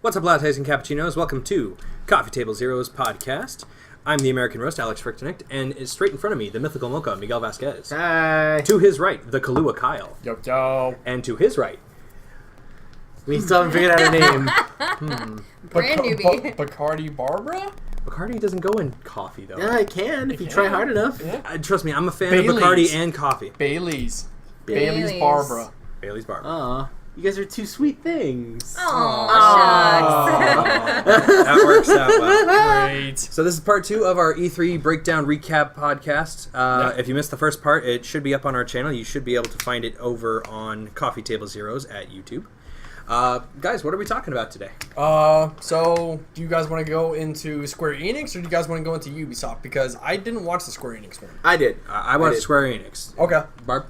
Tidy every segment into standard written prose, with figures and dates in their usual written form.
What's up, lattes and cappuccinos? Welcome to Coffee Table Zero's podcast. I'm the American Roast, Alex Frichtenich, and is straight in front of me, the mythical mocha, Miguel Vasquez. Hi. To his right, the Kahlua Kyle. Yo. And to his right... We still haven't figured out a name. Brand newbie. Bacardi Barbara? Bacardi doesn't go in coffee, though. Yeah, I can if you try hard enough. Yeah. Trust me, I'm a fan Bailey's. of Bacardi and coffee. Bailey's Bailey's. Barbara. Bailey's Barbara. Aw, you guys are two sweet things. Aw, shucks. That works out well. Great. So this is part 2 of our E3 Breakdown Recap podcast. If you missed the first part, it should be up on our channel. You should be able to find it over on Coffee Table Zeros at YouTube. Guys, what are we talking about today? So do you guys want to go into Square-Enix or do you guys want to go into Ubisoft? Because I didn't watch the Square-Enix one. I did. I watched Square-Enix. Okay. Barb?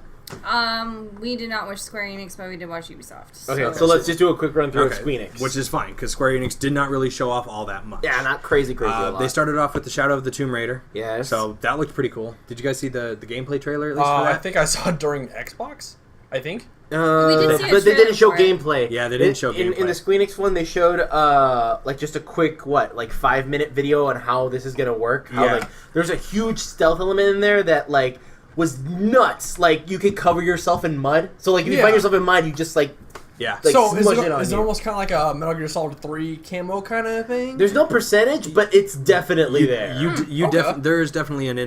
We did not watch Square-Enix, but we did watch Ubisoft. Okay, so let's just do a quick run through of Square-Enix. Which is fine, because Square-Enix did not really show off all that much. Yeah, not crazy a lot. They started off with the Shadow of the Tomb Raider. Yes. So that looked pretty cool. Did you guys see the gameplay trailer at least for that? I think I saw it during Xbox. I think. We did see a but they didn't show trailer for gameplay. Yeah, they didn't show gameplay. In the Square-Enix one, they showed like just a quick 5-minute video on how this is gonna work. How Yeah. there's a huge stealth element in there that was nuts. Like you could cover yourself in mud. So if you Yeah. find yourself in mud, you just Yeah. like, So is smush it it on you. almost kind of like a Metal Gear Solid 3 camo kind of thing? There's no percentage, but it's definitely there. Okay. There is definitely an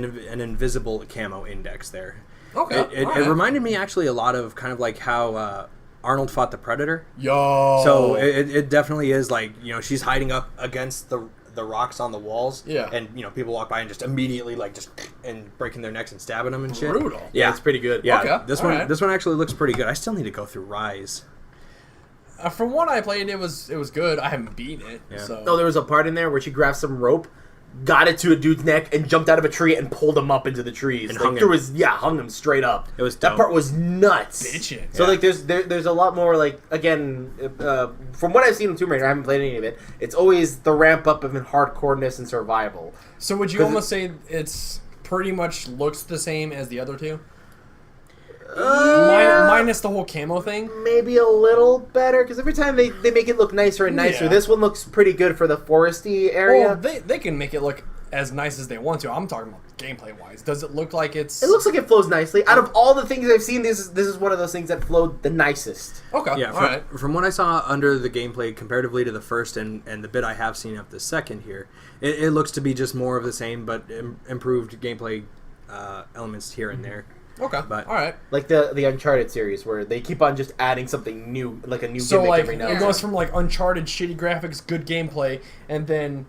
invisible camo index there. Okay. It reminded me actually a lot of kind of like how Arnold fought the Predator. Yo. So it definitely is like, she's hiding up against the rocks on the walls. Yeah. And, people walk by and just immediately and breaking their necks and stabbing them and shit. Brutal. Yeah, it's pretty good. Yeah. Okay, This alright. one actually looks pretty good. I still need to go through Rise. From what I played, it was good. I haven't beaten it. Yeah. So. No, there was a part in there where she grabbed some rope, got it to a dude's neck, and jumped out of a tree and pulled him up into the trees. And hung him straight up. It was that dope. part was nuts. Bitchin'. So Yeah. there's a lot more from what I've seen in Tomb Raider, I haven't played any of it. It's always the ramp up of hardcoreness and survival. So would you almost say it's pretty much looks the same as the other two? Minus the whole camo thing? Maybe a little better because every time they make it look nicer and nicer. Yeah. This one looks pretty good for the foresty area. Well, they can make it look as nice as they want to. I'm talking about gameplay wise. Does it look like it's... It looks like it flows nicely. Out of all the things I've seen, this is one of those things that flowed the nicest. Okay, Yeah, alright. from what I saw under the gameplay comparatively to the first and the bit I have seen of the second here, it looks to be just more of the same but improved gameplay elements here and there. Okay, But- alright. Like the Uncharted series, where they keep on just adding something new, like a new So gimmick like, every now it and goes then. from Uncharted, shitty graphics, good gameplay, and then...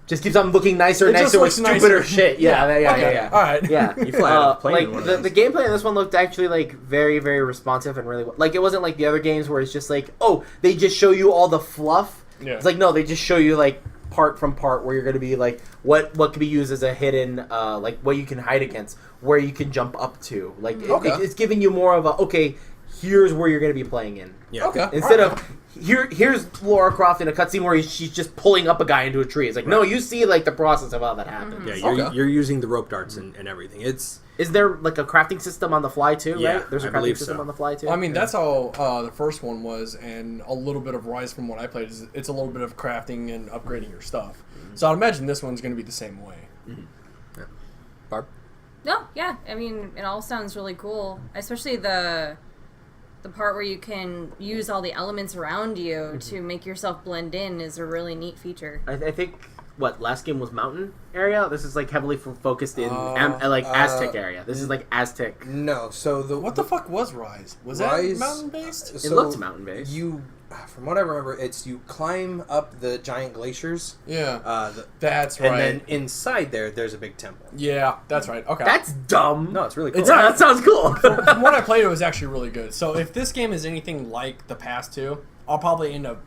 Just keeps on looking nicer and It just nicer with looks stupider nicer. shit. Yeah. Okay, alright. Yeah. You fly out of the plane in Like one of the those. gameplay in this one looked actually very, very responsive and really it wasn't like the other games where it's just they just show you all the fluff. Yeah. It's no, they just show you part from part where you're going to be what could be used as a hidden what you can hide against, where you can jump up to. It's giving you more of here's where you're going to be playing in. Yeah. Okay. Instead of here's Lara Croft in a cutscene where she's just pulling up a guy into a tree. It's no, you see the process of how that happens. Yeah, Okay. you're using the rope darts and everything. It's Is there a crafting system on the fly too? Yeah, Right? There's a I crafting believe system so. on the fly too. I mean, that's how the first one was, and a little bit of Rise from what I played. It's a little bit of crafting and upgrading your stuff. So I'd imagine this one's going to be the same way. Barb. No, yeah. I mean, it all sounds really cool. Especially the part where you can use all the elements around you to make yourself blend in is a really neat feature. I think last game was mountain area. This is heavily focused in Aztec area. This is Aztec. No, so What the fuck was Rise? Was Rise- that mountain-based? It looked mountain based. From what I remember, you climb up the giant glaciers. Yeah. That's right. And then inside there's a big temple. Yeah, that's right. Okay. That's dumb. No, it's really cool. Yeah, that sounds cool. From what I played, it was actually really good. So if this game is anything like the past two, I'll probably end up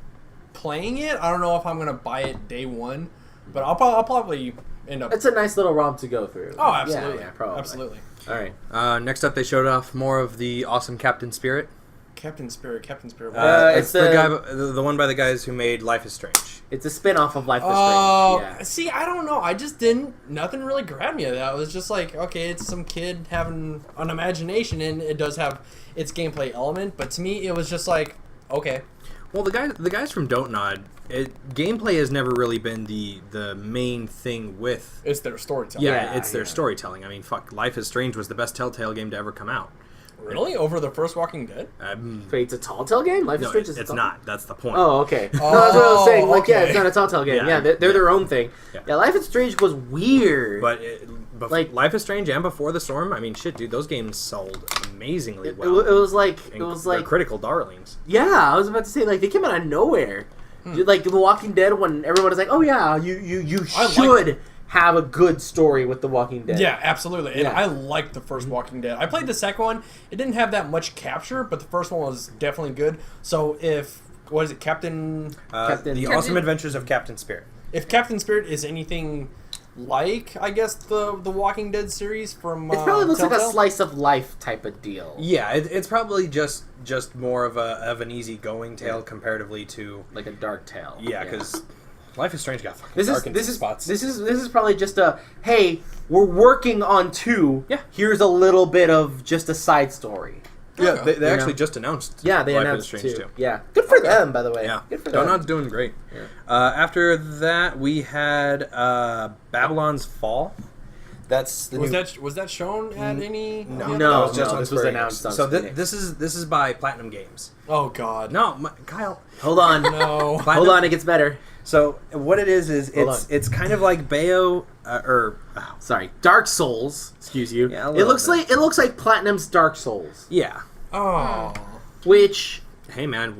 playing it. I don't know if I'm going to buy it day one, but I'll probably end up... It's a nice little romp to go through. Oh, absolutely. Yeah, probably. Absolutely. All right. Next up, they showed off more of the awesome Captain Spirit. Captain Spirit. It's the one by the guys who made Life is Strange. It's a spin-off of Life is Oh, Strange. Yeah. see, I don't know. I just nothing really grabbed me of that. It was just okay, it's some kid having an imagination, and it does have its gameplay element, but to me, it was just okay. Well, the guys from Don't Nod, gameplay has never really been the main thing with. It's their storytelling. Yeah, it's their storytelling. I mean, fuck, Life is Strange was the best Telltale game to ever come out. Really? Over the first Walking Dead? Wait, it's a Telltale game? Life is No, Strange is it's a not. That's the point. Oh, okay. No, that's what I was saying. Like, yeah, okay. it's not a Telltale game. Yeah. Yeah, they're their own thing. Yeah. Yeah, Life is Strange was weird. But Like- Life is Strange and Before the Storm, I mean, shit, dude, those games sold amazingly it well. was like They're critical darlings. yeah, I was about to say like they came out of nowhere. Like The Walking Dead, when everyone was like, "Oh yeah, you should have a good story with The Walking Dead." Yeah, absolutely. And Yeah. I liked the first Walking Dead. I played the second one. It didn't have that much capture, but the first one was definitely good. So what is it, Captain- The Awesome Adventures of Captain Spirit. If Captain Spirit is anything like, I guess, the Walking Dead series from It probably looks like a Telltale? slice of life type of deal. Yeah, it's probably just more of an easygoing tale comparatively to Like a dark tale. yeah, because Life is Strange got fucking This dark in is some spots. this is probably just a hey, we're working on 2. Yeah. Here's a little bit of just a side story. yeah, Okay. they You actually know? just announced. Yeah, they Life announced is Strange 2. too. Yeah, good for them, by the way. Yeah, Good for them. Donut's doing great. Yeah. After that, we had Babylon's Fall. That's the Was new... that shown at any? No, that was just no, on this was Square announced Enix. on So Square Enix. this is by Platinum Games. Oh God. No, Kyle. Hold on. No. Platinum- Hold on, it gets better. So what it is Hold on. it's kind of like Bayo Sorry, Dark Souls. Excuse you. Yeah, a it little looks bit. like Platinum's Dark Souls, yeah. Oh. which Hey man,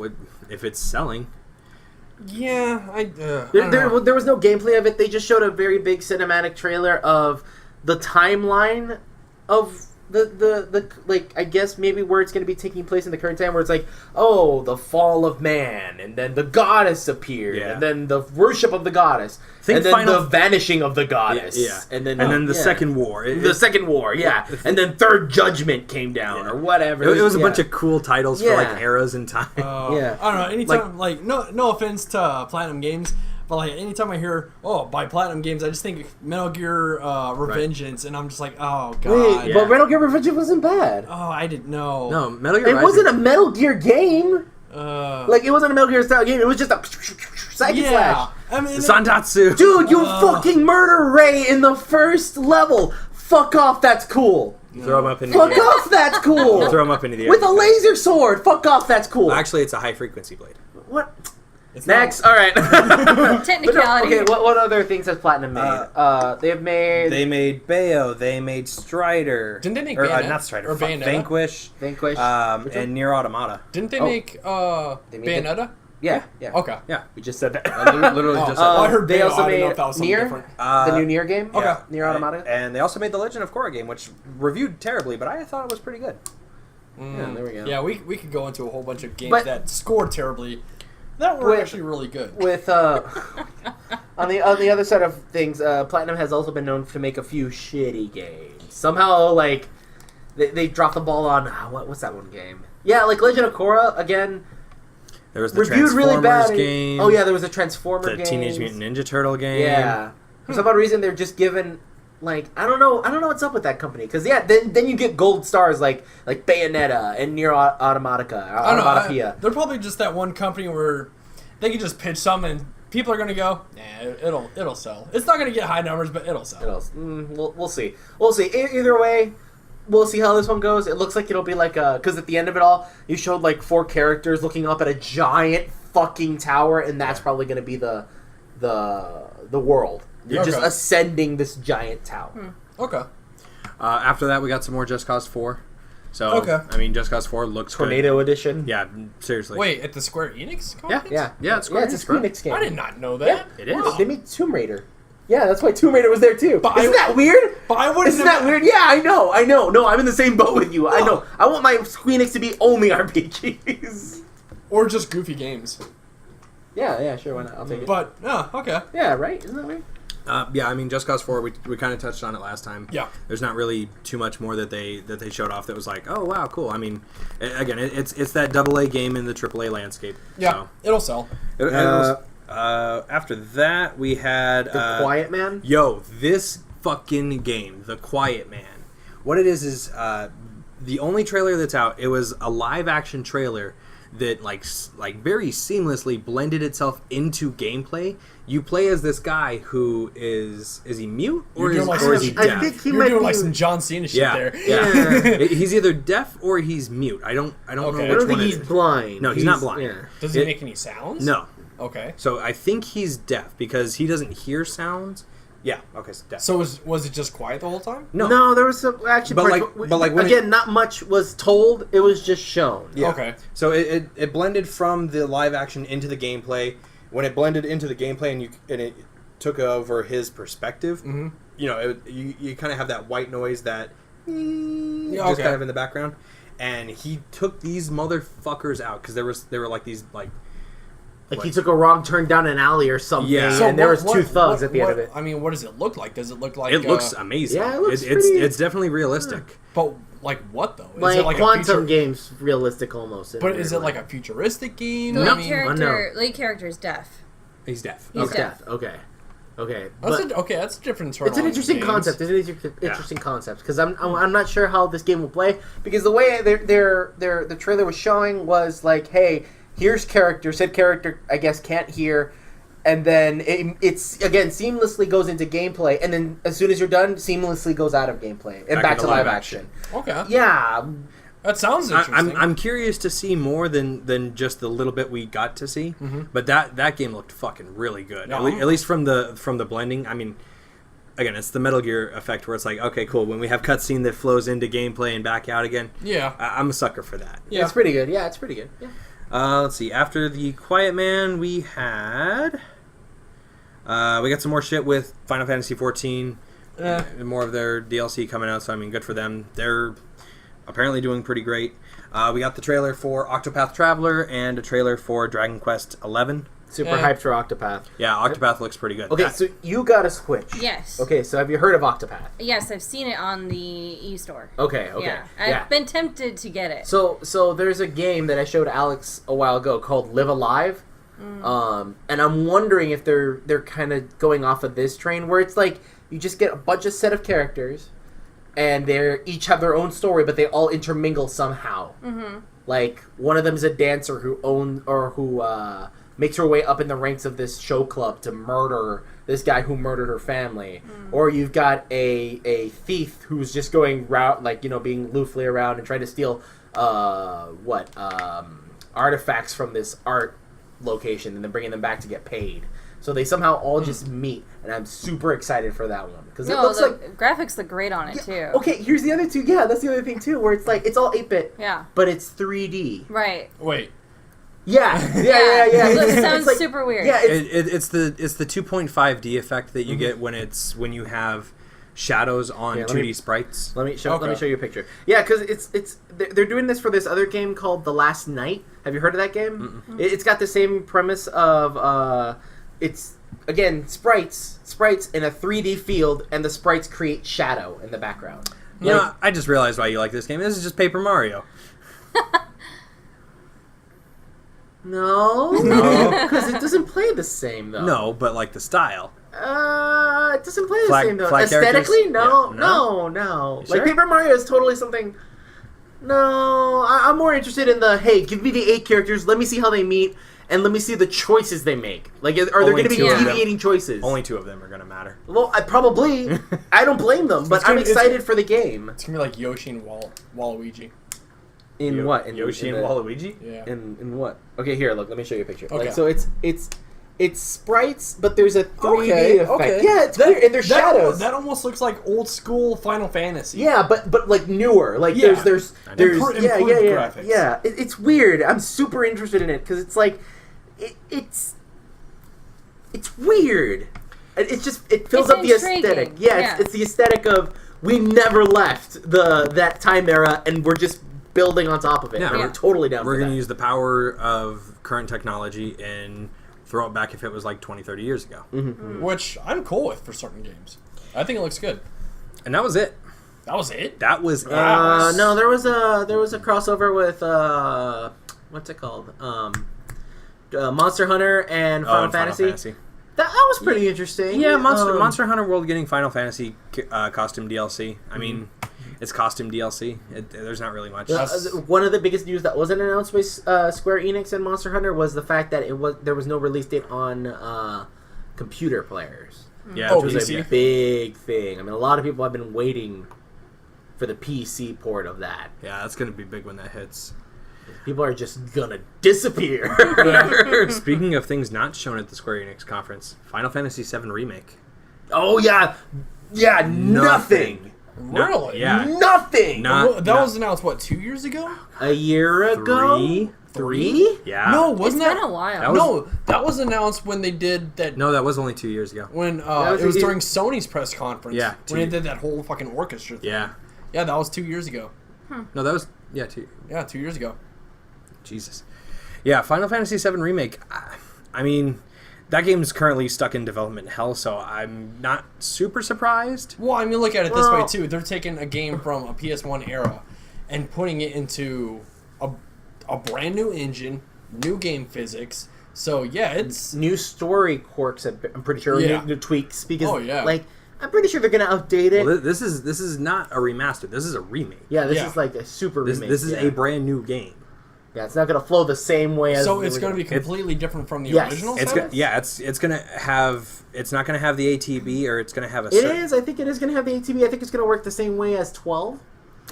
if it's selling, Yeah. I there, don't know. there was no gameplay of it. They just showed a very big cinematic trailer of the timeline of the like, I guess maybe where it's going to be taking place in the current time, where it's like, oh, the fall of man, and then the goddess appeared, Yeah. and then the worship of the goddess, Think and then Final- the vanishing of the goddess, yeah, and then the yeah. second war. The second war, yeah, and then third judgment came down, Yeah. or whatever. It was a Yeah. bunch of cool titles for Yeah. like eras in time. Yeah. I don't know. Anytime, like, no offense to Platinum Games, but like anytime I hear, oh, by Platinum Games, I just think Metal Gear Revengeance, and I'm just like, oh God. Wait, Yeah. but Metal Gear Revenge wasn't bad. Oh, I didn't know. No, Metal Gear It Rising. wasn't a Metal Gear game. Like, It wasn't a Metal Gear style game. It was just a psychic yeah. slash. I mean, Santatsu. Dude, you fucking murder Ray in the first level. Fuck off, that's cool. Throw him up into Fuck the air. off, that's cool. Throw him up into the air. With a laser sword. Fuck off, that's cool. Actually, it's a high frequency blade. What? it's Next, not- all right. But Technicality. no, okay, what other things has Platinum made? They have made They made Bayo. They made Strider. Didn't they make or, Bayonetta? not Strider. Or fuck, Bayonetta? Vanquish. Vanquish. Which one? And Nier Automata. Didn't they Oh. make They made Bayonetta? Yeah. Okay. Yeah. We just said that. Literally Oh. just. Well, I heard they Bayo, also I didn't know made if that was something Nier, different. the new Nier game. Okay. Nier Automata. And they also made the Legend of Korra game, which reviewed terribly, but I thought it was pretty good. Yeah, there we go. Yeah, we could go into a whole bunch of games But- that scored terribly that were With- actually really good. With on the other side of things, Platinum has also been known to make a few shitty games. Somehow, like they dropped the ball on what's that one game? Yeah, like Legend of Korra again. There was the Reviewed Transformers really bad. game. Oh yeah, there was a Transformer The game. Teenage Mutant Ninja Turtle game. Yeah. For some odd reason, they're just given like I don't know what's up with that company because then you get gold stars like Bayonetta and Nier Automata. I don't know. Automata. They're probably just that one company where they can just pitch something and people are going to go, it'll sell. It's not going to get high numbers, but it'll sell. We'll see. We'll see. Either way, we'll see how this one goes. It looks like it'll be like because at the end of it all, you showed like 4 characters looking up at a giant fucking tower, and that's probably going to be the world. You're just Okay. ascending this giant tower. Okay. After that, we got some more Just Cause 4. So, Okay. I mean, Just Cause 4 looks Tornado Edition. good. Yeah, seriously. Wait, at the Square Enix Yeah, conference? yeah, it's Square Yeah, it's a Enix, bro. Square Enix game. I did not know Yeah, that. It is. Wow. They made Tomb Raider. Yeah, that's why Tomb Raider was there too. But Isn't that weird? But I wouldn't Isn't have- that weird? Yeah, I know. No, I'm in the same boat with you. I know. I want my Square Enix to be only RPGs. Or just goofy games. Yeah, sure. Why not? I'll take it. But, okay. Yeah, right? Isn't that weird? Yeah, I mean, Just Cause 4, we kind of touched on it last time. Yeah. There's not really too much more that they showed off that was like, oh, wow, cool. I mean, again, it's that AA game in the AAA landscape. Yeah, So. it'll sell. After that, we had... The Quiet Man? Yo, this fucking game, The Quiet Man. What it is the only trailer that's out, it was a live-action trailer that like very seamlessly blended itself into gameplay. You play as this guy who is he mute or is he deaf? I think he You're might doing be like some John Cena shit there. Yeah. He's either deaf or he's mute. I don't know Okay. which I don't one think it he's is. blind. No, he's not blind. Yeah. Does he make any sounds? No. Okay. So I think he's deaf because he doesn't hear sounds. Yeah. Okay. So deaf. So was it just quiet the whole time? No, there was some actually. But like when again, not much was told. It was just shown. Yeah. Okay. So it blended from the live action into the gameplay. When it blended into the gameplay and it took over his perspective, you know, you kind of have that white noise that just kind of in the background, and he took these motherfuckers out because there were like these like he took a wrong turn down an alley or something, Yeah. and So there was two thugs at the end of it. I mean, what does it look like? Does it look like... it looks amazing. Yeah, it looks it's definitely realistic. But, like, what, though? Is Like, it like Quantum games, realistic almost. But is it like a futuristic game? The I lead character is deaf. He's deaf. He's Okay. deaf. Okay. That's a different turn. It's an interesting concept. It's an interesting concept because I'm not sure how this game will play because the way the trailer was showing was like, hey, here's character. Said character, I guess, can't hear, and then it's again seamlessly goes into gameplay, and then as soon as you're done, seamlessly goes out of gameplay and back to live action. Okay. Yeah. That sounds interesting. I'm curious to see more than just the little bit we got to see, but that game looked fucking really good. Yeah. At least from the blending. I mean, again, it's the Metal Gear effect where it's like, okay, cool. When we have cutscene that flows into gameplay and back out again, Yeah. I'm a sucker for that. Yeah. It's pretty good. Yeah, it's pretty good. Yeah. Let's see. After the Quiet Man, we had we got some more shit with Final Fantasy 14. More of their DLC coming out, so I mean, good for them. They're apparently doing pretty great. We got the trailer for Octopath Traveler and a trailer for Dragon Quest 11. Super hyped for Octopath. Yeah, Octopath looks pretty good. Okay, so you got a Switch. Yes. Okay, so have you heard of Octopath? Yes, I've seen it on the e-store. Okay. Yeah, Yeah. I've been tempted to get it. So there's a game that I showed Alex a while ago called Live Alive. And I'm wondering if they're kind of going off of this train where it's like you just get a bunch of set of characters and they each have their own story, but they all intermingle somehow. Mm-hmm. Like one of them is a dancer who makes her way up in the ranks of this show club to murder this guy who murdered her family. Or you've got a thief who's just going being loosely around and trying to steal artifacts from this art location and then bringing them back to get paid. So they somehow all just meet, and I'm super excited for that one because it looks like graphics look great on it too. Okay, here's the other two. Yeah, that's the other thing too, where it's like it's all 8-bit. Yeah. But it's 3D. Right. Wait. Yeah. It sounds like, super weird. Yeah, it's the 2.5D effect that you get when you have shadows on 2D sprites. Let me show you a picture. Yeah, because they're doing this for this other game called The Last Night. Have you heard of that game? It's got the same premise of it's again sprites in a 3D field, and the sprites create shadow in the background. You know, I just realized why you like this game. This is just Paper Mario. No, because it doesn't play the same though. No, but like the style. It doesn't play the same though. Flag Aesthetically, characters? no. You Like sure? Paper Mario is totally something. No, I'm more interested in hey, give me the 8 characters. Let me see how they meet, and let me see the choices they make. Like, are there Only going to be 2 of them. deviating choices? Only 2 of them are going to matter. Well, I don't blame them, but I'm excited for the game. It's gonna be like Yoshi and Waluigi. In what? In Yoshi in and the- Waluigi? Yeah. In what? Okay, here, look. Let me show you a picture. Okay. Like, so it's sprites, but there's a 3D effect. Okay. Yeah, it's weird, and there's shadows. That almost looks like old school Final Fantasy. Yeah, but like newer. Like Yeah. there's Improved graphics. Yeah, it's weird. I'm super interested in it because it's like it's weird. It fills It's up the intriguing. aesthetic. Yeah, it's the aesthetic of we never left that time era, and we're just building on top of it. Yeah. And we're totally down. We're for going that. to use the power of current technology and throw it back if it was like 20, 30 years ago. Which I'm cool with for certain games. I think it looks good. And that was it. That was it? That was it. No, there was a crossover with what's it called? Monster Hunter and Oh, Final and Fantasy. That was pretty interesting. Yeah, Monster Hunter World getting Final Fantasy costume DLC. I mean, It's costume DLC. There's not really much. One of the biggest news that wasn't announced by Square Enix and Monster Hunter was the fact that there was no release date on computer players. Yeah, which was a big thing. I mean, a lot of people have been waiting for the PC port of that. Yeah, that's going to be big when that hits. People are just gonna disappear. Speaking of things not shown at the Square Enix conference, Final Fantasy VII Remake. Oh yeah, nothing. Really? Yeah, nothing. That was announced what, 2 years ago? A year ago? Three? Yeah. No, wasn't It's that? been a while. No, that was announced when they did that. No, that was only 2 years ago. When it was during Sony's press conference. Yeah, when they did that whole fucking orchestra thing. Yeah. Yeah, that was 2 years ago. No, that was 2. Yeah, 2 years ago. Jesus. Yeah, Final Fantasy VII Remake. I mean, that game is currently stuck in development hell, so I'm not super surprised. Well, I mean, look at it this way too. They're taking a game from a PS1 era and putting it into a brand new engine, new game physics. So yeah, it's new story quirks. I'm pretty sure. Yeah. New tweaks because yeah. I'm pretty sure they're gonna update it. Well, this is not a remaster. This is a remake. Yeah, this is like a super remake. This is a brand new game. Yeah, it's not gonna flow the same way as. So it's going to be completely different from the original. It's going to have. It's not going to have the ATB, or it's going to have a. It is. I think it is going to have the ATB. I think it's going to work the same way as 12.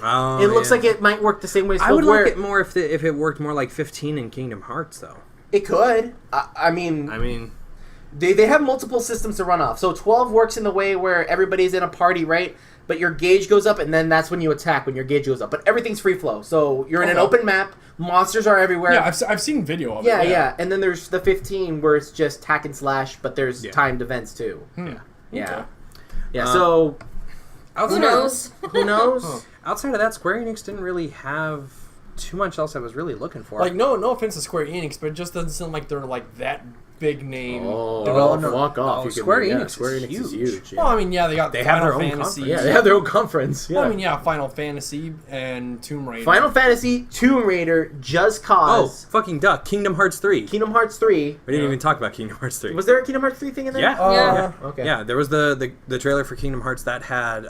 Oh, it looks like it might work the same way as 12. I would like it more if it worked more like 15 in Kingdom Hearts, though. It could. I mean, they have multiple systems to run off. So 12 works in the way where everybody's in a party, right? But your gauge goes up, and then that's when you attack, when your gauge goes up. But everything's free flow. So you're in an open map. Monsters are everywhere. Yeah, I've seen video of it. Yeah. And then there's the 15 where it's just hack and slash, but there's timed events too. Yeah. So who knows? Who knows? Outside of that, Square Enix didn't really have too much else I was really looking for. Like, no offense to Square Enix, but it just doesn't seem like they're like that big name. Fuck off. Square Enix is huge. Well, I mean, they have Final their own Fantasy. conference. Yeah, they have their own conference. Yeah. Well, I mean, Final Fantasy and Tomb Raider. Final Fantasy, Tomb Raider, Just Cause. Oh, fucking duh. Kingdom Hearts 3. Kingdom Hearts 3. We didn't even talk about Kingdom Hearts 3. Was there a Kingdom Hearts 3 thing in there? Yeah. Okay. Yeah, there was the trailer for Kingdom Hearts that had...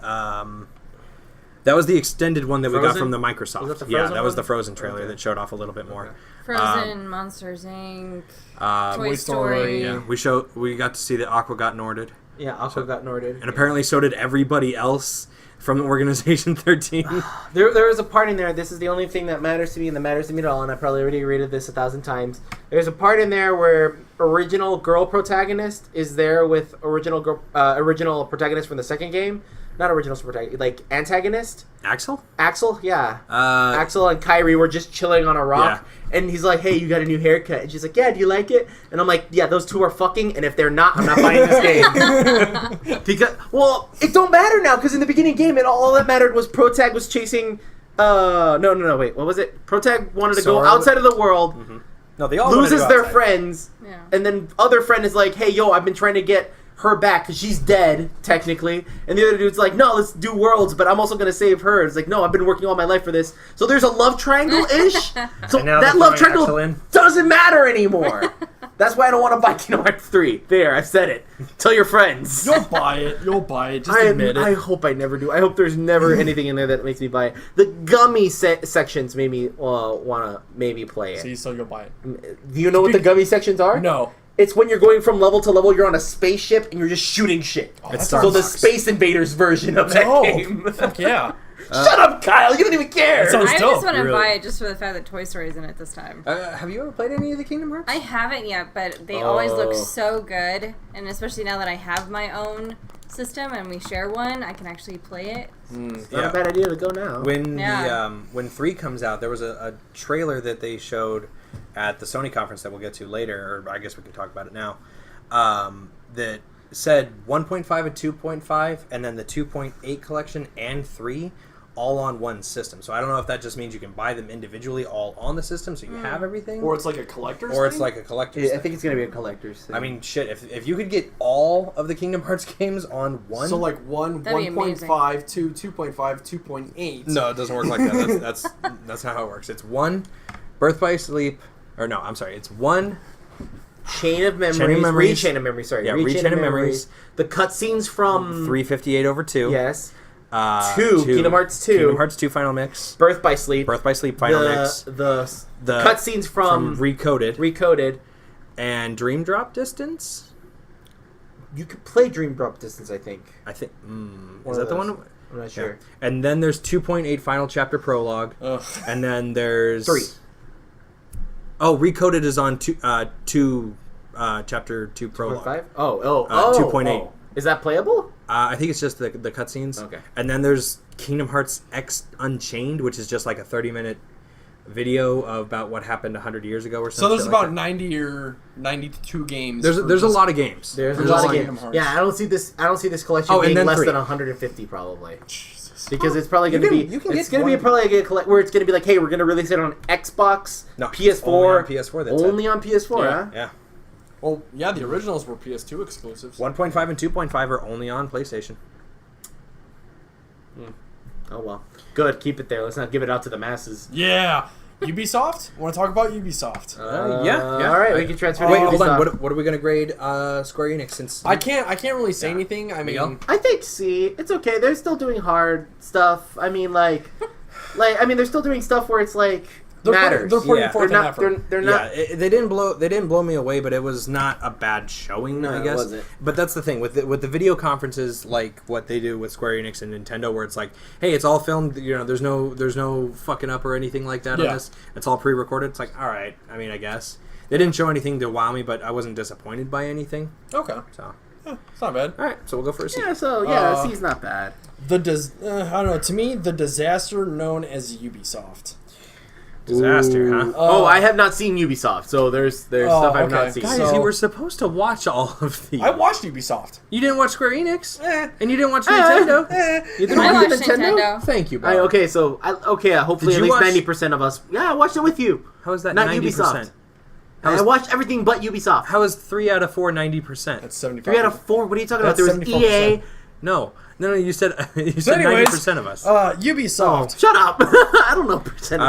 that was the extended one that we got from the Microsoft. Was that the Yeah, Frozen that was the one? Frozen trailer that showed off a little bit more. Frozen, Monsters Inc., Toy Story. Yeah, we got to see that Aqua got Norded. Yeah, Aqua got Norded. And apparently so did everybody else from Organization 13. There was a part in there, this is the only thing that matters to me and that matters to me at all, and I probably already rated this 1,000 times. There's a part in there where original girl protagonist is there with original protagonist from the second game. Not original protagonist, like antagonist. Axel, yeah. Axel and Kyrie were just chilling on a rock, and he's like, "Hey, you got a new haircut?" And she's like, "Yeah, do you like it?" And I'm like, "Yeah, those two are fucking, and if they're not, I'm not buying this game." Because, well, it don't matter now, because in the beginning game, all that mattered was Protag was chasing. No, wait, what was it? Protag wanted to go outside of the world. Mm-hmm. No, they all loses their outside. friends, and then other friend is like, "Hey, yo, I've been trying to get her back because she's dead technically," and the other dude's like, "No, let's do worlds, but I'm also gonna save her." It's like, "No, I've been working all my life for this." So there's a love triangle ish. So that love triangle doesn't matter anymore. That's why I don't want to buy Kingdom Hearts 3. There, I've said it. Tell your friends. You'll buy it. Just admit it. I hope I never do. I hope there's never anything in there that makes me buy it. The gummy sections made me want to maybe play it. See, so you'll buy it. Do you know what the gummy sections are? No. It's when you're going from level to level, you're on a spaceship, and you're just shooting shit. So the Space Invaders version of that game. Fuck yeah. Shut up, Kyle! You don't even care! I just want to buy it just for the fact that Toy Story's in it this time. Have you ever played any of the Kingdom Hearts? I haven't yet, but they always look so good, and especially now that I have my own system and we share one, I can actually play it. It's not a bad idea to go now. When 3 comes out, there was a trailer that they showed at the Sony conference that we'll get to later, or I guess we can talk about it now, that said 1.5 and 2.5, and then the 2.8 collection and 3 all on one system. So I don't know if that just means you can buy them individually all on the system, so you have everything. Or it's like a collector's thing? Or it's like a collector's I think it's going to be a collector's thing. I mean, shit, if you could get all of the Kingdom Hearts games on one... So like 1.5, 2, 2.5, 2.8. No, it doesn't work like that. That's not how it works. It's 1 Birth by Sleep... Or no, I'm sorry. It's 1... Chain of Memories. Rechain of Memories, sorry. Yeah, Rechain of Memories. The cutscenes from... 358/2. Yes. Kingdom Hearts 2. Kingdom Hearts 2 Final Mix. Birth by Sleep. Birth by Sleep Final Mix. The cutscenes from Recoded. And Dream Drop Distance? You could play Dream Drop Distance, I think. Is that the one? I'm not sure. Yeah. And then there's 2.8 Final Chapter Prologue. Ugh. And then there's... 3. Oh, Recoded is on Chapter 2 Prologue. 2.5? 2.8. Is that playable? I think it's just the cutscenes. Okay. And then there's Kingdom Hearts X Unchained, which is just like a 30-minute video about what happened 100 years ago or something. So there's about 90 or 92 games. There's a lot of games. There's a lot of games. Yeah, I don't see this collection being less than 150 probably. Jesus. Because it's probably going to be where it's going to be like, hey, we're going to release it on Xbox, PS4, only on PS4, huh? Yeah. Well, yeah, the originals were PS2 exclusives. 1.5 and 2.5 are only on PlayStation. Oh well. Good, keep it there. Let's not give it out to the masses. Yeah. Ubisoft? Want to talk about Ubisoft? Yeah. All right, we can transfer to Wait, Ubisoft. hold on. What are we going to grade Square Enix since... I can't really say anything. I mean... I think C. It's okay. They're still doing hard stuff. I mean, they're still doing stuff where it's like... matters. They're putting forth an effort. They're not. They didn't blow me away, but it was not a bad showing. I guess. It wasn't. But that's the thing with the video conferences, like what they do with Square Enix and Nintendo, where it's like, hey, it's all filmed. You know, there's no fucking up or anything like that on this. It's all pre-recorded. It's like, all right. I mean, I guess they didn't show anything to wow me, but I wasn't disappointed by anything. Okay. So it's not bad. All right, so we'll go for a C. Yeah. C's not bad. I don't know. To me, the disaster known as Ubisoft. Disaster, huh? I have not seen Ubisoft, so there's stuff I've not seen. Guys, you were supposed to watch all of these. I watched Ubisoft. You didn't watch Square Enix, and you didn't watch Nintendo. You didn't I watch watched Nintendo. Thank you, Bob. Hopefully at least 90% of us. Yeah, I watched it with you. How is that not 90%? Ubisoft? I watched everything but Ubisoft. How is 3 out of 4 90%? That's 75. 3 out of 4. What are you talking about? That's There was EA. No. You said anyways, 90% of us. Ubisoft. Oh, shut up! I don't know percent.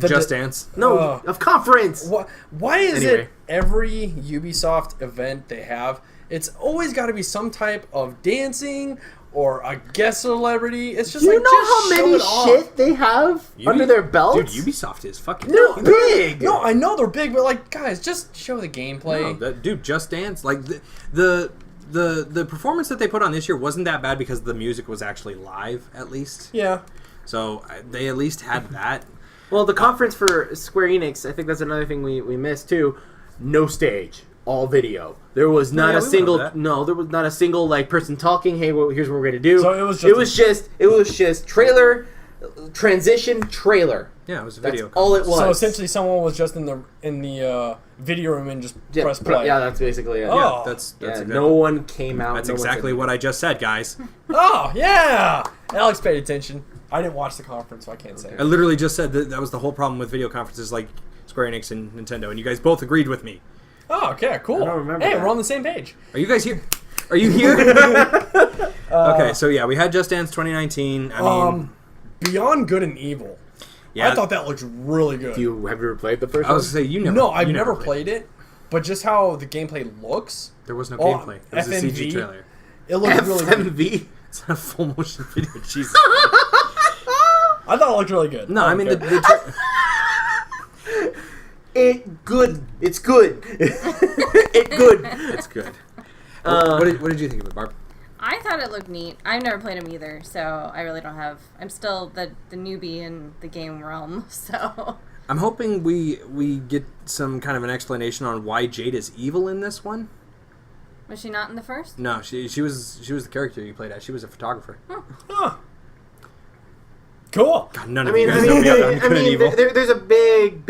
Just Dance. No, of conference. Why is it every Ubisoft event they have, it's always got to be some type of dancing or a guest celebrity? It's just how many shit they have under their belts? Dude, Ubisoft is fucking big. No, I know they're big, but guys, just show the gameplay. No, dude, Just Dance. The performance that they put on this year wasn't that bad because the music was actually live, at least. Yeah. So they at least had that. Well, the conference for Square Enix, I think that's another thing we missed too. No stage, all video. There was not a single person talking. Hey, here's what we're gonna do. So it was just trailer, transition, trailer. Yeah, it was a video. That's all it was. So essentially, someone was just in the video room and just press play. Yeah, that's basically it. Oh. Yeah, that's a good no one came out. That's exactly what I just said, guys. Oh, yeah! Alex paid attention. I didn't watch the conference, so I can't say. I literally just said that was the whole problem with video conferences like Square Enix and Nintendo, and you guys both agreed with me. Oh, okay, cool. I don't remember Hey, that. we're on the same page. Are you guys here? Are you here? Okay, so yeah, we had Just Dance 2019. I mean, Beyond Good and Evil. Yeah, I thought that looked really good. Have you ever played the first one? I was going to say, you never. No, I've never played it, but just how the gameplay looks. There was no gameplay. It was a CG trailer. It looked really good. FMV? It's not a full motion video. Jesus. I thought it looked really good. No, I mean, It's good. It's good. It's good. What did you think of it, Barb? I thought it looked neat. I've never played them either, so I really don't have... I'm still the newbie in the game realm, so... I'm hoping we get some kind of an explanation on why Jade is evil in this one. Was she not in the first? No, she was the character you played as. She was a photographer. Huh. Cool. God, none of you guys know me. I'm good and evil. There's a big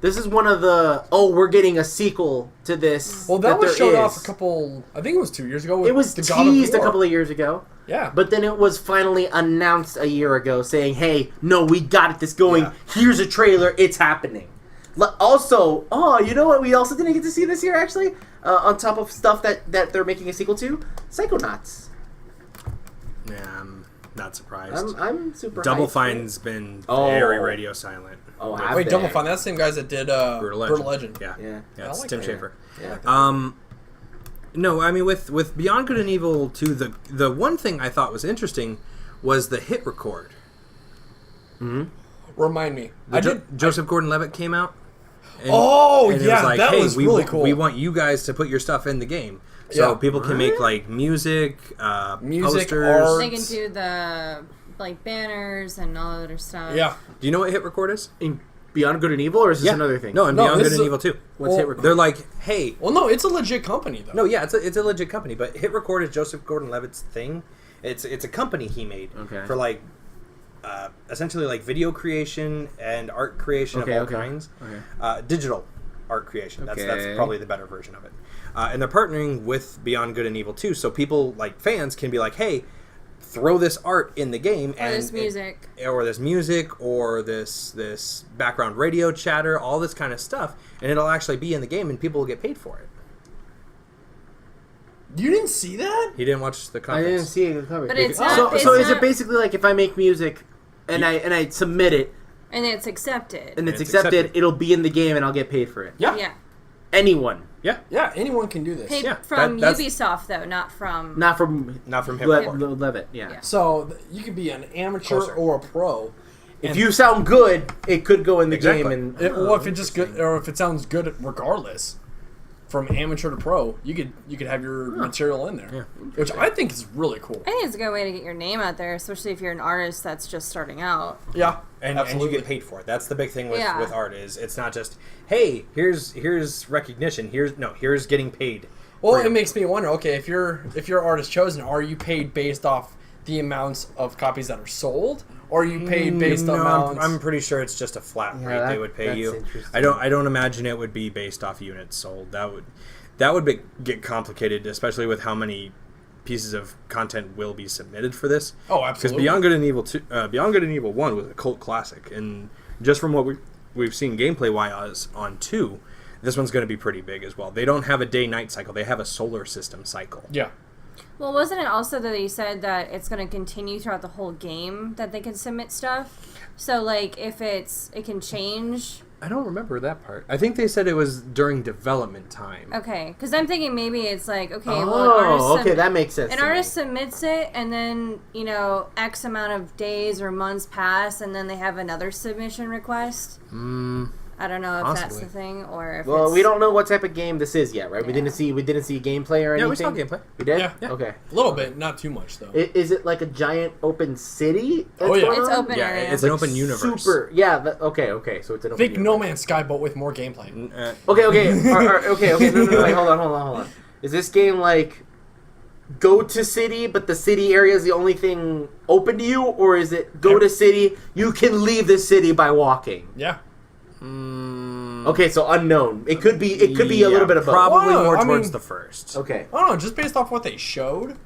this is one of the we're getting a sequel to this. Well, that was showed off a couple. I think it was 2 years ago. It was teased a couple of years ago. Yeah. But then it was finally announced a year ago, saying, "Hey, no, we got this going. Yeah. Here's a trailer. It's happening." Also, you know what? We also didn't get to see this year actually. On top of stuff that they're making a sequel to, Psychonauts. Yeah, I'm not surprised. I'm super. Double Fine's been very radio silent. Wait, Double Fine. That's the same guys that did Brutal Legend. Yeah, it's like Tim Schafer. Yeah. No, I mean with Beyond Good and Evil 2, the one thing I thought was interesting was the hit record. Mm-hmm. Remind me. Joseph Gordon-Levitt came out. And, and it was like, that hey, was really cool. We want you guys to put your stuff in the game, so people can make like music, posters. Art. They can do the like banners and all that other stuff. Yeah. Do you know what hit record is? In Beyond Good and Evil, or is this another thing? No, in Beyond Good and Evil 2. What's hit record? They're like, hey. Well, no, it's a legit company though. No, yeah, it's a legit company, but hit record is Joseph Gordon-Levitt's thing. It's a company he made for like essentially like video creation and art creation of all kinds. Digital art creation. That's probably the better version of it. And they're partnering with Beyond Good and Evil 2, so people like fans can be like, hey, throw this art in the game Or this music. Or this background radio chatter, all this kind of stuff, and it'll actually be in the game and people will get paid for it. You didn't see that? He didn't watch the conference. I didn't see it covered. But it's so not, is it basically like if I make music and I submit it and it's accepted and it's accepted, it'll be in the game and I'll get paid for it? Yeah. Anyone. Yeah, anyone can do this. Paid from Ubisoft though, not from him. Levitt. Yeah. So you could be an amateur or a pro. If you sound good, it could go in the game. And or if it just good, or if it sounds good, regardless, from amateur to pro, you could have your material in there, which I think is really cool. I think it's a good way to get your name out there, especially if you're an artist that's just starting out. Yeah, and you get paid for it. That's the big thing with art is it's not just hey, here's recognition. Here's getting paid. Well, it makes me wonder. Okay, if your art is chosen, are you paid based off the amounts of copies that are sold, or are you paid based on amounts? I'm pretty sure it's just a flat rate they would pay you. I don't imagine it would be based off units sold. That would get complicated, especially with how many pieces of content will be submitted for this. Oh, absolutely. Because Beyond Good and Evil 1 was a cult classic, and just from what we've seen gameplay-wise on 2, this one's going to be pretty big as well. They don't have a day-night cycle; they have a solar system cycle. Yeah. Well, wasn't it also that they said that it's going to continue throughout the whole game that they can submit stuff? So, like, if it can change. I don't remember that part. I think they said it was during development time. Okay, because I'm thinking maybe it's like, okay, that makes sense. An artist submits it, and then, X amount of days or months pass, and then they have another submission request. I don't know if that's the thing, or if we don't know what type of game this is yet, right? Yeah. We didn't see gameplay or anything. Yeah, we saw gameplay. We did? Yeah. Okay. A little bit, not too much though. Is it like a giant open city? Oh yeah, it's open. Yeah, area. it's an open universe. Super. Yeah. Okay. So it's an open. Think universe. No Man's Sky, but with more gameplay. Okay. Okay. No. Wait, hold on. Is this game like go to city, but the city area is the only thing open to you, or is it go to city? You can leave the city by walking. Yeah. Okay, so unknown. It could be a little bit of both. Probably more towards the first. Okay. I don't know, just based off what they showed,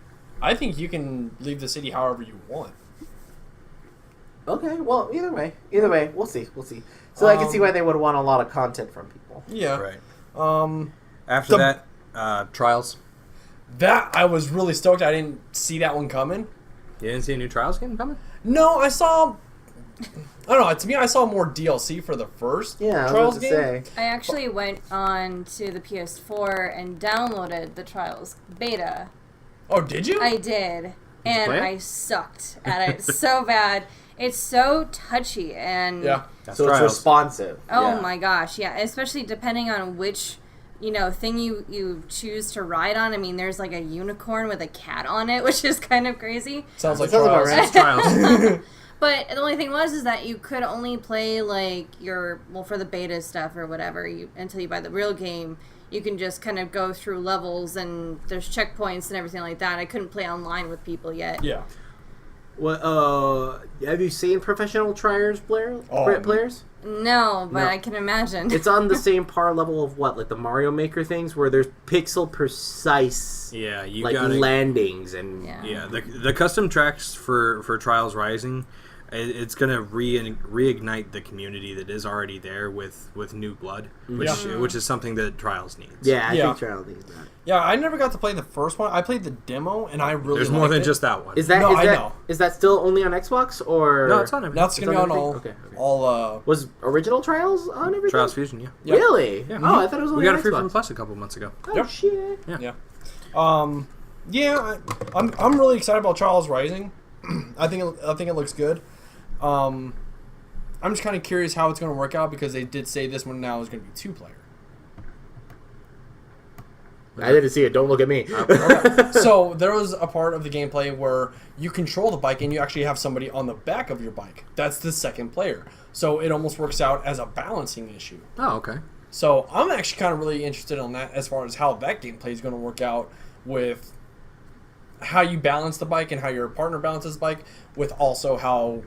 I think you can leave the city however you want. Okay, well, either way, we'll see. So I can see why they would want a lot of content from people. Yeah. Right. After that, Trials. That, I was really stoked. I didn't see that one coming. You didn't see a new Trials game coming? No, I saw... I don't know. To me, I saw more DLC for the first Trials game. I actually went on to the PS4 and downloaded the Trials beta. Oh, did you? I did. And I sucked at it so bad. It's so touchy and... Yeah. So it's responsive. Oh my gosh, yeah. Especially depending on which... thing you choose to ride on. I mean, there's like a unicorn with a cat on it, which is kind of crazy. Sounds like Trials. It's Trials. But the only thing is that you could only play like for the beta stuff or whatever until you buy the real game. You can just kind of go through levels and there's checkpoints and everything like that. I couldn't play online with people yet. Yeah. Well, have you seen professional players? No, but I can imagine. It's on the same par level of like the Mario Maker things, where there's pixel precise, you like got landings and the custom tracks for Trials Rising It's going to reignite the community that is already there with new blood, which is something that Trials needs. Yeah, I think Trials needs that. Yeah, I never got to play the first one. I played the demo, and I really There's more than just that one. Is that still only on Xbox or no? It's on everything. That's gonna be on all. Okay. All. Was original Trials on everything? Trials Fusion, yeah. Yep. Really? Yeah. Oh, I thought it was only we got on it free Xbox. from Plus a couple months ago. Oh shit! Yeah. I'm really excited about Trials Rising. I think it looks good. I'm just kind of curious how it's going to work out because they did say this one now is going to be 2-player. I didn't see it. Don't look at me. Okay. So there was a part of the gameplay where you control the bike and you actually have somebody on the back of your bike. That's the second player. So it almost works out as a balancing issue. Oh, okay. So I'm actually kind of really interested on that as far as how that gameplay is going to work out with how you balance the bike and how your partner balances the bike with also how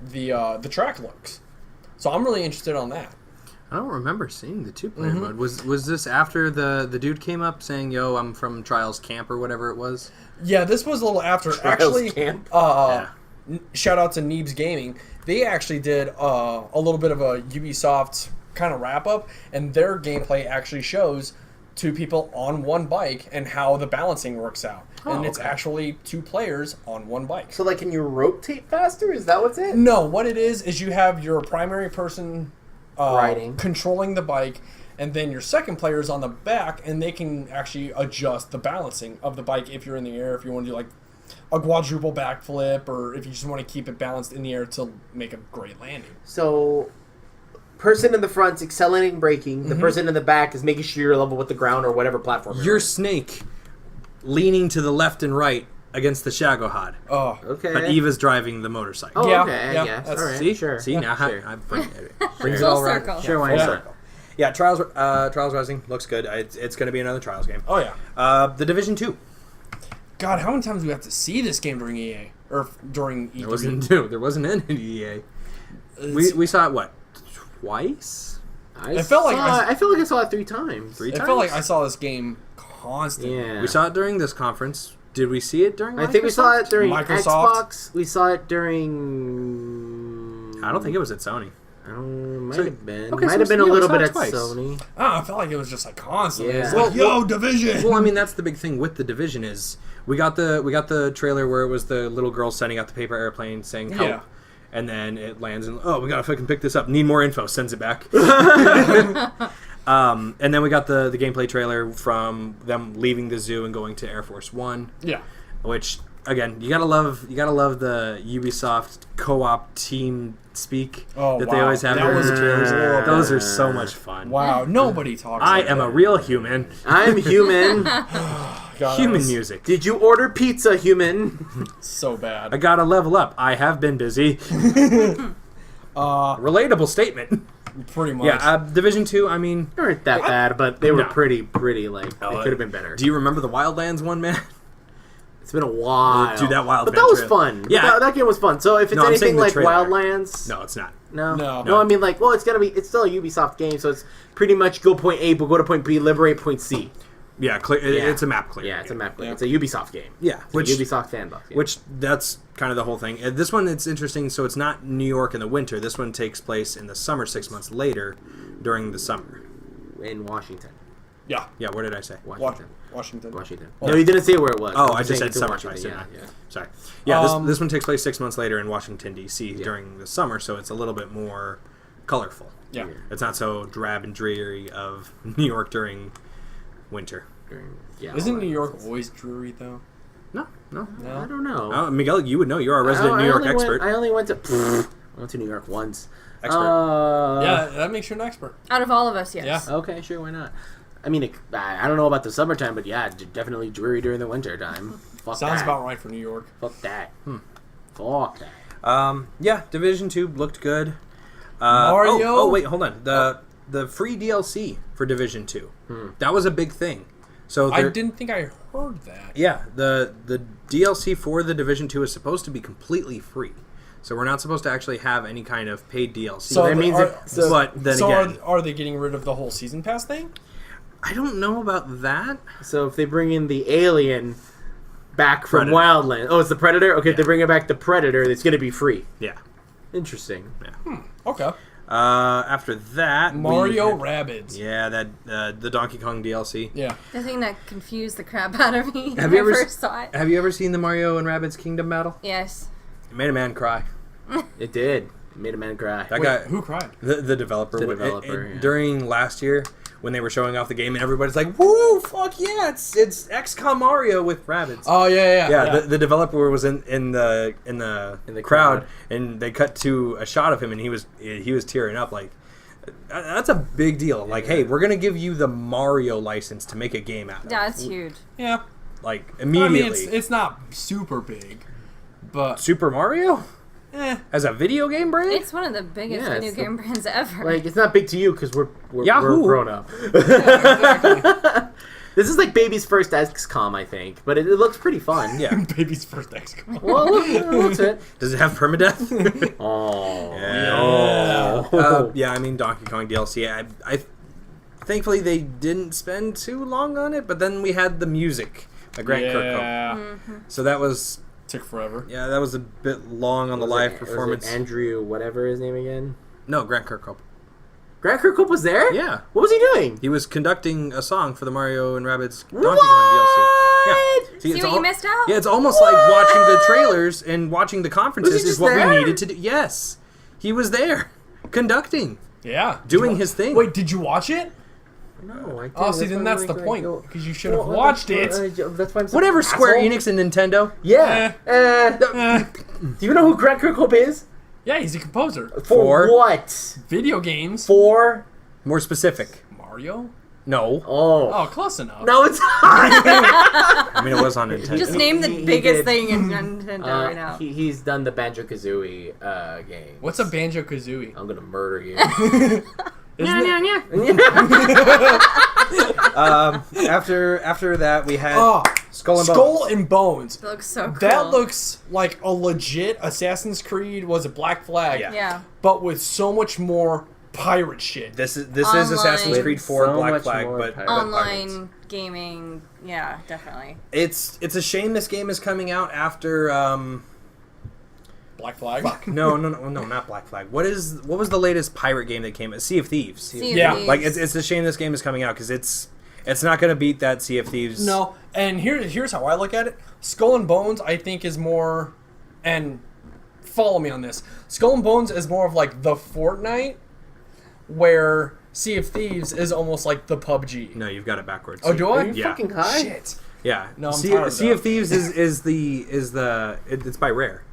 the track looks. So I'm really interested on that. I don't remember seeing the 2-player mode. Was this after the dude came up saying, "Yo, I'm from Trials Camp" or whatever it was? Yeah, this was a little after. Trials actually, Camp? Shout out to Neebs Gaming. They actually did a little bit of a Ubisoft kind of wrap up, and their gameplay actually shows 2 people on one bike and how the balancing works out. And it's actually 2 players on one bike. So, like, can you rotate faster? Is that what's it? No, what it is you have your primary person riding, controlling the bike, and then your second player is on the back, and they can actually adjust the balancing of the bike if you're in the air, if you want to do like a quadruple backflip, or if you just want to keep it balanced in the air to make a great landing. So, person in the front's accelerating, braking. The person in the back is making sure you're level with the ground or whatever platform. Your Snake leaning to the left and right against the Shagohod. Oh, okay. But Eva's driving the motorcycle. Oh, Yeah, okay. yeah, Yes. that's- All right. See? Sure. See, now Sure. I brings it Full all around. circle. Sure, why Full not? circle. Yeah, Trials Rising looks good. It's going to be another Trials game. oh yeah. The Division 2. God, how many times do we have to see this game during EA or during E3? There wasn't any EA. We saw it, what, twice? I felt like I feel like I saw it 3 times. 3 It times? felt like I saw this game constantly. Yeah. We saw it during this conference. Did we see it during I think we saw it during Microsoft? Xbox. We saw it during... I don't think it was at Sony. Might So- have been. okay, Might so have been a yeah, we little saw bit it at twice. Sony. I felt like it was just like constantly. Yeah. It's like, yo, Division. Well, I mean, that's the big thing with the Division is we got the trailer where it was the little girl sending out the paper airplane saying help. Yeah. And then it lands and, we gotta fucking pick this up. Need more info. Sends it back. And then we got the gameplay trailer from them leaving the zoo and going to Air Force One. Yeah. Which, again, you gotta love the Ubisoft co-op team speak Oh, that wow. they always have That during was the trailers. horrible. Those are so much fun. Wow, nobody talks I like am that. a real human. I'm human. God, Human that was music. Did you order pizza, human? So bad. I gotta level up. I have been busy. Relatable statement. Pretty much. Yeah, Division 2, I mean... They weren't that bad, but they were No. pretty, like, they could have been better. Do you remember the Wildlands one, man? It's been a while. Dude, that Wildlands But that was trailer. fun. Yeah. That game was fun. So if it's No, I'm saying anything the like trailer. Wildlands... No, it's not. No. No. I mean, like, well, it's still a Ubisoft game, so it's pretty much go point A, but go to point B, liberate point C. Yeah, it's a map clear. Yeah, it's a map game. Yeah. It's a Ubisoft game. Yeah, It's a Ubisoft sandbox game. Which, that's kind of the whole thing. This one, it's interesting, so it's not New York in the winter. This one takes place in the summer, 6 months later, during the summer. In Washington. Yeah. Yeah, what did I say? Washington. Washington. No, you didn't say where it was. Oh, I'm I just saying said it's in summer Washington. twice, didn't Yeah. I? Sorry. Yeah, this Um, one takes place 6 months later in Washington, D.C. during the summer, so it's a little bit more colorful. Yeah. It's not so drab and dreary of New York during winter. Yeah, Isn't all New that York nonsense. always dreary though? No. I don't know. Miguel, you would know. You're a resident New York expert. I only went to New York once. Expert. Yeah, that makes you an expert. Out of all of us, yes. Yeah. Okay, sure, why not? I mean, I don't know about the summertime, but yeah, definitely dreary during the winter time. Fuck Sounds that. about right for New York. Fuck that. Fuck that. Yeah, Division 2 looked good. Mario? Oh, wait, hold on. The free DLC for Division 2. That was a big thing. So I didn't think I heard that. Yeah, the DLC for the Division 2 is supposed to be completely free. So we're not supposed to actually have any kind of paid DLC. So that means but then again, are they getting rid of the whole season pass thing? I don't know about that. So if they bring in the alien back from Predator. Wildland, oh, it's the Predator. Okay, if they bring it back the Predator, it's going to be free. Yeah. Interesting. Yeah. Okay. After that, Mario Rabbids. Yeah, that the Donkey Kong DLC. Yeah. The thing that confused the crap out of me Have when you ever I first saw it. Have you ever seen the Mario and Rabbids Kingdom battle? Yes. It made a man cry. It did. It made a man cry. That Wait, guy, who cried? the developer. The developer, yeah. During last year, when they were showing off the game, and everybody's like, "Woo, fuck yeah! It's XCOM Mario with Rabbids." Oh yeah. The developer was in the crowd, and they cut to a shot of him, and he was tearing up. Like, that's a big deal. Like, hey, we're gonna give you the Mario license to make a game out of. Yeah, it's huge. Yeah. Like immediately. I mean, it's not super big, but Super Mario as a video game brand. It's one of the biggest Yeah, video game brands ever. Like, it's not big to you because we're Yahoo! grown up. exactly. This is like baby's first XCOM, I think, but it looks pretty fun. Yeah. Baby's first XCOM. Well, it looks it. Does it have permadeath? Oh. Yeah. Yeah, I mean Donkey Kong DLC. I thankfully they didn't spend too long on it, but then we had the music by Grant Kirkhope. So that was Took forever. yeah, that was a bit long on the live performance. Was it Andrew, whatever his name again? No, Grant Kirkhope. Grant Kirkhope was there? Yeah. What was he doing? He was conducting a song for the Mario and Rabbids Donkey Kong DLC. Yeah. See what you missed out? Yeah, it's almost like watching the trailers and watching the conferences Was he is just what there? we needed to do. Yes. He was there. Conducting. Yeah. Doing his thing. Wait, did you watch it? No, I didn't. Oh, see, then that's the point. Because you should have watched it. That's why I'm Whatever, Square asshole. Enix and Nintendo. Yeah. Do you know who Grant Kirkhope is? Yeah, he's a composer. For? What? Video games. For? More specific. Mario? No. Oh, close enough. No, it's not. I mean, it was on Nintendo. Just name the He biggest did. thing in Nintendo right now. He's done the Banjo-Kazooie game. What's a Banjo-Kazooie? I'm gonna murder you. After that, we had Skull and Bones. Skull and Bones. It looks so cool. That looks like a legit Assassin's Creed, was it Black Flag? Yeah. But with so much more pirate shit. This is Online. Assassin's Creed 4 So Black much Flag, more but pirates. Online gaming. Yeah, definitely. it's a shame this game is coming out after Black Flag? no, not Black Flag. What was the latest pirate game that came out? Sea of Thieves. Sea of Yeah. Thieves. Like it's a shame this game is coming out because it's not going to beat that Sea of Thieves. No, and here's how I look at it. Skull and Bones, I think, is more, and follow me on this. Skull and Bones is more of like the Fortnite, where Sea of Thieves is almost like the PUBG. No, you've got it backwards. Oh, do I? Are you Yeah. fucking high? Shit. Yeah. No, I'm Sea tired of of that. Thieves it's by Rare.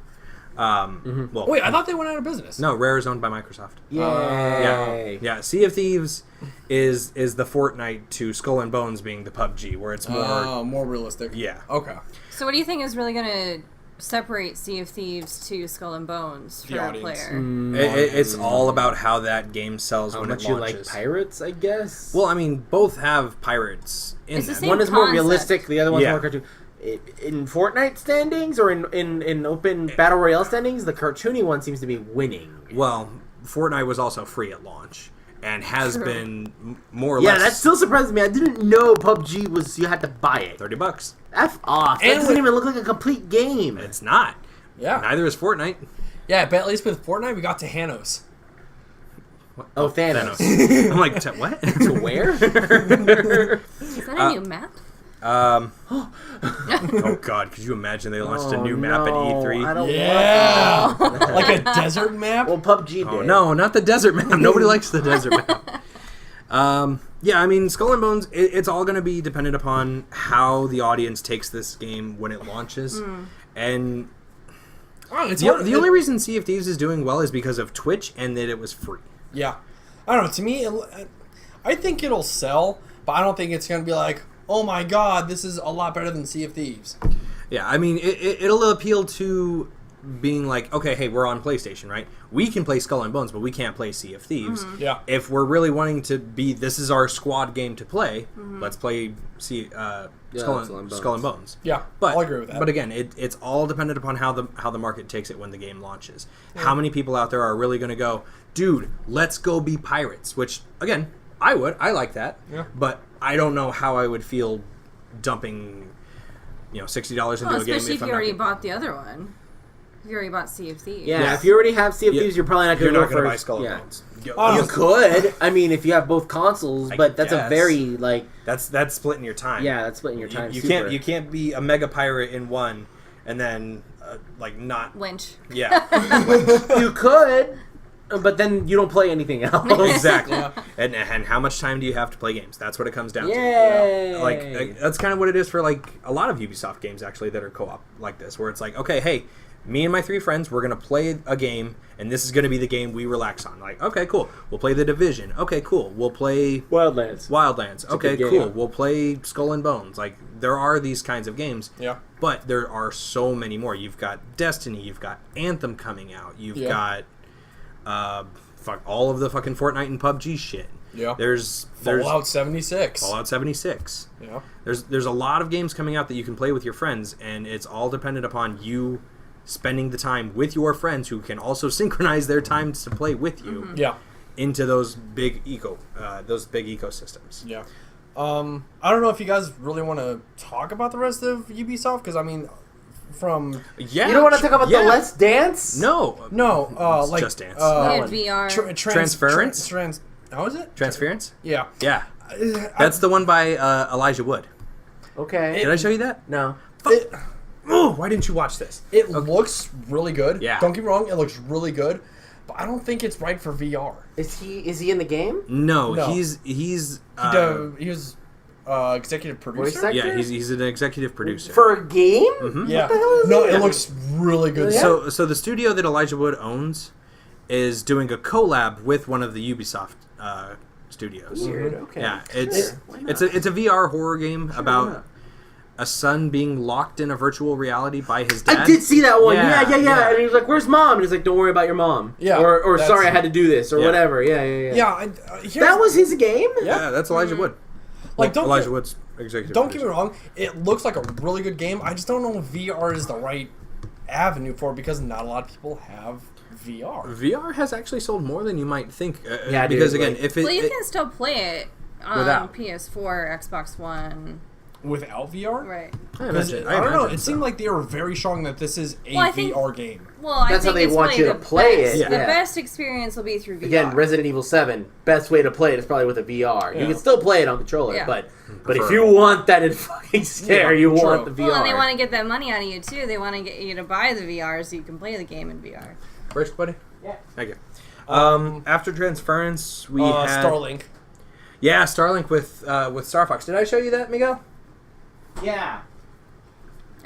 Well, Wait, I thought they went out of business. no, Rare is owned by Microsoft. Yay. Yeah. Sea of Thieves is the Fortnite to Skull and Bones being the PUBG, where it's More realistic. yeah. Okay. So what do you think is really going to separate Sea of Thieves to Skull and Bones for The a audience. player? It's all about how that game sells How when much it you launches. like pirates, I guess? Well, I mean, both have pirates in It's the them. same one is more concept. realistic, the other one's Yeah. more cartoon. In Fortnite standings or in open Battle Royale standings, the cartoony one seems to be winning. Well, Fortnite was also free at launch and has True. been more or Yeah, less that still surprises me. I didn't know PUBG was, you had to buy it. $30. F off. That And doesn't with- even look like a complete game. It's not. Yeah. Neither is Fortnite. Yeah, but at least with Fortnite, we got to Hanos. Oh, Thanos. Thanos. I'm like, what? To where? Is that a new map? Oh God! Could you imagine they launched a new map at I E3? don't Yeah. Like a desert map? Well, PUBG did. Oh no, not the desert map. Nobody likes the desert map. Yeah, I mean, Skull and Bones. It's all going to be dependent upon how the audience takes this game when it launches, and Oh, it's the hard- only reason Sea of Thieves is doing well is because of Twitch and that it was free. Yeah. I don't know. To me, I think it'll sell, but I don't think it's going to be like, oh my god, this is a lot better than Sea of Thieves. Yeah, I mean, it'll appeal to being like, okay, hey, we're on PlayStation, right? We can play Skull and Bones, but we can't play Sea of Thieves. Yeah. If we're really wanting to be, this is our squad game to play, let's play Skull and Bones. Yeah, But I'll agree with that. But again, it's all dependent upon how the market takes it when the game launches. How many people out there are really going to go, dude, let's go be pirates? Which again, I like that. Yeah. But I don't know how I would feel dumping, $60 into Well, a game especially if I'm you not already gonna- bought the other one. You already bought Sea of Thieves. Yeah, if you already have Sea of Thieves, you're probably not going to go buy first. Skull and Bones. You could. I mean, if you have both consoles, but that's a very that's splitting your time. Yeah, that's splitting your time. You can't be a mega pirate in one and then not winch. Yeah, you could, but then you don't play anything else. Exactly. And how much time do you have to play games? That's what it comes down to. Yay! That's kind of what it is for a lot of Ubisoft games actually that are co-op like this, where it's like, okay, hey, me and my 3 friends, we're going to play a game, and this is going to be the game we relax on. Like, okay, cool. We'll play The Division. Okay, cool. We'll play... Wildlands. Okay, cool. We'll play Skull and Bones. Like, there are these kinds of games. Yeah. But there are so many more. You've got Destiny. You've got Anthem coming out. You've got... all of the fucking Fortnite and PUBG shit. Yeah. There's Fallout 76. Fallout 76. Yeah. There's a lot of games coming out that you can play with your friends, and it's all dependent upon you spending the time with your friends who can also synchronize their times to play with you into those big ecosystems. Yeah. I don't know if you guys really want to talk about the rest of Ubisoft, because I mean, you don't want to talk about the Let's Dance? No, like Just Dance. VR. Transference. How is it? Transference? Yeah. That's the one by Elijah Wood. Okay. Did I show you that? No. Why didn't you watch this? It looks really good. Yeah. Don't get me wrong, it looks really good, but I don't think it's right for VR. Is he in the game? No. He's he was executive producer. Yeah, he's an executive producer for a game. Mm-hmm. Yeah. No, it looks really good. So the studio that Elijah Wood owns is doing a collab with one of the Ubisoft studios. Weird. Okay. Yeah, it's a VR horror game about a son being locked in a virtual reality by his dad. I did see that one. Yeah. Yeah. And he was like, "Where's mom?" And he's like, "Don't worry about your mom." Yeah. Or sorry, I had to do this, or whatever. Yeah. Yeah. That was his game. Yeah, that's Elijah Wood. Elijah Wood's executive. Don't get me wrong. It looks like a really good game. I just don't know if VR is the right avenue for it, because not a lot of people have VR. VR has actually sold more than you might think. Because again, you can still play it on without PS4, Xbox One. Without VR? Right. I don't know. It seemed like they were very strong that this is a VR game. Well, that's how they want you to play it. The best experience will be through VR. Again, Resident Evil 7, best way to play it is probably with a VR. Yeah. You can still play it on controller, but if you want that fucking scare, you want the VR. Well, and they want to get that money out of you too. They want to get you to buy the VR so you can play the game in VR. First, buddy? Yeah. Thank you. After Transference, we had... Starlink. Yeah, Starlink with Star Fox. Did I show you that, Miguel? Yeah.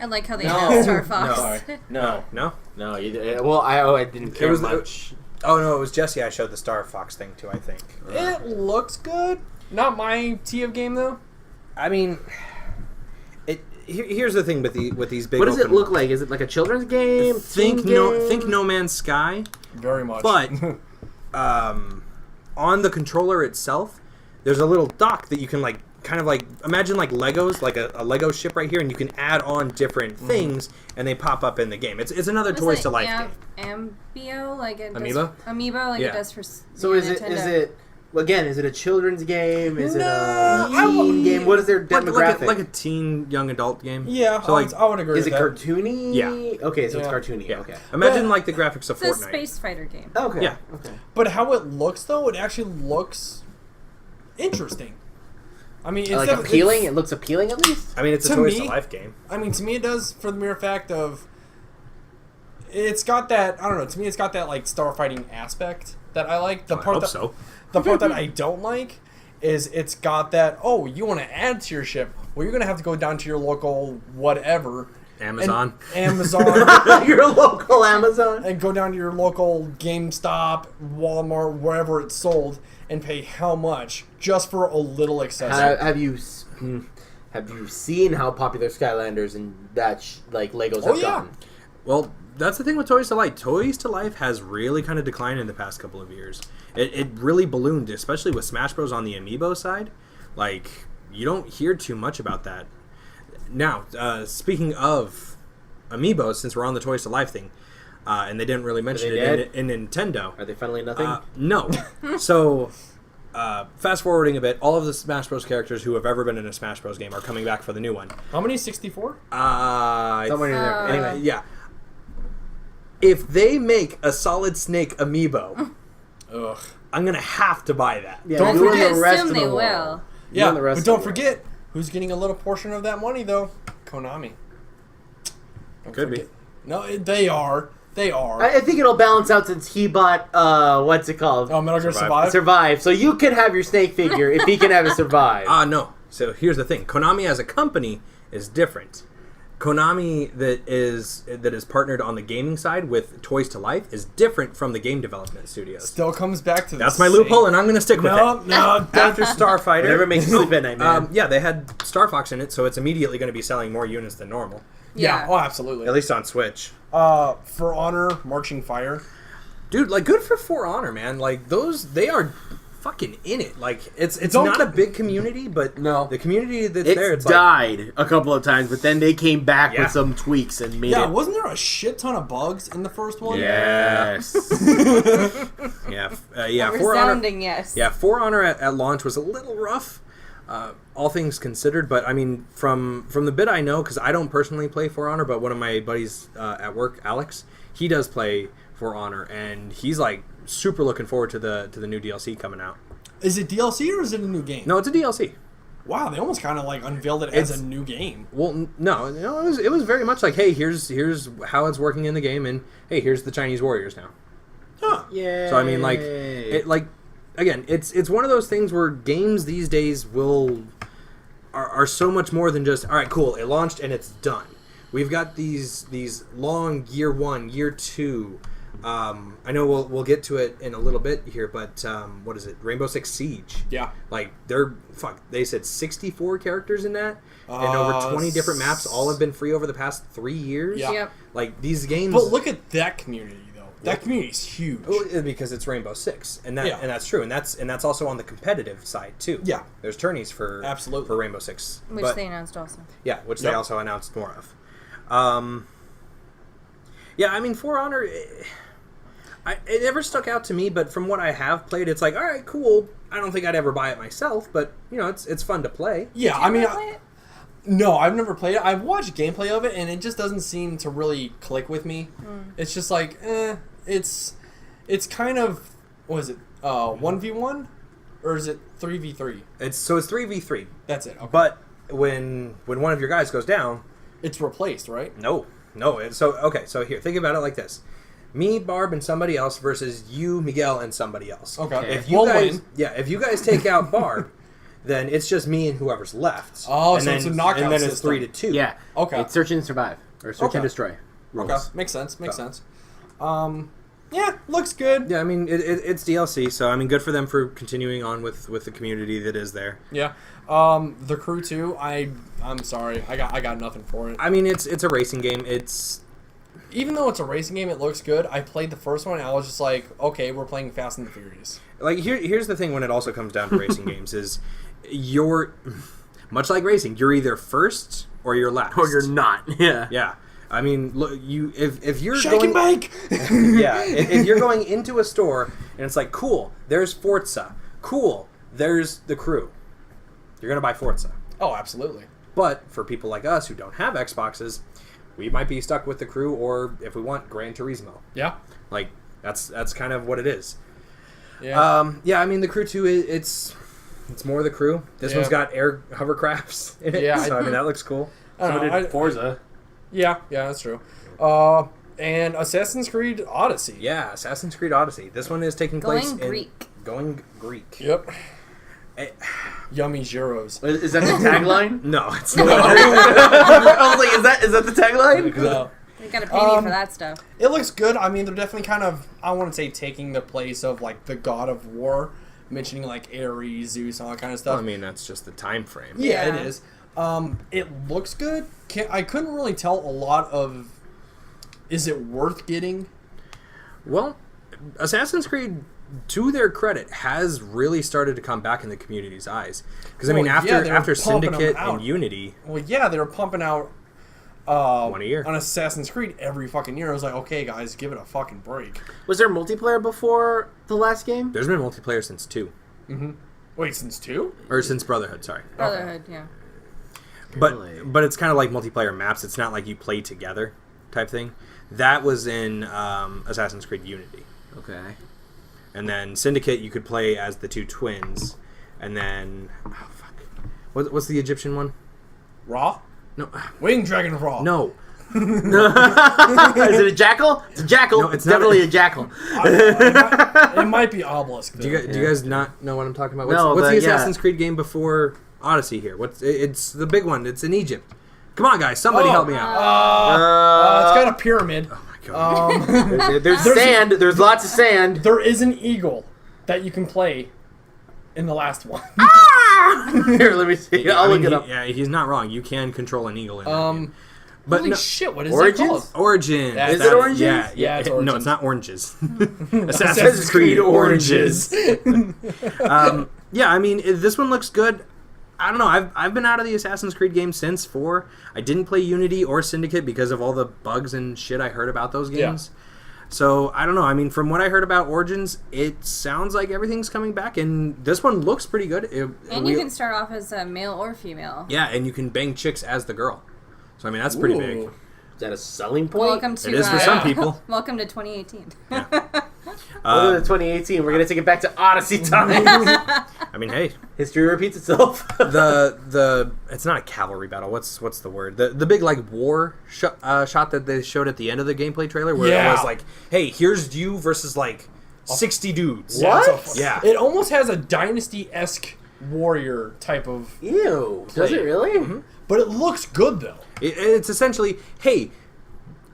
I like how they announced Star Fox. No. Well, I didn't care much. No, it was Jesse I showed the Star Fox thing to, I think. It looks good. Not my T of game, though. I mean... Here's the thing with these big. What does it look like? Is it like a children's game? Think No Man's Sky. Very much. But on the controller itself, there's a little dock that you can imagine like Legos, like a Lego ship right here, and you can add on different things, and they pop up in the game. It's another Toys to Life game. Amiibo, like it Amiibo? Amiibo, like it does for. So is it? Again, is it a children's game? Is it a teen game? What is their demographic? Like a teen, young adult game. Yeah, so I would agree with that. Is it cartoony? Yeah. Okay, so it's cartoony. Yeah. Okay. Imagine like the graphics of Fortnite. It's a space fighter game. Okay. Yeah. Okay. But how it looks, though, it actually looks interesting. I mean, it's appealing. It looks appealing, at least. I mean, it's a Toys to Life game. I mean, to me, it does for the mere fact of it's got that. I don't know. To me, it's got that like starfighting aspect that I like. The part that I don't like is it's got that. Oh, you want to add to your ship? Well, you're gonna have to go down to your local whatever. Amazon. Your local Amazon. And go down to your local GameStop, Walmart, wherever it's sold, and pay how much just for a little accessory. Have you seen how popular Skylanders and that Legos have gotten? Well, that's the thing with Toys to Life. Toys to Life has really kind of declined in the past couple of years. It really ballooned, especially with Smash Bros. On the Amiibo side. Like, you don't hear too much about that. Now, speaking of Amiibos, since we're on the Toys to Life thing, and they didn't really mention it in Nintendo. Are they funneling nothing? No. So, fast forwarding a bit, all of the Smash Bros. Characters who have ever been in a Smash Bros. Game are coming back for the new one. How many? 64? Somewhere in there. Anyway, yeah. If they make a Solid Snake amiibo, Ugh. I'm gonna have to buy that. Yeah, Don't you and forget- the rest assume of the they world. will. You and Yeah, the rest but of don't the world. forget who's getting a little portion of that money though. Konami. Don't Could be. forget. No, they are. They are. I think it'll balance out since he bought what's it called? Oh, Metal Gear Survive. Survive. Survive. So you can have your Snake figure if he can have a Survive. No. So here's the thing: Konami as a company is different. Konami that is partnered on the gaming side with Toys to Life is different from the game development studios. Still comes back to That's the my same- loophole, and I'm going to stick with No, it. no. After Starfighter, Whatever makes you sleep at night, man. yeah, they had Star Fox in it, so it's immediately going to be selling more units than normal, Yeah. Yeah. Oh, absolutely. at least on Switch. For Honor, Marching Fire. Dude, like, good for Honor, man. Like, they are fucking in it. Like, it's Don't not get- a big community, but No. the community that's It's there, it's like, died a couple of times, but then they came back Yeah. with some tweaks and made Yeah, it. wasn't there a shit ton of bugs in the first one? Yes. yeah, For Honor. Resounding yes. Yeah, For Honor at launch was a little rough, all things considered. But I mean, from the bit I know, because I don't personally play For Honor, but one of my buddies at work, Alex, he does play For Honor, and he's like super looking forward to the new DLC coming out. Is it DLC or is it a new game? No, it's a DLC. Wow, they almost kind of like unveiled it as It's- a new game. Well, no, it was very much like, hey, here's how it's working in the game, and hey, here's the Chinese warriors now. Huh. Yeah. So I mean, like, again, it's one of those things where games these days are so much more than just, all right, cool, it launched and it's done. We've got these long year 1, year 2. I know we'll get to it in a little bit here, but what is it? Rainbow Six Siege. Yeah. Like they said 64 characters in that, and over 20 different maps. All have been free over the past 3 years. Yeah. Yep. Like these games. But look at that community, though. That community's huge. Well, because it's Rainbow Six, and that's true, and that's also on the competitive side too. Yeah. There's tourneys for Absolutely. for Rainbow Six, Which but, they announced also. yeah, which they Yep. also announced more of. Yeah, I mean, For Honor, it never stuck out to me, but from what I have played, it's like, all right, cool. I don't think I'd ever buy it myself, but it's fun to play. Yeah, Did you I mean, ever play it? no, I've never played it. I've watched gameplay of it, and it just doesn't seem to really click with me. It's just like, it's kind of, what is it, 1v1? Or is it 3v3? It's 3v3, That's it. Okay. but when one of your guys goes down, It's replaced, right? no. So here, think about it like this. Me, Barb, and somebody else versus you, Miguel, and somebody else. Okay. If you We'll guys, win. if you guys take out Barb, then it's just me and whoever's left. Oh, and so then, it's a knockout and then it's system. 3-2. Yeah. Okay. It's search and survive. Or search Okay. and destroy. Rules. Okay, makes sense. Makes sense. Yeah, looks good. Yeah, I mean it's DLC, so I mean good for them for continuing on with the community that is there. Yeah. The Crew 2, I'm sorry, I got nothing for it. I mean it's a racing game. Even though it's a racing game, it looks good. I played the first one, and I was just like, okay, we're playing Fast and the Furious. Like here's the thing when it also comes down to racing games is you're much like racing. You're either first or you're last. Or you're not. Yeah. Yeah. I mean, look, if you're Shake going, and bake. yeah, if you're going into a store and it's like, cool, there's Forza, cool, there's the Crew, you're gonna buy Forza. Oh, absolutely. But for people like us who don't have Xboxes, we might be stuck with the Crew, or if we want, Gran Turismo. Yeah. Like that's kind of what it is. Yeah. Yeah, I mean, the Crew 2, it's more the Crew. This Yeah. one's got air hovercrafts in it, Yeah, so I mean that looks cool. I don't know, Forza. yeah, that's true. And Assassin's Creed Odyssey. Yeah, Assassin's Creed Odyssey. This one is taking place Going Greek. Going Greek. Yep. Eh, Yummy gyros. Is that the tagline? No, it's not. I was like, is that the tagline? No. You gotta pay me for that stuff. It looks good. I mean, they're definitely kind of, I want to say, taking the place of, like, the God of War, mentioning, like, Ares, Zeus, all that kind of stuff. I mean, that's just the time frame. Yeah, Yeah. it is. It looks good. I couldn't really tell a lot of, is it worth getting? Well, Assassin's Creed, to their credit, has really started to come back in the community's eyes. Because I mean, Well, yeah, they were after pumping them Syndicate out. and Unity, Well, yeah, they were pumping out one a year. on Assassin's Creed every fucking year. I was like, okay, guys, give it a fucking break. Was there multiplayer before the last game? There's been multiplayer since 2. Wait, since 2? Or since Brotherhood, sorry. Brotherhood, yeah. But Really? but it's kind of like multiplayer maps. It's not like you play together. type thing. That was in Assassin's Creed Unity. Okay. And then Syndicate, you could play as the two twins. And then... Oh, fuck. What's the Egyptian one? Raw? No. Winged Dragon Raw. No. Is it a jackal? It's a jackal. No, it's definitely a jackal. It might be Obelisk. Do you guys not know what I'm talking about? No, what's but the Assassin's Creed game before Odyssey here? It's the big one. It's in Egypt. Come on, guys. Somebody help me out. It's got a pyramid. Oh, my God. There's sand. There's lots of sand. There is an eagle that you can play in the last one. Here, let me see. I'll look it up. Yeah, he's not wrong. You can control an eagle in that game. But Holy no, shit, what is Origins? that called? Origins. Is it Origins? Yeah, it's No, Origins. it's not oranges. Assassin's Creed Oranges. Yeah, I mean, this one looks good. I don't know. I've been out of the Assassin's Creed games since 4. I didn't play Unity or Syndicate because of all the bugs and shit I heard about those games. Yeah. So, I don't know. I mean, from what I heard about Origins, it sounds like everything's coming back, and this one looks pretty good. You can start off as a male or female. Yeah, and you can bang chicks as the girl. So, I mean, that's pretty big. Is that a selling point? Welcome to It is for some people. Welcome to 2018. Welcome to 2018. We're gonna take it back to Odyssey times. I mean, hey, History repeats itself. the it's not a cavalry battle. What's the word? The big like war shot that they showed at the end of the gameplay trailer, where it was like, hey, here's you versus like 60 dudes. What? Yeah. It almost has a Dynasty-esque warrior type of... Ew. Does Play. it really? Mm-hmm. But it looks good, though. It's essentially, hey,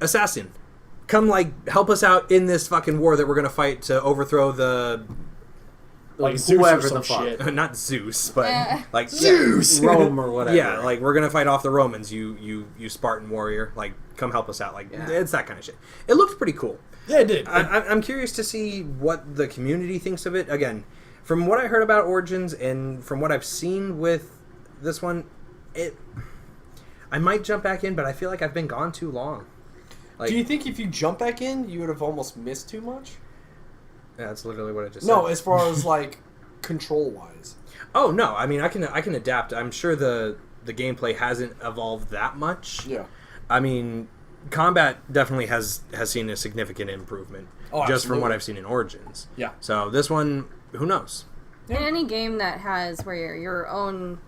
assassin, come like help us out in this fucking war that we're gonna fight to overthrow the Like Zeus or Whoever some the fuck. shit. not Zeus, but like Zeus! Rome or whatever. Yeah, like we're gonna fight off the Romans. You Spartan warrior, like come help us out. Like it's that kind of shit. It looks pretty cool. Yeah, it did. I'm curious to see what the community thinks of it. Again, from what I heard about Origins and from what I've seen with this one, I might jump back in, but I feel like I've been gone too long. Like, Do you think if you jump back in, you would have almost missed too much? yeah, that's literally what I just No, said. as far as like control-wise. Oh no, I mean I can adapt. I'm sure the gameplay hasn't evolved that much. Yeah. I mean, combat definitely has seen a significant improvement just from what absolutely. I've seen in Origins. Yeah. So this one, who knows? In any game that has where your own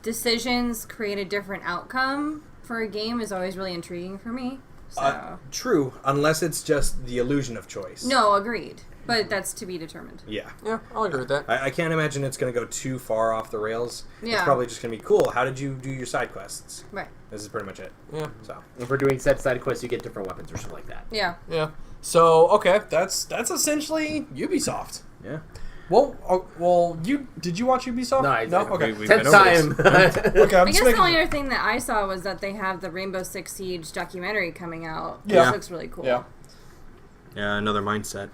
decisions create a different outcome for a game is always really intriguing for me. So. True, unless it's just the illusion of choice. No, agreed. But that's to be determined. Yeah. Yeah, I'll agree with that. I can't imagine it's going to go too far off the rails. It's Yeah. probably just going to be cool. How did you do your side quests? Right. This is pretty much it. Yeah. So If we're doing side quests, you get different weapons or something like that. Yeah. Yeah. So, okay, that's essentially Ubisoft. yeah. Well, did you watch Ubisoft? No, I didn't. Okay. We've 10th been over time. Okay, I'm I just guess making... the only other thing that I saw was that they have the Rainbow Six Siege documentary coming out. Yeah. Which looks really cool. Yeah. Yeah, another mindset.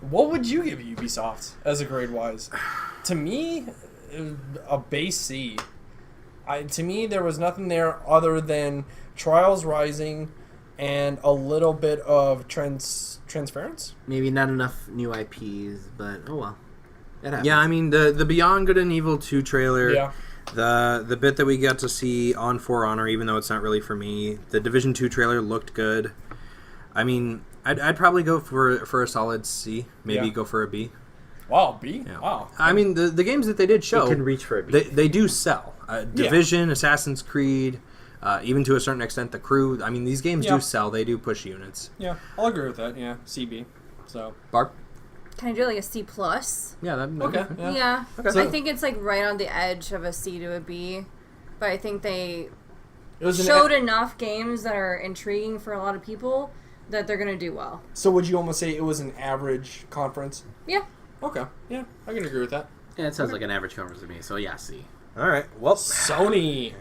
What would you give Ubisoft as a grade-wise? To me, a base C. To me, there was nothing there other than Trials Rising and a little bit of Transference. Maybe not enough new IPs, but oh well. It happens. Yeah, I mean the Beyond Good and Evil 2 trailer. Yeah. The bit that we got to see on For Honor, even though it's not really for me, the Division 2 trailer looked good. I mean, I'd probably go for a solid C, maybe Yeah. go for a B. Wow, B? Yeah. Wow. I mean, the games that they did show, You can reach for a B. they do sell. Division, Assassin's Creed, even to a certain extent, The Crew. I mean, these games Yeah. do sell. They do push units. Yeah, I'll agree with that. Yeah, CB. So, Barb? Can I do like a C plus? Yeah, that'd be okay. good. Yeah. Yeah. Okay. So- I think it's like right on the edge of a C to a B. But I think they It was showed enough games that are intriguing for a lot of people that they're going to do well. So would you almost say it was an average conference? Yeah. Okay. Yeah, I can agree with that. Yeah, it sounds like an average conference to me. So yeah, C. All right. Well, Sony.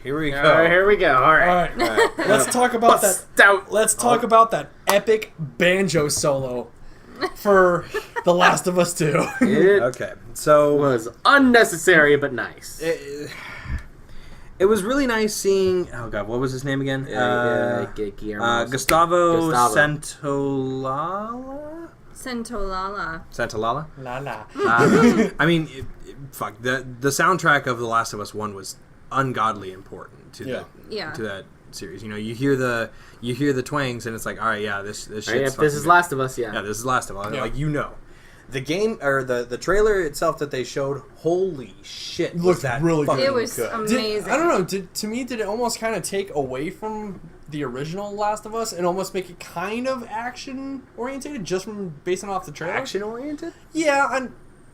here we go. All right, here we go. All All right. right. Let's talk about that. Stout. Let's talk about that epic banjo solo for The Last of Us 2. It Okay. So was unnecessary but nice. it was really nice seeing. Oh God, what was his name again? Guillermo. Gustavo Gustavo. Santolala. Santolala. Santolala. La la. I mean, fuck the soundtrack of The Last of Us 1 was ungodly important to Yeah. Yeah. that series. You know, you hear the twangs, and it's like, all right, yeah, this shit's If this is Last of Us, yeah, this is Last of Us. Yeah. Like, you know, the game or the trailer itself that they showed, holy shit, Looked that really fucking good. It was good. amazing. I don't know. To me, did it almost kind of take away from the original Last of Us and almost make it kind of action oriented, just from basing off the trailer? Action oriented. Yeah,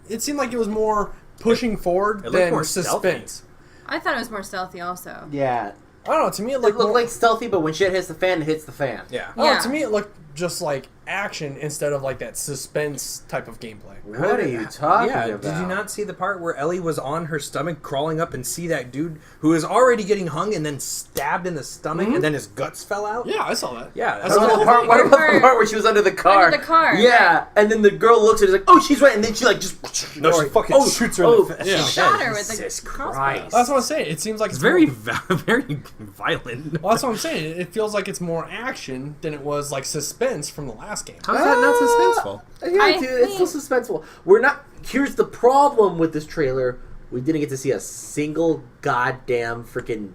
it seemed like it was more pushing forward It looked than more suspense. I thought it was more stealthy also. Yeah. I don't know. To me, it It looked more, like stealthy, but when shit hits the fan, it hits the fan. Yeah. I don't know, Yeah. to me, it looked just like action instead of like that suspense type of gameplay. What are you talking Yeah, about? did you not see the part where Ellie was on her stomach crawling up and see that dude who is already getting hung and then stabbed in the stomach and then his guts fell out? Yeah, I saw that. Yeah, I that's saw What the about the whole part, thing. what about the part where she was under the car? Under the car, Yeah, right. and then the girl looks at her and is like, oh, she's right, and then she like just... No, she fucking shoots her in the face. Yeah. Shot her with the Jesus crossbow. Christ. That's what I'm saying. It seems like It's more- very, very violent. Well, that's what I'm saying. It feels like it's more action than it was like suspense from the last game. How is that not suspenseful? Yeah, I dude, it's still suspenseful. We're not... Here's the problem with this trailer. We didn't get to see a single goddamn freaking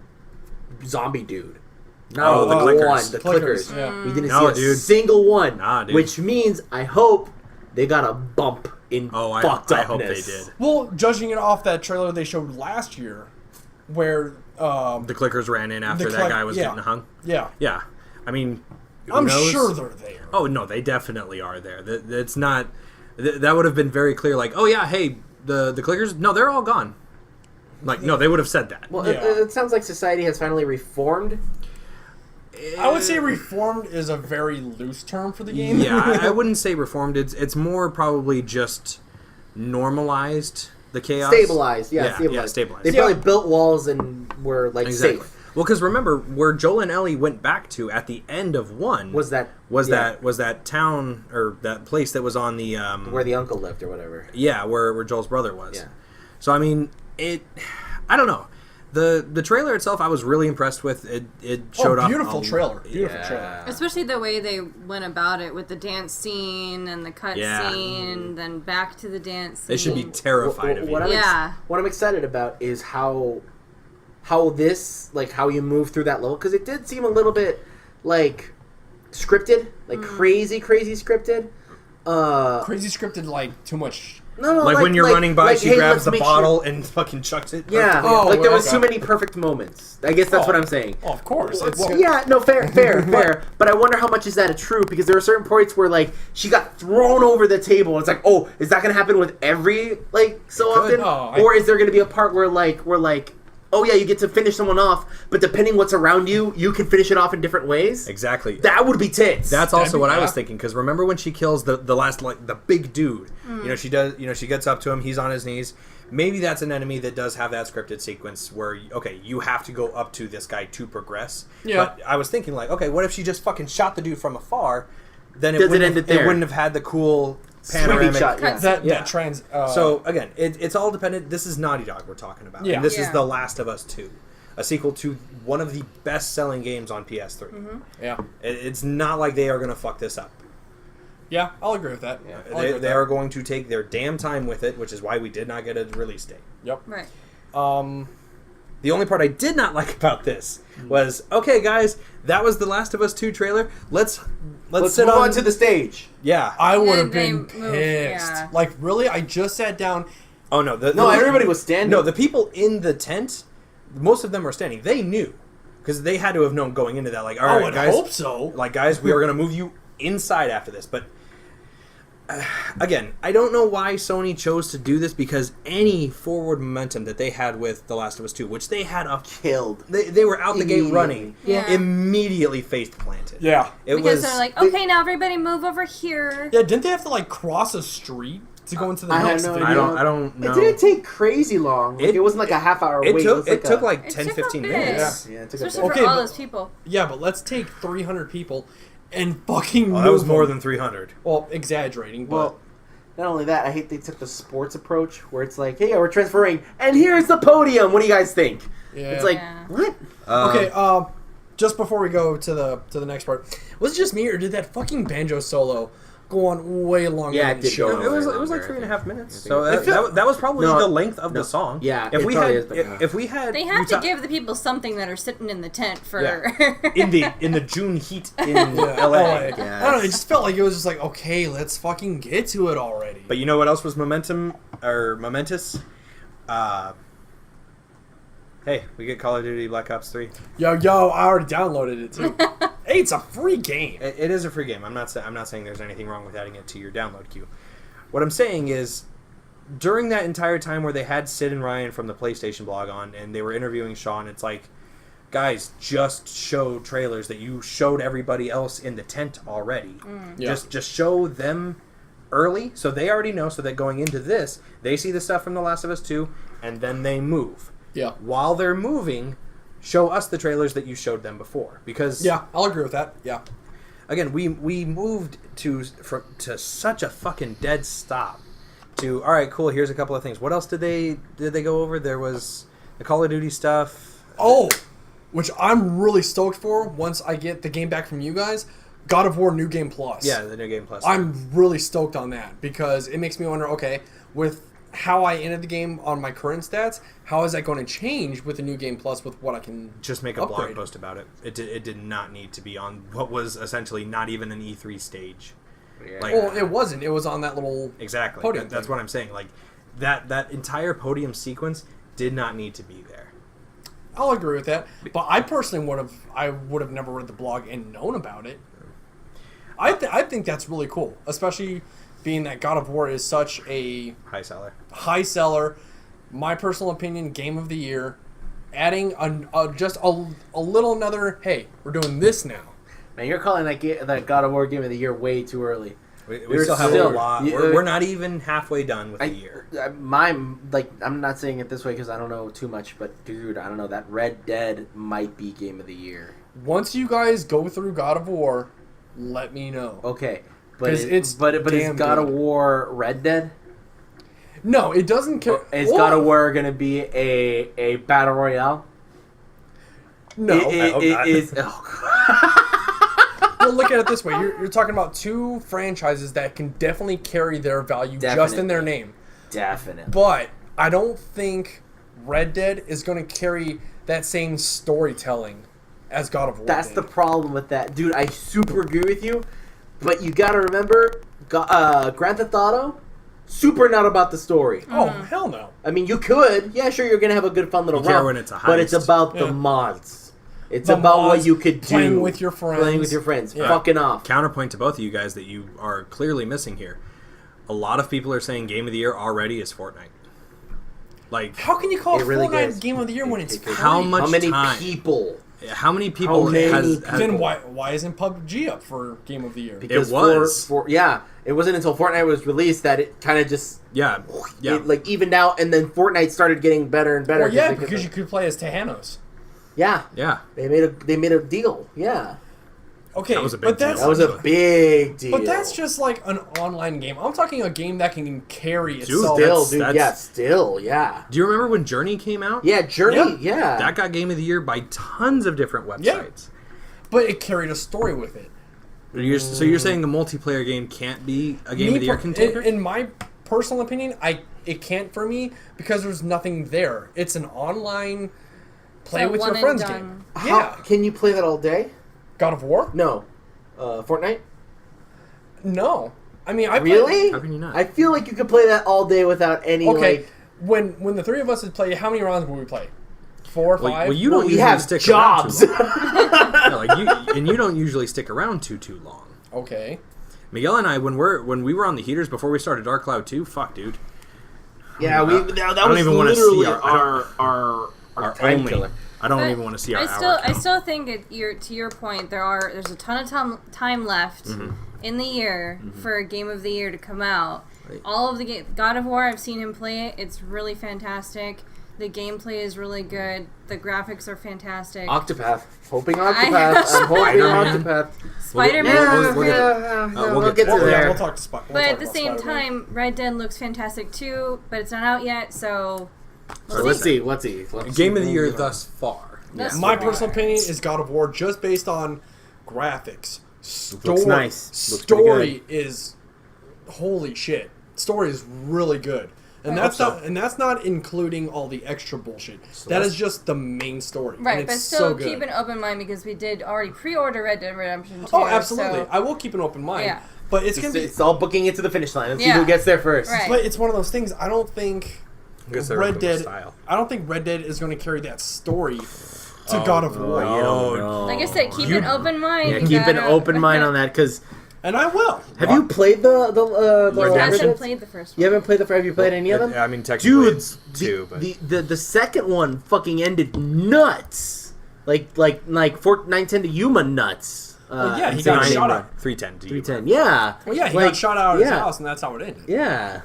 zombie dude. Oh, the clickers. One, the clickers. Yeah. We didn't No, see a dude. single one. Nah, dude. Which means, I hope, they got a bump in Oh, fucked I upness. hope they did. Well, judging it off that trailer they showed last year, where The clickers ran in after that guy was getting hung. Yeah, Yeah, I mean, who I'm knows? sure they're there. Oh no, they definitely are there. It's not. That would have been very clear. Like, oh yeah, hey, the clickers. No, they're all gone. Like, no, they would have said that. Well, Yeah. it sounds like society has finally reformed. I would say reformed is a very loose term for the game. Yeah, I wouldn't say reformed. It's more probably just normalized the chaos. Stabilized, yeah, Yeah, stabilized. yeah, stabilized. They Yeah. probably built walls and were, like, Exactly. safe. Well, because remember where Joel and Ellie went back to at the end of one Was that... was yeah, that town or that place that was on the where the uncle lived or whatever. yeah where Joel's brother was. Yeah. So I mean I don't know. The trailer itself I was really impressed with. It showed off beautiful trailer. Beautiful Yeah. trailer. Especially the way they went about it with the dance scene and the cut Yeah. scene, and then back to the dance scene. They should be terrified of you. What I'm excited about is how this, like, how you move through that level, because it did seem a little bit like scripted, like crazy scripted. Crazy scripted, like too much. No, Like when you're running by, she hey, grabs let's the make bottle and fucking chucks it. Yeah, Oh, like there was okay. too many perfect moments. I guess that's Oh. what I'm saying. Oh, of course. It's, Well, yeah, no, fair. But I wonder how much is that a true, because there are certain points where, like, she got thrown over the table. It's like, oh, is that going to happen with every, like, so It could. often? Oh, Or is there going to be a part where, oh yeah, you get to finish someone off, but depending what's around you, you can finish it off in different ways? Exactly. That would be tits. That's also what I was yeah. thinking, because remember when she kills the last, like, the big dude, she gets up to him, he's on his knees. Maybe that's an enemy that does have that scripted sequence where, okay, you have to go up to this guy to progress. Yeah. But I was thinking, like, okay, what if she just fucking shot the dude from afar? Then Does it end it it there? wouldn't have had the cool Sweeping panoramic shot, yeah. that Yeah. trans. So again, it's all dependent. This is Naughty Dog we're talking about. Yeah. And this is Yeah. The Last of Us 2, a sequel to one of the best-selling games on PS3. yeah, It's not like they are going to fuck this up. yeah, I'll agree with that. Yeah. I'll agree with They that. are going to take their damn time with it, which is why we did not get a release date. Yep. Right. The only part I did not like about this was, okay, guys, that was the Last of Us 2 trailer. Let's sit move on on to the stage. Yeah. I would have And they been moved, pissed. yeah. Like, really? I just sat down. Oh no. No, everybody was standing. No, the people in the tent, most of them were standing. They knew, because they had to have known going into that. Like, all I right, would guys. hope so. Like, guys, we are going to move you inside after this. But again, I don't know why Sony chose to do this, because any forward momentum that they had with The Last of Us 2, which they had a Killed. they were out the gate Immediately. running, Yeah. immediately face planted. Yeah. It Because was they're like, okay, now everybody move over here. Yeah, didn't they have to, like, cross a street to go into the I have next no video? idea. I don't know. It didn't take crazy long. Like, It- it wasn't like a half-hour wait. It took a- like It 10, took a 15 bit. minutes. Yeah, it took a Especially bit. for all but- those people. Yeah, but let's take 300 people and fucking Oh, that was move more them. than 300. Well, exaggerating, but... Well, not only that, I hate they took the sports approach where it's like, hey, we're transferring, and here's the podium. What do you guys think? yeah. It's like, Yeah. what? Okay, just before we go to the next part, was it just me or did that fucking banjo solo go on way longer Yeah, than it it did should. go It was longer, like I 3.5 think. minutes. I So think that was probably No, the length of no. the song. Yeah, if it we probably had is, but, if we had They have to give the people something that are sitting in the tent for. in the June heat in Yeah, LA. I don't know. It just felt like it was just like, okay, let's fucking get to it already. But you know what else was momentous? Hey, we get Call of Duty Black Ops 3. Yo, I already downloaded it too. Hey, it's a free game. It is a free game. I'm not saying there's anything wrong with adding it to your download queue. What I'm saying is, during that entire time where they had Sid and Ryan from the PlayStation blog on, and they were interviewing Sean, it's like, guys, just show trailers that you showed everybody else in the tent already. Yeah. Just show them early, so they already know, so that going into this, they see the stuff from The Last of Us 2, and then they move. Yeah. While they're moving, show us the trailers that you showed them before. Because Yeah, I'll agree with that. Yeah. again, we moved to such a fucking dead stop. To all right, cool. Here's a couple of things. What else did they go over? There was the Call of Duty stuff. Oh, which I'm really stoked for once I get the game back from you guys. God of War New Game Plus. Yeah, the New Game Plus. I'm really stoked on that because it makes me wonder, okay, with how I ended the game on my current stats, how is that going to change with the New Game Plus with what I can just make a blog upgrade? post about it. It did not need to be on what was essentially not even an E3 stage. Yeah. Like, Well, it wasn't. It was on that little exactly. podium That's thing. what I'm saying. Like that entire podium sequence did not need to be there. I'll agree with that. But I personally would have never read the blog and known about it. I think that's really cool, especially being that God of War is such a High seller. my personal opinion, game of the year. Adding just a little another, hey, we're doing this now. Man, you're calling that God of War game of the year way too early. We There's still have still- a lot. We're not even halfway done with the year. I'm not saying it this way because I don't know too much, but dude, I don't know. That Red Dead might be game of the year. Once you guys go through God of War, let me know. Okay, but 'Cause it's is God damn of good. War Red Dead? No, it doesn't care. Is God of War going to be a battle royale? No. I hope not. It is. Well, look at it this way. You're talking about two franchises that can definitely carry their value just in their name. Definitely. But I don't think Red Dead is going to carry that same storytelling as God of War That's did. the problem with that. Dude, I super agree with you, but you got to remember, Grand Theft Auto, super not about the story. Oh, hell no. I mean, you could. Yeah, sure, you're going to have a good fun little You care romp, when it's a but it's heist. about the Yeah. mods. It's The about what mods, you could do. playing with your friends. Playing with your friends. Yeah. Fucking off. Counterpoint to both of you guys that you are clearly missing here. A lot of people are saying Game of the Year already is Fortnite. Like, How can you call It really Fortnite is. Game of the Year when it's free? How much How many time? people? how many people many has people? Then why isn't PUBG up for Game of the Year? Because was. it wasn't until Fortnite was released that it kind of just yeah. it, like evened out, and then Fortnite started getting better and better. Well, yeah, they because you could play as Tejanos. yeah, Yeah. they made a deal. Yeah, Okay, That was a big but that's that was a big deal. but that's just like an online game. I'm talking a game that can carry Dude, itself. Still, yeah. Do you remember when Journey came out? Yeah, Journey, yeah. That got Game of the Year by tons of different websites. But it carried a story with it. So you're saying a multiplayer game can't be a Game of the Year contender? In my personal opinion, it can't for me because there's nothing there. It's an online play So with one your and friends done. game. How, Yeah, can you play that all day? God of War? No. Fortnite? No, I mean I Really? How can you not? I feel like you could play that all day without any Okay, like. when the three of us would play, how many rounds would we play? 4 or 5? Well, you don't We usually have stick jobs. around too long. And you don't usually stick around too long. Okay. Miguel and I, when we were on the heaters before we started Dark Cloud 2, fuck, dude. Yeah, that don't was even wanna see literally our time only. killer. I don't But even want to see our I hour count. still think to your point, there's a ton of time left in the year for a Game of the Year to come out. Right. All of the God of War, I've seen him play it. It's really fantastic. The gameplay is really good. The graphics are fantastic. Octopath. Hoping Octopath. I'm hoping Spider-Man. Octopath. Spider-Man we'll was get- good. we'll get to to there. there. We'll talk to Spider. But at the same time, Red Dead looks fantastic too, but it's not out yet, so So Let's see. Let's see. Game of the Year thus far. That's my far. personal opinion is God of War just based on graphics, Looks nice. Looks pretty Story is holy shit. Story is really good. And that's not including all the extra bullshit. So that is just the main story. Right, and but it's still so good. keep an open mind because we did already pre-order Red Dead Redemption 2. Oh, absolutely. So, I will keep an open mind. Yeah. But it's all booking it to the finish line. Let's see who gets there first. Right. But it's one of those things. I don't think Red Dead. Style. I don't think Red Dead is going to carry that story to God of War. No. like I said, keep an open mind. Yeah, keep an open mind on that because. And I will. Have you played the I Red haven't Dead? played the first one. You haven't played the. Have you played any of them? I mean, technically it's Dude, two, but the second one fucking ended nuts. Like 910 to Yuma nuts. Well, yeah, he got shot at. 310 to 310. Yeah. Well, yeah, he got shot out of his house, and that's how it ended. Yeah.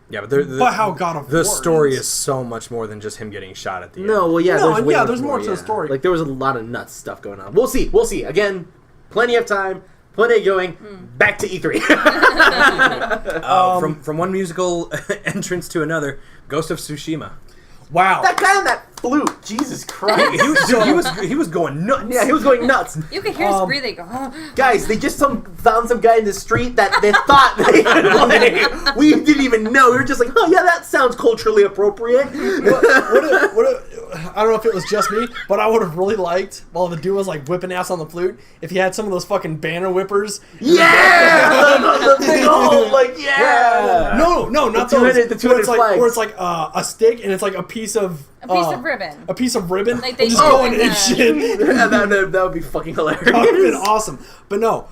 Yeah, but But how God of War the story ends. is so much more than just him getting shot at the end. No, well, yeah, No, there's way there's more to the story. Like there was a lot of nuts stuff going on. We'll see. Again, plenty of time, plenty of going. Back to E3. From one musical entrance to another, Ghost of Tsushima. Wow. That guy on that flute, Jesus Christ. He was going nuts. Yeah, he was going nuts. You could hear his breathing go, Guys, they just found some guy in the street that they thought they could play. We didn't even know. We were just like, oh yeah, that sounds culturally appropriate. I don't know if it was just me, but I would have really liked, while the dude was like whipping ass on the flute, if he had some of those fucking banner whippers. Yeah! the big old, like, yeah! No, not The those. 200 flags. Where it's like a stick and it's like a piece of ribbon. A piece of ribbon. Like they just do going in in the- shit. Yeah, that would be fucking hilarious. That would have been awesome. But no,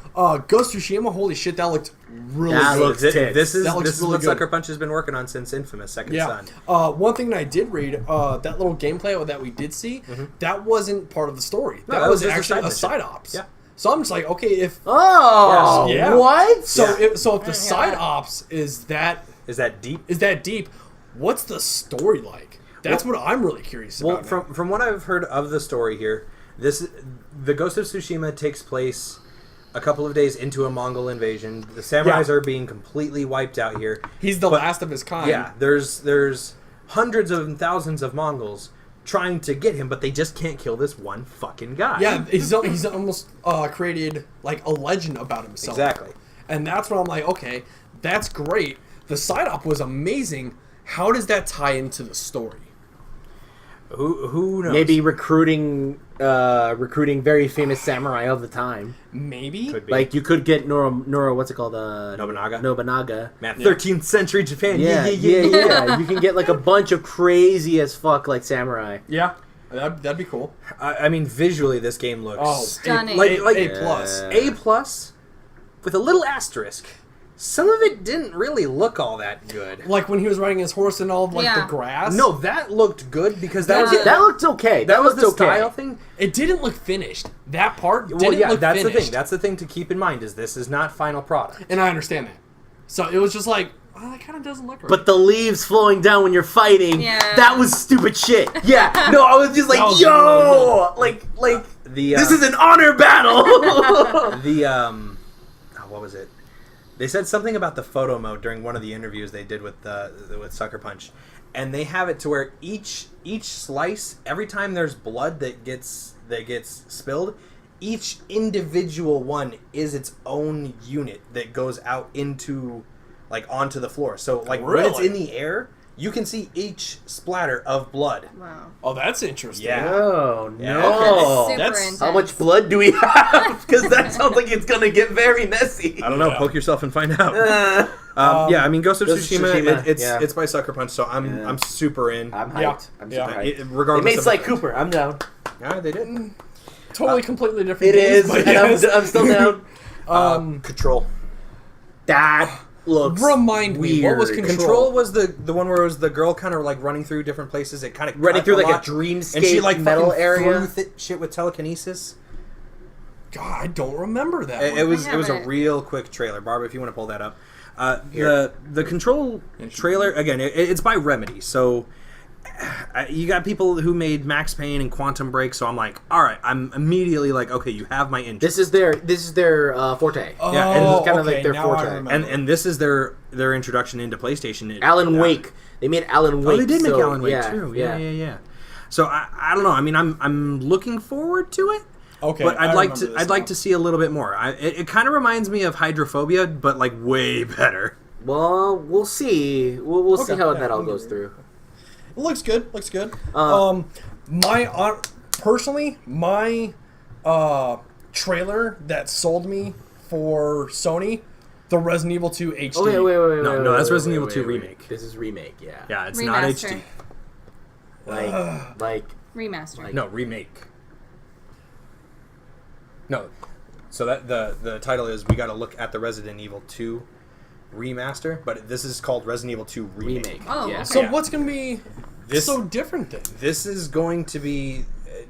Ghost of Tsushima, holy shit, that looked really That good. looks tits. This is That looks really what good. Sucker Punch has been working on since Infamous Second Yeah. Son. One thing that I did read, that little gameplay that we did see, that wasn't part of the story. No, That that was was just a actually a side side mission. ops. Yeah. So I'm just like, okay, if Oh! Yeah. What? so, Yeah. if the side ops is that Is that deep? deep, what's the story like? That's what I'm really curious Well, about. now. from what I've heard of the story here, the Ghost of Tsushima takes place a couple of days into a Mongol invasion. The samurais are being completely wiped out here. He's the last of his kind. Yeah, there's hundreds of thousands of Mongols trying to get him, but they just can't kill this one fucking guy. Yeah, he's almost created like a legend about himself. Exactly. And that's when I'm like, okay, that's great. The side op was amazing. How does that tie into the story? Who knows? Maybe recruiting very famous samurai of the time. Maybe. Could be. Like you could get Nora what's it called? Nobunaga. Man, Yeah. 13th century Japan. Yeah. You can get like a bunch of crazy as fuck like samurai. Yeah, that'd be cool. I mean, visually, this game looks Stunning. like A plus. A plus with a little asterisk. Some of it didn't really look all that good. Like when he was riding his horse and all of, like Yeah. the grass. No, that looked good because that was That looked okay. that was looked the okay. style thing. it didn't look finished. That part didn't Well, yeah, look that's finished. the thing. That's the thing to keep in mind is this is not final product. And I understand that. So it was just like, well, that kind of doesn't look right. But the leaves flowing down when you're fighting, Yeah. that was stupid shit. Yeah, no, I was just like, That was yo! really Like, The this is an honor battle! What was it? They said something about the photo mode during one of the interviews they did with Sucker Punch, and they have it to where each slice, every time there's blood that gets spilled, each individual one is its own unit that goes out into onto the floor. So when it's Really? in the air, you can see each splatter of blood. Wow. oh, that's interesting. Yeah. Oh, Yeah. no. Super That's- intense. How much blood do we have? Because that sounds like it's going to get very messy. I don't know. Yeah. Poke yourself and find out. Yeah, I mean, Ghost of Ghost of Tsushima. Tsushima, It's by Sucker Punch, so I'm super in. I'm hyped. Yeah. I'm Yeah. super hyped. Regardless, They made of Sly the- Cooper. I'm down. Yeah, they did. Totally, completely different. It games, is, but and yes. I'm still down. Control. That looks Remind me, what was weird. Control was the one where it was the girl kind of running through different places. It kind of Running through a like a lot, dreamscape and she metal fucking area. threw shit with telekinesis. God, I don't remember that. It one. was I a haven't. real quick trailer, Barbara. If you want to pull that up, the Control trailer again. It's by Remedy, so you got people who made Max Payne and Quantum Break. So I'm like, all right, I'm immediately like, okay, you have my interest. This is their forte. Oh, Yeah, and this is kind of okay, like their now I forte. remember. and this is their introduction into PlayStation. Alan Wake. They made Alan Wake. Oh, they did make so, Alan Wake yeah, too. Yeah. So I don't know. I mean, I'm looking forward to it. Okay, but I remember this I'd like now. to see a little bit more. It kind of reminds me of Hydrophobia, but like way better. Well, we'll see. We'll see Okay. how Yeah, that all we can goes do through. It looks good. Looks good. Uh, Personally, my trailer that sold me for Sony, the Resident Evil 2 HD. Okay, wait. No, that's wait, Resident Evil wait, 2 wait. remake. This is remake, yeah. Yeah, it's not Remaster. HD. Like Remaster. No, remake. No. So that the title is we got to look at the Resident Evil 2 remaster, but this is called Resident Evil 2 remake. Oh, Yeah. okay. So Yeah. what's going to be This- so different then? This is going to be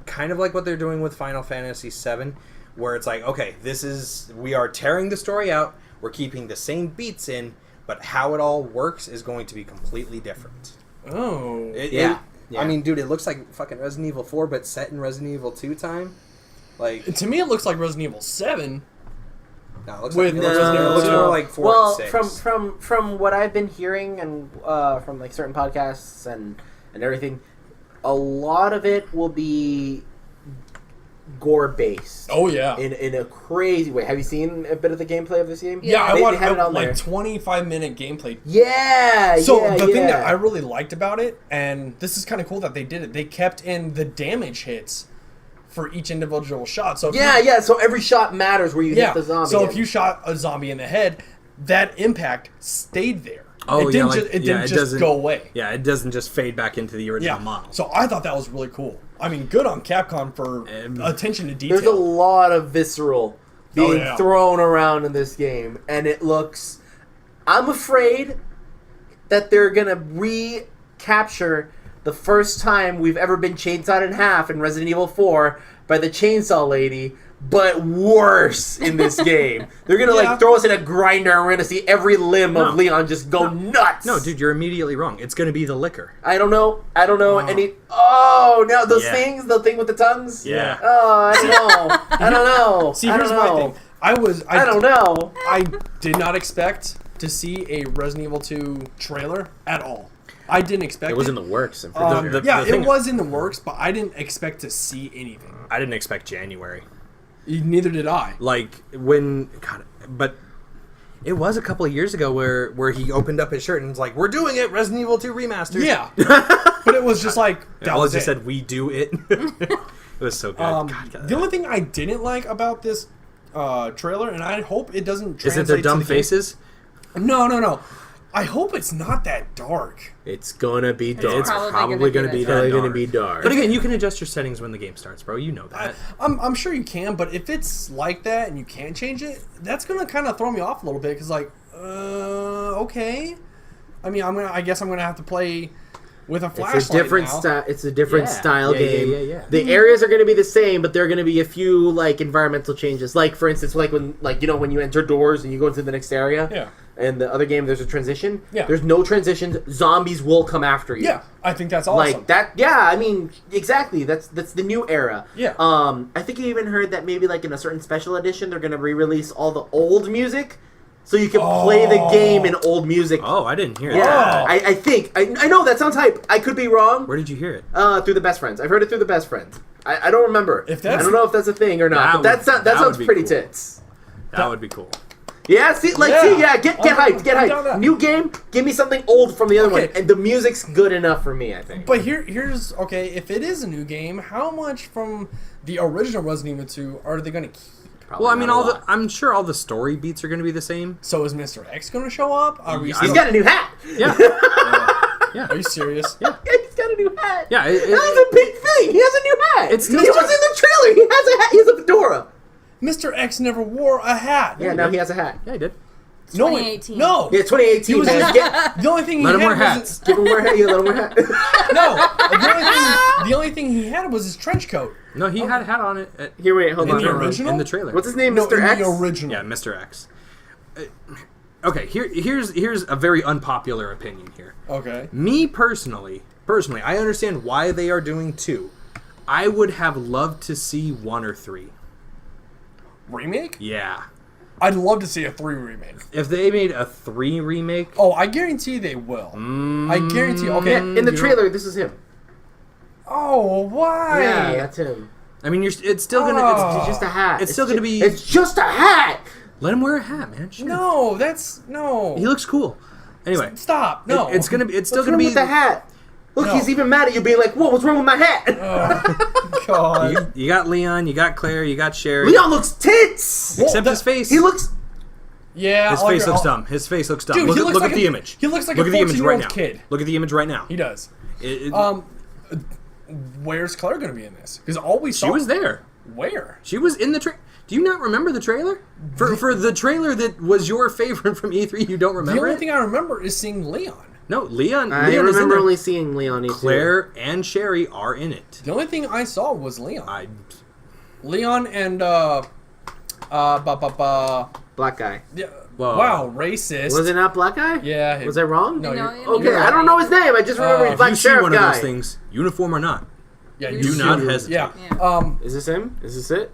kind of like what they're doing with Final Fantasy VII, where it's like, okay, we are tearing the story out, we're keeping the same beats in, but how it all works is going to be completely different. Oh. Yeah. I mean, dude, it looks like fucking Resident Evil 4, but set in Resident Evil 2 time. Like, To me, it looks like Resident Evil 7. no, it looks With like, no, it looks more like 4 well, and 6. from what I've been hearing and from like certain podcasts and everything, a lot of it will be gore based. Oh, yeah. In a crazy way. Have you seen a bit of the gameplay of this game? Yeah, I They watched had it on there. like 25-minute gameplay. Yeah. So yeah, the thing yeah. that I really liked about it, and this is kind of cool that they did it, they kept in the damage hits for each individual shot. So if Yeah. So every shot matters where you hit the zombie. So if you shot a zombie in the head, that impact stayed there. Oh, it yeah, didn't like- just, it yeah, didn't it just doesn't- go away. Yeah, it doesn't just fade back into the original Yeah. model. So I thought that was really cool. I mean, good on Capcom for attention to detail. there's a lot of visceral being yeah. thrown around in this game, and it looks. I'm afraid that they're gonna recapture the first time we've ever been chainsawed in half in Resident Evil 4 by the chainsaw lady, but worse in this game. They're gonna Yeah. like throw us in a grinder, and we're gonna see every limb No. of Leon just go nuts. No, dude, you're immediately wrong. It's going to be the liquor. I don't know any. Oh no, those Yeah. things, the thing with the tongues. Yeah. Oh, I don't know. I don't know. See, I here's don't my know. thing. I don't know. I did not expect to see a Resident Evil 2 trailer at all. I didn't expect it. the works. the yeah, thing- it was in the works, but I didn't expect to see anything. I didn't expect January. Neither did I. Like, but it was a couple of years ago where he opened up his shirt and was like, we're doing it, Resident Evil 2 Remastered. Yeah. But it was just like, that Alex was just it. said, we do it. It was so good. God, The only thing I didn't like about this trailer, and I hope it doesn't is translate it their dumb to the game- faces? No. I hope it's not that dark. It's gonna be dark. It's probably probably gonna going to be be that that gonna dark. be dark. But again, you can adjust your settings when the game starts, bro. You know that. I'm sure you can, but if it's like that and you can't change it, that's gonna kind of throw me off a little bit. Because okay. I mean, I guess I'm gonna have to play with a flashlight. It's a different now. style. It's a different Yeah. style Yeah, game. yeah. The areas are going to be the same, but there are going to be a few like environmental changes. Like for instance, like when when you enter doors and you go into the next area. Yeah. And the other game, there's a transition. Yeah. There's no transitions. Zombies will come after you. Yeah, I think that's awesome. Like that. Yeah, I mean, exactly. That's the new era. Yeah. I think you even heard that maybe like in a certain special edition, they're going to re-release all the old music, so you can play the game in old music. Oh, I didn't hear Yeah, that. I think I know that sounds hype. I could be wrong. Where did you hear it? Through the best friends. I've heard it through the best friends. I don't remember. If that's- I don't know if that's a thing or not. That But would- that sounds would be pretty cool. tits. That would be cool. Yeah, get hyped, get I'm down with that. hyped. New game, give me something old from the other one, Okay. and the music's good enough for me, I think. But here's okay. If it is a new game, how much from the original Resident Evil 2 are they going to keep? Probably Well, I mean, not a lot. I'm sure all the story beats are going to be the same. So is Mr. X going to show up? Are we He's He's still- got a new hat. Yeah. Are you serious? Yeah. Yeah, he's got a new hat. Yeah, That was a big thing. He has a new hat. It's he was still- in the trailer. He has a hat. He has a fedora. Mr. X never wore a hat. Yeah, now he has a hat. Yeah, I did. No, 2018. No. Yeah, 2018. He was man. just, the only thing he Let him had wear was hats. Give him wear hat. Yeah, let him wear hat. the only thing he had was his trench coat. No, he had a hat on it Here, wait, hold In on. the original? in the trailer. What's his name, No, Mr. in X? the original. Yeah, Mr. X. Okay, here's a very unpopular opinion here. Okay. Me personally, I understand why they are doing 2. I would have loved to see 1 or 3. Remake? Yeah. I'd love to see a 3 remake. If they made a 3 remake, Oh, I guarantee they will. I guarantee. Okay. Yeah, in the trailer, this is him. Oh, why? Yeah, that's him. I mean, it's still gonna. It's just a hat. It's still gonna be. It's just a hat. Let him wear a hat, man. Sure. No, that's no. He looks cool. Anyway, Stop. No, it's gonna be. It's still What's gonna wrong be with the hat. Look, No. he's even mad at you, being like, "Whoa, what's wrong with my hat?" Oh, God. You got Leon, you got Claire, you got Sherry. Leon looks tits. Except his face. He looks. Yeah, His face looks dumb. His face looks dumb. Dude, look he at, looks look like at the a- image. he looks like look a at the image right 14-year-old now. kid. Look at the image right now. He does. Where's Claire going to be in this? Because all we saw. She was there. Where? She was in the trailer. Do you not remember the trailer? For the trailer that was your favorite from E3, you don't remember The only it? thing I remember is seeing Leon. No, Leon. I Leon is in remember there. only seeing Leon. Claire and Sherry are in it. The only thing I saw was Leon. Leon and Black guy. yeah, Whoa. wow, racist. Was it not black guy? Yeah. Was I wrong? No, No, you're, you're Okay, right. I don't know his name. I just remember he's If black you see sheriff one guy. of those things, uniform or not, yeah, do you not should. hesitate. Yeah. Yeah. Is this him? Is this it?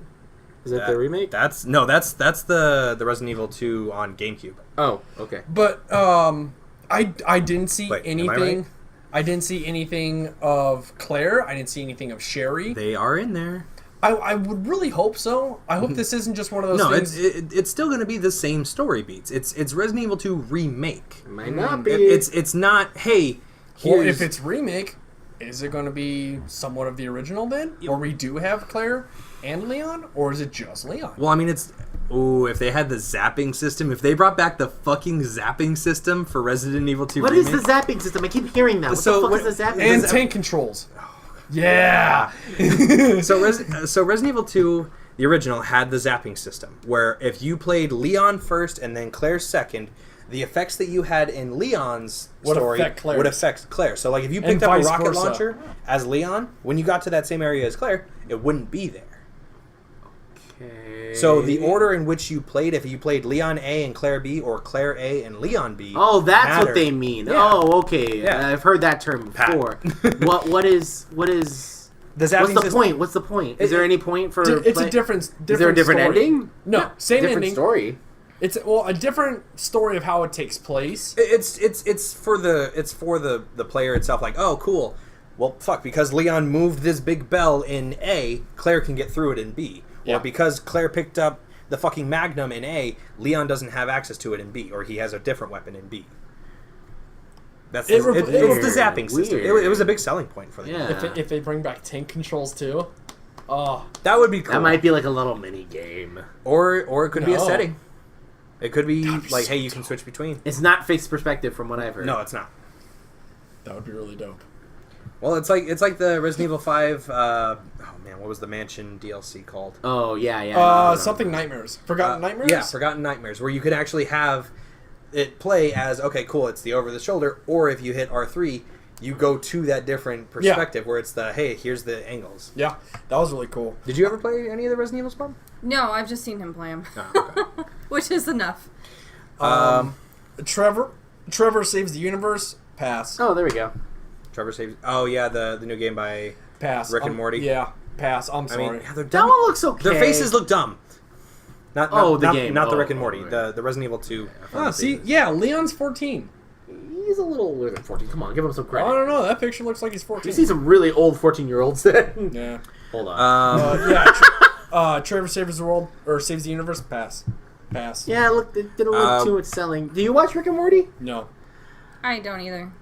Is that the remake? That's the Resident Evil 2 on GameCube. Oh, okay. But I didn't see Wait, am I anything. right? I didn't see anything of Claire. I didn't see anything of Sherry. They are in there. I would really hope so. I hope this isn't just one of those No, things. it's still going to be the same story beats. It's Resident Evil 2 remake. It might not be. It's not. Hey, Well, here's if it's remake, is it going to be somewhat of the original then? Or we do have Claire and Leon? Or is it just Leon? well, I mean, it's. Ooh, if they had the zapping system, if they brought back the fucking zapping system for Resident Evil 2 What remake, is the zapping system? I keep hearing that. What So, the fuck what- is the zapping And system? tank controls. Yeah. so Resident Evil 2, the original, had the zapping system, where if you played Leon first and then Claire second, the effects that you had in Leon's Would story affect Claire's. would affect Claire. So, like, if you And picked up a vice rocket versa. launcher as Leon, when you got to that same area as Claire, it wouldn't be there. Okay. So the order in which you played, if you played Leon A and Claire B, or Claire A and Leon B, Oh, that's mattered. what they mean. Yeah. Oh, okay. Yeah. I've heard that term before. what is The zapping what's the system- point? What's the point? Is there any point for? It's a different Is there a different story. ending? No, same different ending. story. It's a different story of how it takes place. It's for the player itself. Like, oh, cool. Well, fuck, because Leon moved this big bell in A, Claire can get through it in B. Yeah. Or because Claire picked up the fucking Magnum in A, Leon doesn't have access to it in B, or he has a different weapon in B. That's It the, re- it's it- the zapping system. Weird. It was a big selling point for them. Yeah. If they bring back tank controls too, oh, That would be cool. That might be like a little mini game. or it could be a No. setting. It could be That'd be like, so hey, you can dope. switch between. It's not fixed perspective from what I've heard. No, it's not. that would be really dope. Well, it's like the Resident Evil 5. Oh man, what was the mansion DLC called? Oh yeah. Something nightmares, forgotten nightmares. Yeah, Forgotten Nightmares, where you could actually have it play as, okay, cool, it's the over the shoulder, or if you hit R3, you go to that different perspective where it's the, hey, here's the angles. Yeah, that was really cool. Did you ever play any of the Resident Evils, Bob? No, I've just seen him play him, Oh, okay. which is enough. Trevor Saves the Universe. Pass. Oh, there we go. Trevor saves. Oh yeah, the new game by. Pass. Rick and Morty. Yeah, pass. I'm I sorry. mean, yeah, they're That dumb. one looks okay. Their faces look dumb. Not the not, game. not the Oh, Rick and Morty. right. The Resident Evil 2. See, yeah, Leon's 14. He's a little older than 14. Come on, give him some I credit. don't know. That picture looks like he's 14. You see some really old 14-year-olds then. Yeah. Hold on. Yeah. Trevor Saves the World or Saves the Universe. Pass. Pass. Yeah, look, it didn't look too much selling. Do you watch Rick and Morty? No. I don't either.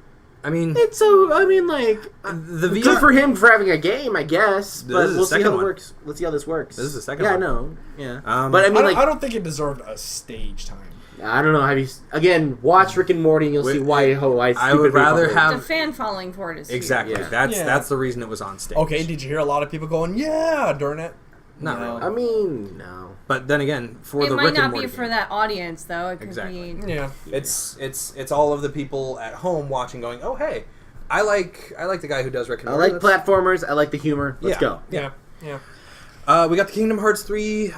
I mean, It's so, I mean, like, the good VR. for him for having a game, I guess. But This is the we'll see second how it one. works. Let's see how this works. This is the second yeah, one. I know. Yeah. Um, but I mean, I like, don't think it deserved a stage time. I don't know. Have you again? Watch Rick and Morty, and you'll see why. I would rather The have fan following for it is huge. exactly. Yeah. That's the reason it was on stage. Okay, did you hear a lot of people going, yeah, during it? Not No. really. I mean, no. But then again, for It the might Rick and not Morty be for game, that audience though. It could Exactly. be. Yeah. it's all of the people at home watching, going, oh hey, I like the guy who does Rick and I Morty. like platformers. I like the humor. Let's go. Yeah. Yeah. We got the Kingdom Hearts 3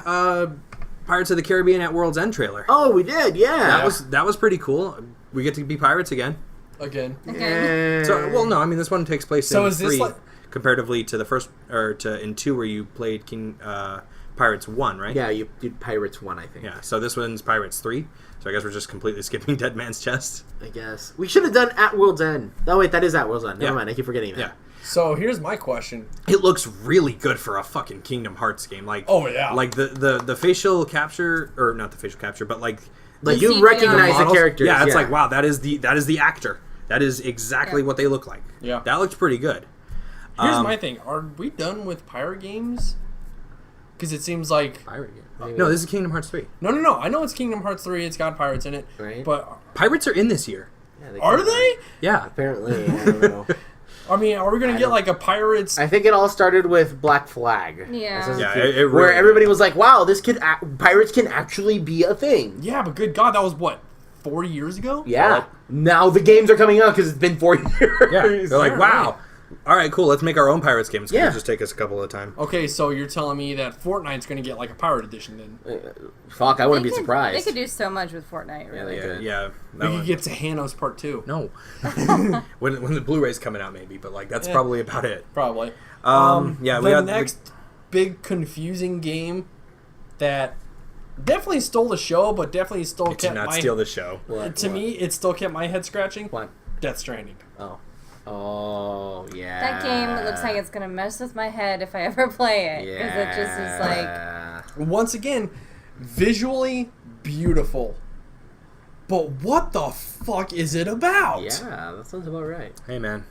Pirates of the Caribbean at World's End trailer. Oh, we did. Yeah. That was pretty cool. We get to be pirates again. Again. Okay. So, well, no, I mean this one takes place So in is this 3 like- comparatively to the first, or to in 2 where you played Pirates 1, right? Yeah, you did Pirates 1, I think. Yeah. So this one's Pirates 3. So I guess we're just completely skipping Dead Man's Chest. I guess we should have done At World's End. Oh wait, that is At World's End. Never Yeah. mind. I keep forgetting that. Yeah. So here's my question. It looks really good for a fucking Kingdom Hearts game. Like, oh yeah, like the facial capture, or not the facial capture, but like you CGI. recognize the characters. Yeah, it's like, wow, that is the actor. That is exactly what they look like. Yeah, that looks pretty good. Here's my thing: are we done with pirate games? Because it seems like pirate game. No, this is Kingdom Hearts 3. No. I know it's Kingdom Hearts 3. It's got pirates in it, right? But pirates are in this year. Yeah, are they? Yeah, apparently. I don't know. I mean, are we going to get like a pirates? I think it all started with Black Flag. Yeah. It where really everybody was like, "Wow, this pirates can actually be a thing." Yeah, but good God, that was what 4 years ago. Yeah. Now the games are coming out because it's been 4 years. Yeah, they're like, wow. All right, cool. Let's make our own pirates game. It's gonna just take us a couple of time. Okay, so you're telling me that Fortnite's going to get like a pirate edition then? Fuck, I wouldn't be surprised. They could do so much with Fortnite, really. Yeah. We could get to Hanos Part 2. No. when the Blu-ray's coming out, maybe, but like that's probably about it. Probably. Yeah. The next big confusing game that definitely stole the show, but definitely still It kept did not my steal the show. To me, it still kept my head scratching. What? Death Stranding. Oh, yeah. That game looks like it's going to mess with my head if I ever play it. Because it just is like... Once again, visually beautiful. But what the fuck is it about? Yeah, that sounds about right. Hey, man.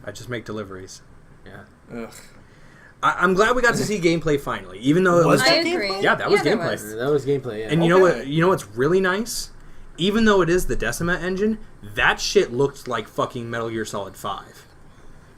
I just make deliveries. Yeah. Ugh. I'm glad we got to see gameplay finally, even though it was... I agree. Yeah, that was there gameplay. was. That was gameplay, yeah. And you know what? You know what's really nice? Even though it is the Decima engine, that shit looked like fucking Metal Gear Solid 5.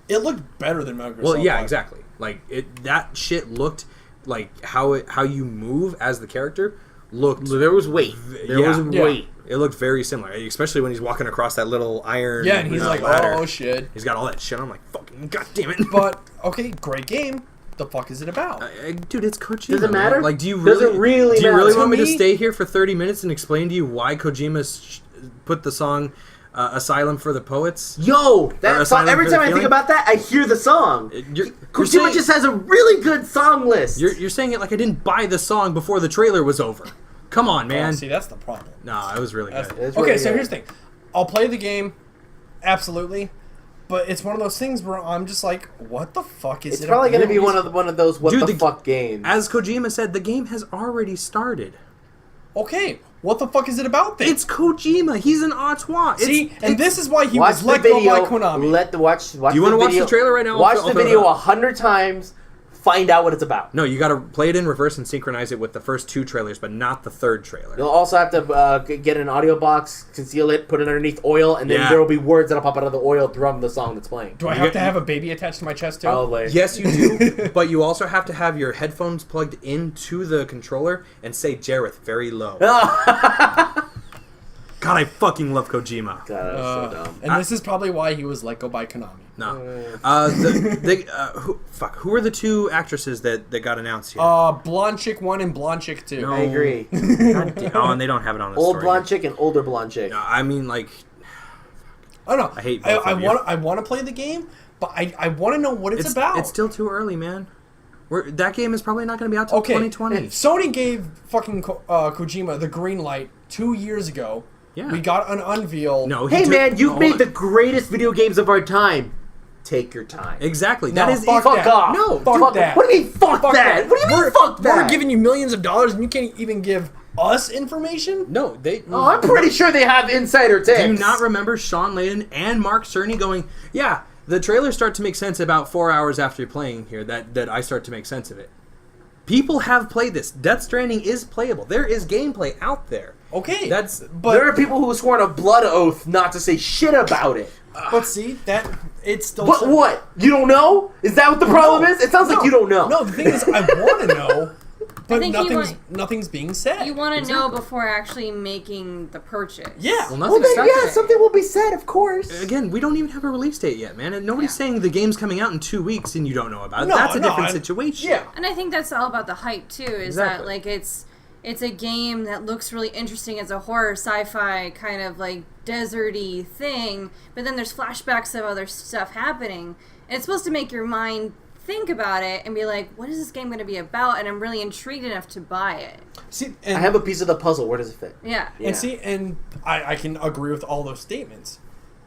It looked better than Metal Gear Well, Solid yeah, 5. exactly. Like that shit looked like how you move as the character looked. There was weight. There was weight. It looked very similar, especially when he's walking across that little iron. Yeah, and he's like, ladder. oh shit. He's got all that shit. I'm like, fucking goddamn it. But okay, great game. The fuck is it about? Dude, it's Kojima. Does it matter? Like, do you Does really? it really do you matter? really To want me to me- stay here for 30 minutes and explain to you why Kojima put the song "Asylum for the Poets"? Yo, that Or song, Asylum every for the time I think Feeling? about that, I hear the song. Kojima just has a really good song list. You're saying it like I didn't buy the song before the trailer was over. Come on, man. See, that's the problem. No, it was really good. It's Okay, really so good. here's the thing. I'll play the game, absolutely, but it's one of those things where I'm just like, what the fuck is It's it? probably going to be about? one of those what Dude, the fuck games. As Kojima said, the game has already started. Okay, what the fuck is it about then? It's Kojima. He's an artois. See, and this is why he Watch was the let go video. by Konami. Watch. Do you want to watch the trailer right now? Watch I'll the throw it video up. 100 times. Find out what it's about. No, you got to play it in reverse and synchronize it with the first two trailers, but not the third trailer. You'll also have to get an audio box, conceal it, put it underneath oil, and then Yeah. there will be words that'll pop out of the oil throughout the song that's playing. Do I have to have a baby attached to my chest too? Probably. Yes, you do, but you also have to have your headphones plugged into the controller and say Jareth very low. God, I fucking love Kojima. God, that was so dumb. And this is probably why he was let go by Konami. No. Who are the two actresses that got announced here? Blonde Chick 1 and Blonde Chick 2. No. I agree. Oh, and they don't have it on the Old story blonde here. chick and older blonde chick. No, I mean, like, I don't know. I hate both of you. I want to play the game, but I want to know what it's about. It's still too early, man. That game is probably not going to be out till okay. 2020. Sony gave fucking Kojima the green light 2 years ago. Yeah. We got an unveil. No, Hey man, you've hold made on. the greatest video games of our time. Take your time. Exactly. No, That is fuck Fuck that. off. No, fuck fuck that. What do you mean fuck that? What do you mean fuck that? We're giving you millions of dollars and you can't even give us information? No, they. Oh, I'm pretty sure they have insider tips. Do you not remember Sean Layden and Mark Cerny going, yeah, the trailers start to make sense about 4 hours after you're playing here, that I start to make sense of it. People have played this. Death Stranding is playable. There is gameplay out there. Okay. But There are people who have sworn a blood oath not to say shit about it. But see, that it's still. But what? You don't know? Is that what the problem is? It sounds like you don't know. No, the thing is, I want to know, but think nothing's being said. You want to know before actually making the purchase. Yeah. Well, Well, nothing's then, started. yeah, something will be said, of course. Again, we don't even have a release date yet, man. And nobody's saying the game's coming out in 2 weeks and you don't know about it. No, That's a no, different situation. Yeah. And I think that's all about the hype too. Is that Exactly. like it's a game that looks really interesting as a horror sci-fi kind of like deserty thing, but then there's flashbacks of other stuff happening. And it's supposed to make your mind think about it and be like, what is this game going to be about? And I'm really intrigued enough to buy it. See, I and, have a piece of the puzzle. Where does it fit? Yeah. Yeah. and see, and I can agree with all those statements,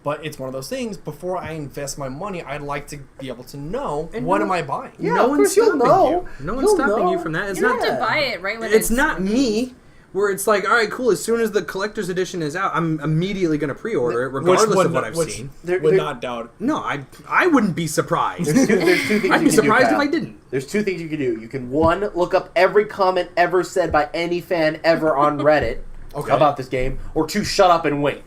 But it's one of those things, before I invest my money, I'd like to be able to know what am I buying. Yeah, no of one's course you'll stopping know. you. No one's stopping you from that. It's You don't not have to buy it right when it's not me where it's like, all right, cool, as soon as the collector's edition is out, I'm immediately going to pre-order it regardless of what I've seen. Would not doubt it. No, I wouldn't be surprised. There's two things I'd be surprised if I didn't. There's two things you can do. You can, one, look up every comment ever said by any fan ever on Reddit about this game, or two, shut up and wait.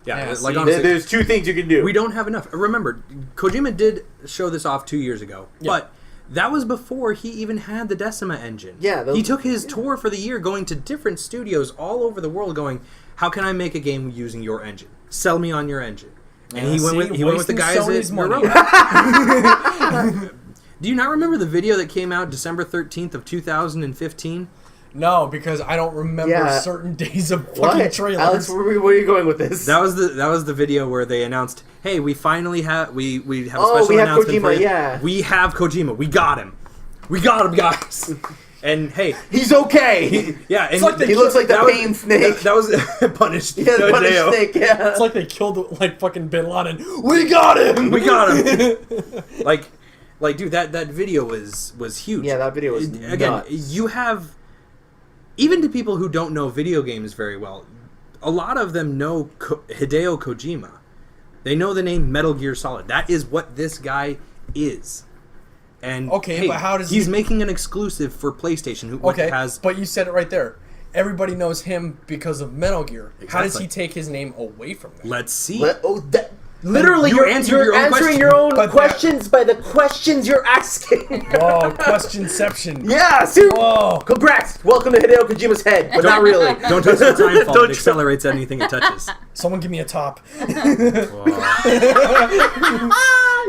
Yeah, like honestly, there's two things you can do. we don't have enough. Remember, Kojima did show this off 2 years ago, but that was before he even had the Decima engine. Yeah, he took his tour for the year going to different studios all over the world going, how can I make a game using your engine? Sell me on your engine. And he went with the guys Sony's at money. Do you not remember the video that came out December 13th of 2015? No, because I don't remember certain days of fucking trailers. Alex, where are you going with this? That was the video where they announced, "Hey, we finally have we have a special announcement Kojima, for you. yeah. We have Kojima. We got him, guys." And hey, he's okay. and like he looks like the pain snake. That was punished. Yeah, the punished snake. Yeah, it's like they killed like fucking Bin Laden. We got him. We got him. like, dude, that video was huge. Yeah, that video was again. nuts. You have. Even to people who don't know video games very well, a lot of them know Hideo Kojima. They know the name Metal Gear Solid. That is what this guy is. And but how does he's making an exclusive for PlayStation? But you said it right there. Everybody knows him because of Metal Gear. Exactly. How does he take his name away from that? Let's see. Literally, you're answering your own questions by the questions you're asking. Whoa, questionception. Yeah, see? Whoa. Congrats. Welcome to Hideo Kojima's head, but not really. Don't touch the time fall. It accelerates anything it touches. Someone give me a top.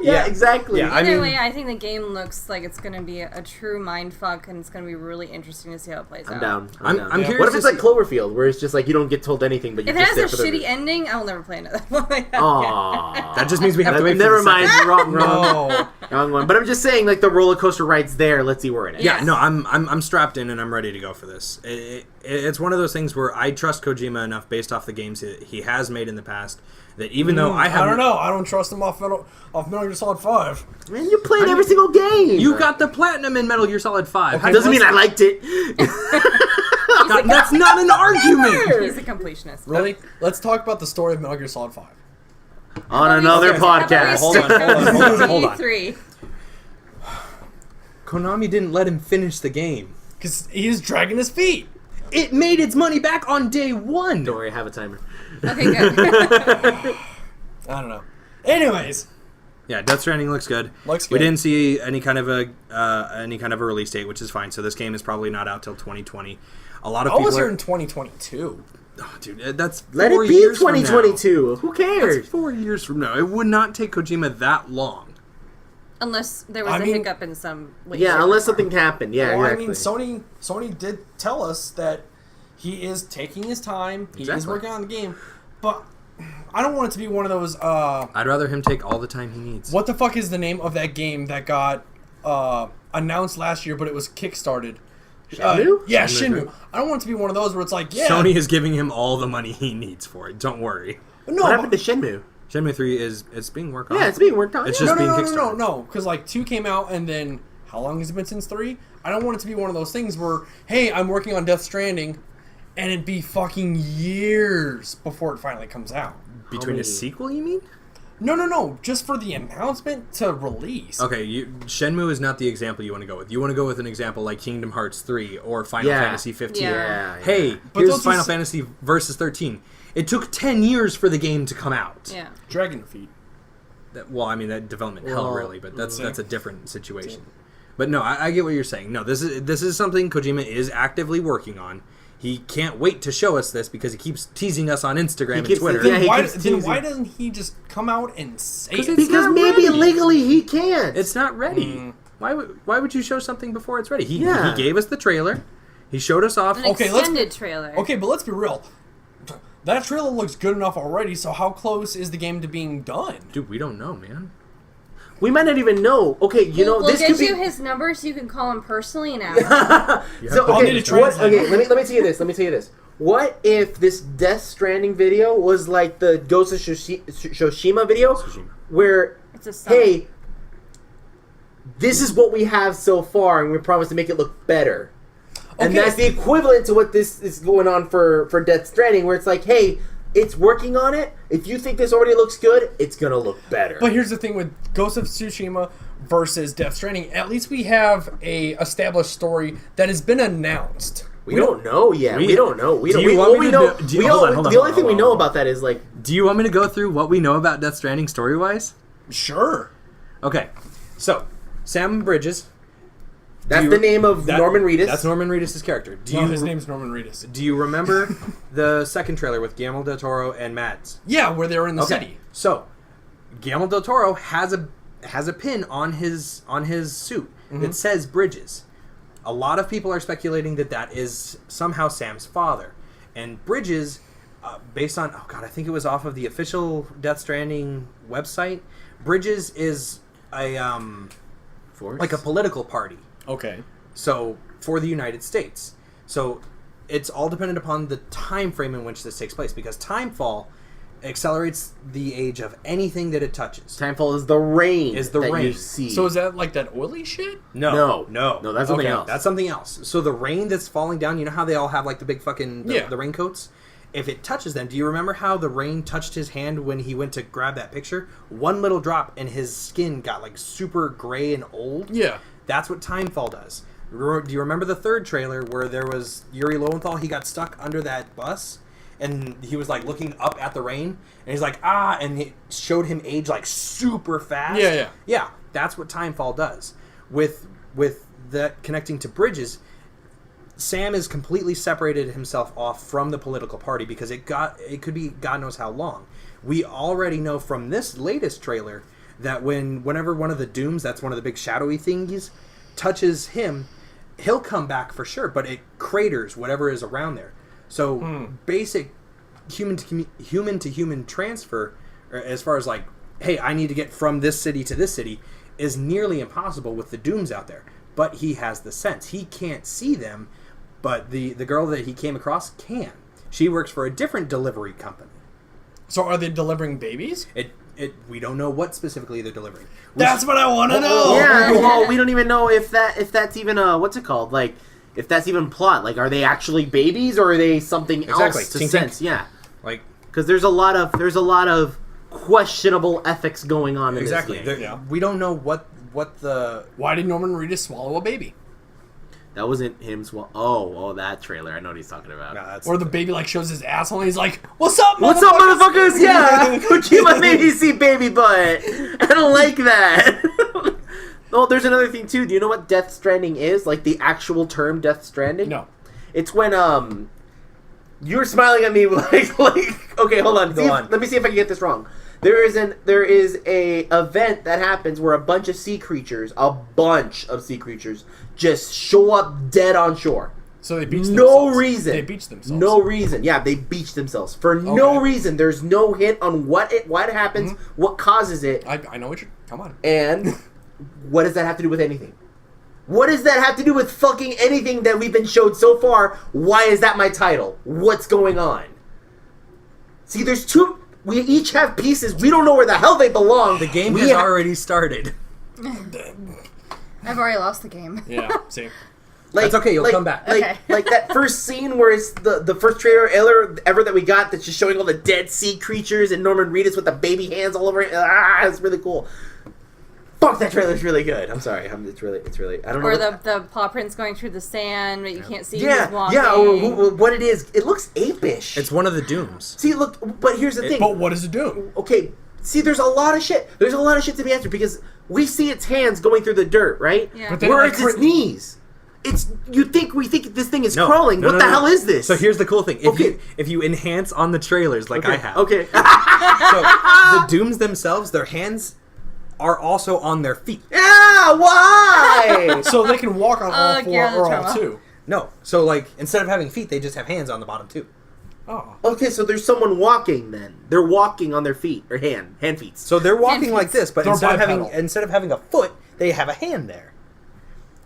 Yeah, exactly. Yeah, Either way, I think the game looks like it's going to be a true mindfuck, and it's going to be really interesting to see how it plays out. I'm down. I'm curious. What if it's like Cloverfield, where it's just like you don't get told anything, but you If it just has there a for the shitty ending, I'll never play another one. Aww. That just means we have to wait. Never for the mind. second. Wrong one. But I'm just saying, like the roller coaster ride's there. Let's see where it is. Yeah, no, I'm strapped in and I'm ready to go for this. It's one of those things where I trust Kojima enough based off the games he has made in the past that even though I don't know. I don't trust him off Metal Gear Solid 5. Man, you played every single game. You got the platinum in Metal Gear Solid 5. Okay, doesn't mean I liked it. That's not an argument. He's a completionist. Really? Let's talk about the story of Metal Gear Solid 5. On another podcast. Hold on. E3. Konami didn't let him finish the game. Because he is dragging his feet. It made its money back on day one. Don't worry, I have a timer. Okay, good. I don't know. Anyways. Yeah, Death Stranding looks good. Looks We good. didn't see any kind of a release date, which is fine. So this game is probably not out till 2020. A lot of I people was here are, in 2022. oh, dude, that's Let 4 it be years from now. 2022. Who That's cares? 4 years from now. It would not take Kojima that long. Unless there was a hiccup in some way. Yeah, unless something happened. Yeah, Well, exactly. I mean, Sony did tell us that he is taking his time. He is Exactly. working on the game. But I don't want it to be one of those, I'd rather him take all the time he needs. what the fuck is the name of that game that got announced last year, but it was kickstarted? Shenmue? Yeah, Shenmue. Shenmue. I don't want it to be one of those where it's like, yeah. Sony is giving him all the money he needs for it. Don't worry. No, What happened to Shenmue? Shenmue 3 it's being worked on. Yeah, it's being worked on. It's yeah. just no, being no, kickstarted. no. Because like 2 came out, and then how long has it been since 3? I don't want it to be one of those things where, hey, I'm working on Death Stranding, and it'd be fucking years before it finally comes out. Between a sequel, you mean? No. Just for the announcement to release. Okay, Shenmue is not the example you want to go with. You want to go with an example like Kingdom Hearts 3 or Final Fantasy 15. Yeah. Hey, But here's those Final are Fantasy Versus 13. It took 10 years for the game to come out. Yeah. Dragon Feet. Well, I mean, that development hell, Well, really, but that's a different situation. But no, I get what you're saying. No, this is something Kojima is actively working on. He can't wait to show us this because he keeps teasing us on Instagram and keeps- Twitter. yeah, he Why, keeps then teasing. why doesn't he just come out and say it? It's Because not maybe ready. legally he can't. It's not ready. Why would you show something before it's ready? He Yeah. gave us the trailer. He showed us off. An Okay, let's- extended trailer. Okay, but let's be real. That trailer looks good enough already, so how close is the game to being done? Dude, we don't know, man. We might not even know. Okay, We'll this get could be. you his number so you can call him personally and ask him. So I'll okay, need a translator. okay. Let me tell you this. what if this Death Stranding video was like the Ghost of Tsushima video, where, hey, this is what we have so far, and we promise to make it look better. Okay. And that's the equivalent to what this is going on for Death Stranding, where it's like, hey, it's working on it. If you think this already looks good, it's going to look better. But here's the thing with Ghost of Tsushima versus Death Stranding. At least we have a established story that has been announced. We don't know yet. We don't know. The only thing we know about that is like... Do you want me to go through what we know about Death Stranding story-wise? Sure. Okay. So, Sam Bridges... That's the name of Norman Reedus. That's Norman Reedus' character. His name's Norman Reedus. Do you remember the second trailer with Guillermo del Toro and Mads? Yeah, where they were in the city. So, Guillermo del Toro has a pin on his suit that says Bridges. A lot of people are speculating that is somehow Sam's father. And Bridges, based on, I think it was off of the official Death Stranding website, Bridges is a political party. Okay. So, for the United States. So, it's all dependent upon the time frame in which this takes place, because Timefall accelerates the age of anything that it touches. Timefall is the rain you see. So is that like that oily shit? No, that's something else. That's something else. So the rain that's falling down, you know how they all have like the big fucking the raincoats? If it touches them, do you remember how the rain touched his hand when he went to grab that picture? One little drop and his skin got like super gray and old. Yeah. That's what Timefall does. Do you remember the third trailer where there was Yuri Lowenthal? He got stuck under that bus, and he was like looking up at the rain, and he's like, and it showed him age like super fast. Yeah. That's what Timefall does. With that connecting to Bridges, Sam has completely separated himself off from the political party because it could be God knows how long. We already know from this latest trailer that whenever one of the Dooms, that's one of the big shadowy thingies, touches him, he'll come back for sure, but it craters whatever is around there. So basic human to human transfer, as far as like, hey, I need to get from this city to this city, is nearly impossible with the Dooms out there. But he has the sense. He can't see them, but the girl that he came across can. She works for a different delivery company. So are they delivering babies? We don't know what specifically they're delivering. That's what I want to know. Yeah, well, we don't even know if that's even what's it called? Like, if that's even plot. Like, are they actually babies or are they something else to sense? Yeah, like because there's a lot of questionable ethics going on in this game. We don't know what the. Why did Norman Reedus swallow a baby? That wasn't him. That trailer. I know what he's talking about. Nah, or the baby like shows his asshole and he's like, "What's up, motherfuckers?" What's up, motherfuckers? Yeah, keep my baby see baby butt. I don't like that. Oh, there's another thing too. Do you know what Death Stranding is? Like the actual term Death Stranding? No. It's when you were smiling at me like okay, hold on. Let me see if I can get this wrong. There is a event that happens where a bunch of sea creatures just show up dead on shore. So they beach themselves. No reason. They beach themselves. No reason. Yeah, they beach themselves for no reason. There's no hint on why it happens, what causes it. I know what you're. Come on. And what does that have to do with anything? What does that have to do with fucking anything that we've been showed so far? Why is that my title? What's going on? See, there's two. We each have pieces. We don't know where the hell they belong. The game has already started. I've already lost the game. Yeah, see. Like, that's okay, you'll come back. Like that first scene where it's the first trailer ever that we got that's just showing all the dead sea creatures and Norman Reedus with the baby hands all over it. It's really cool. Fuck, that trailer's really good. I'm sorry. It's really. I don't know. Or the paw prints going through the sand, but you can't see who's walking. Yeah. Or what it is. It looks apish. It's one of the Dooms. See, look. But here's the thing. But what does it do? Okay. See, there's a lot of shit. There's a lot of shit to be answered because we see its hands going through the dirt, right? Yeah. Where it's its knees. We think this thing is crawling. What the hell is this? So here's the cool thing. If you enhance on the trailers like I have. Okay. So the Dooms themselves, their hands are also on their feet. Yeah, why? So they can walk on all four or all two. No. So like instead of having feet, they just have hands on the bottom too. Oh. Okay, so there's someone walking then. They're walking on their feet or hand feet. So they're walking like this, but instead of having a foot, they have a hand there.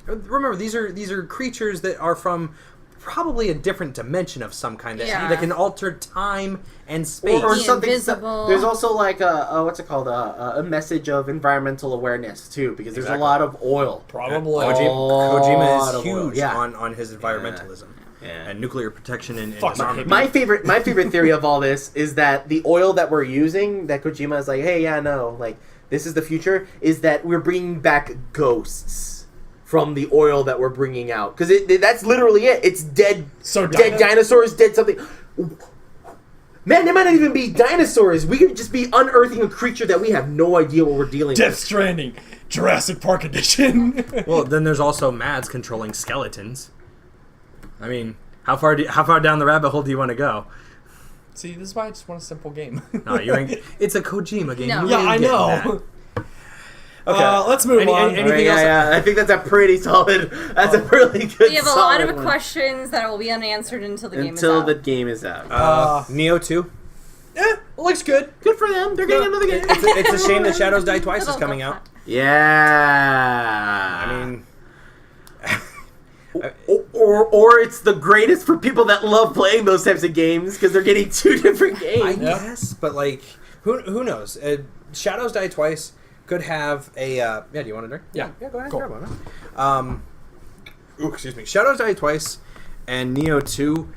Remember, these are creatures that are from probably a different dimension of some kind that, Yeah. that can alter time and space. Or Be something. invisible. There's also like what's it called? A message of environmental awareness too, because there's Exactly. a lot of oil. Probably. Kojima lot is of oil. huge Yeah. on his environmentalism Yeah. and nuclear protection and Fuck disarmament. My favorite theory of all this is that the oil that we're using, that Kojima is like, hey, yeah, no, like this is the future, is that we're bringing back ghosts from the oil that we're bringing out, because that's literally it. It's dead, dead dinosaurs, dead something. Man, they might not even be dinosaurs. We could just be unearthing a creature that we have no idea what we're dealing Death with. Stranding, Jurassic Park edition. Well, then there's also Mads controlling skeletons. I mean, how far down the rabbit hole do you want to go? See, this is why I just want a simple game. No, you ain't. It's a Kojima game. No. You Yeah, ain't I getting know. Okay. Let's move on. Anything Alright, else? yeah, I think that's a pretty solid. That's a really good. We have a lot solid of one. questions that will be unanswered until the game is Until out. the game is out. Neo 2. It looks good. Good for them. They're getting another game. It's a shame that Shadows Die Twice is Little coming go out. Yeah. I mean, or it's the greatest for people that love playing those types of games because they're getting two different I games. guess, but like, who knows? Shadows Die Twice could have a. Yeah, do you want to drink? Yeah. Yeah, go ahead. Cool. Grab one. Excuse me. Shadows Die Twice and Neo 2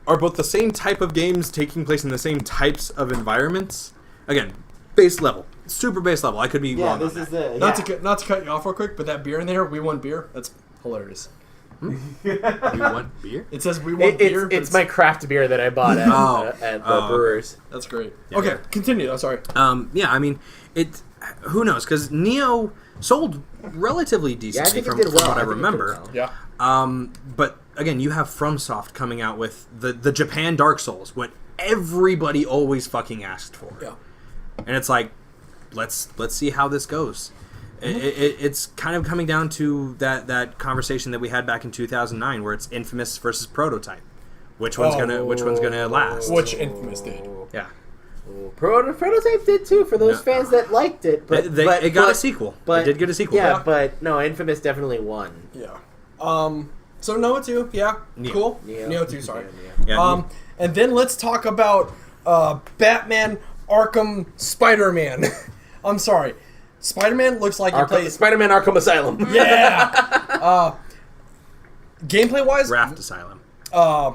are both the same type of games taking place in the same types of environments. Again, base level, super base level. I could be wrong on that. the Not to cut you off real quick, but that beer in there, we want beer. That's hilarious. You want beer? It says we want beer. but It's my craft beer that I bought at the brewers. That's great. Yeah. Okay, continue. I'm sorry. Yeah, I mean, who knows? Because Neo sold relatively decently think it from did well. what I I think it did remember. well. Yeah. But again, you have FromSoft coming out with the Japan Dark Souls, what everybody always fucking asked for. Yeah. And it's like, let's see how this goes. It's kind of coming down to that conversation that we had back in 2009, where it's Infamous versus Prototype. Which one's gonna last? Which Infamous did. Yeah. Prototype did too for those fans that liked it, but It got a sequel. But It did get a sequel. Yeah, but no, Infamous definitely won. Yeah. So Noah 2, yeah, Neo. cool. Neo. Neo 2, sorry. Yeah, And then let's talk about Batman Arkham Spider-Man. I'm sorry. Spider-Man looks like he plays... Spider-Man Arkham Asylum. Yeah! Gameplay-wise... Raft Asylum.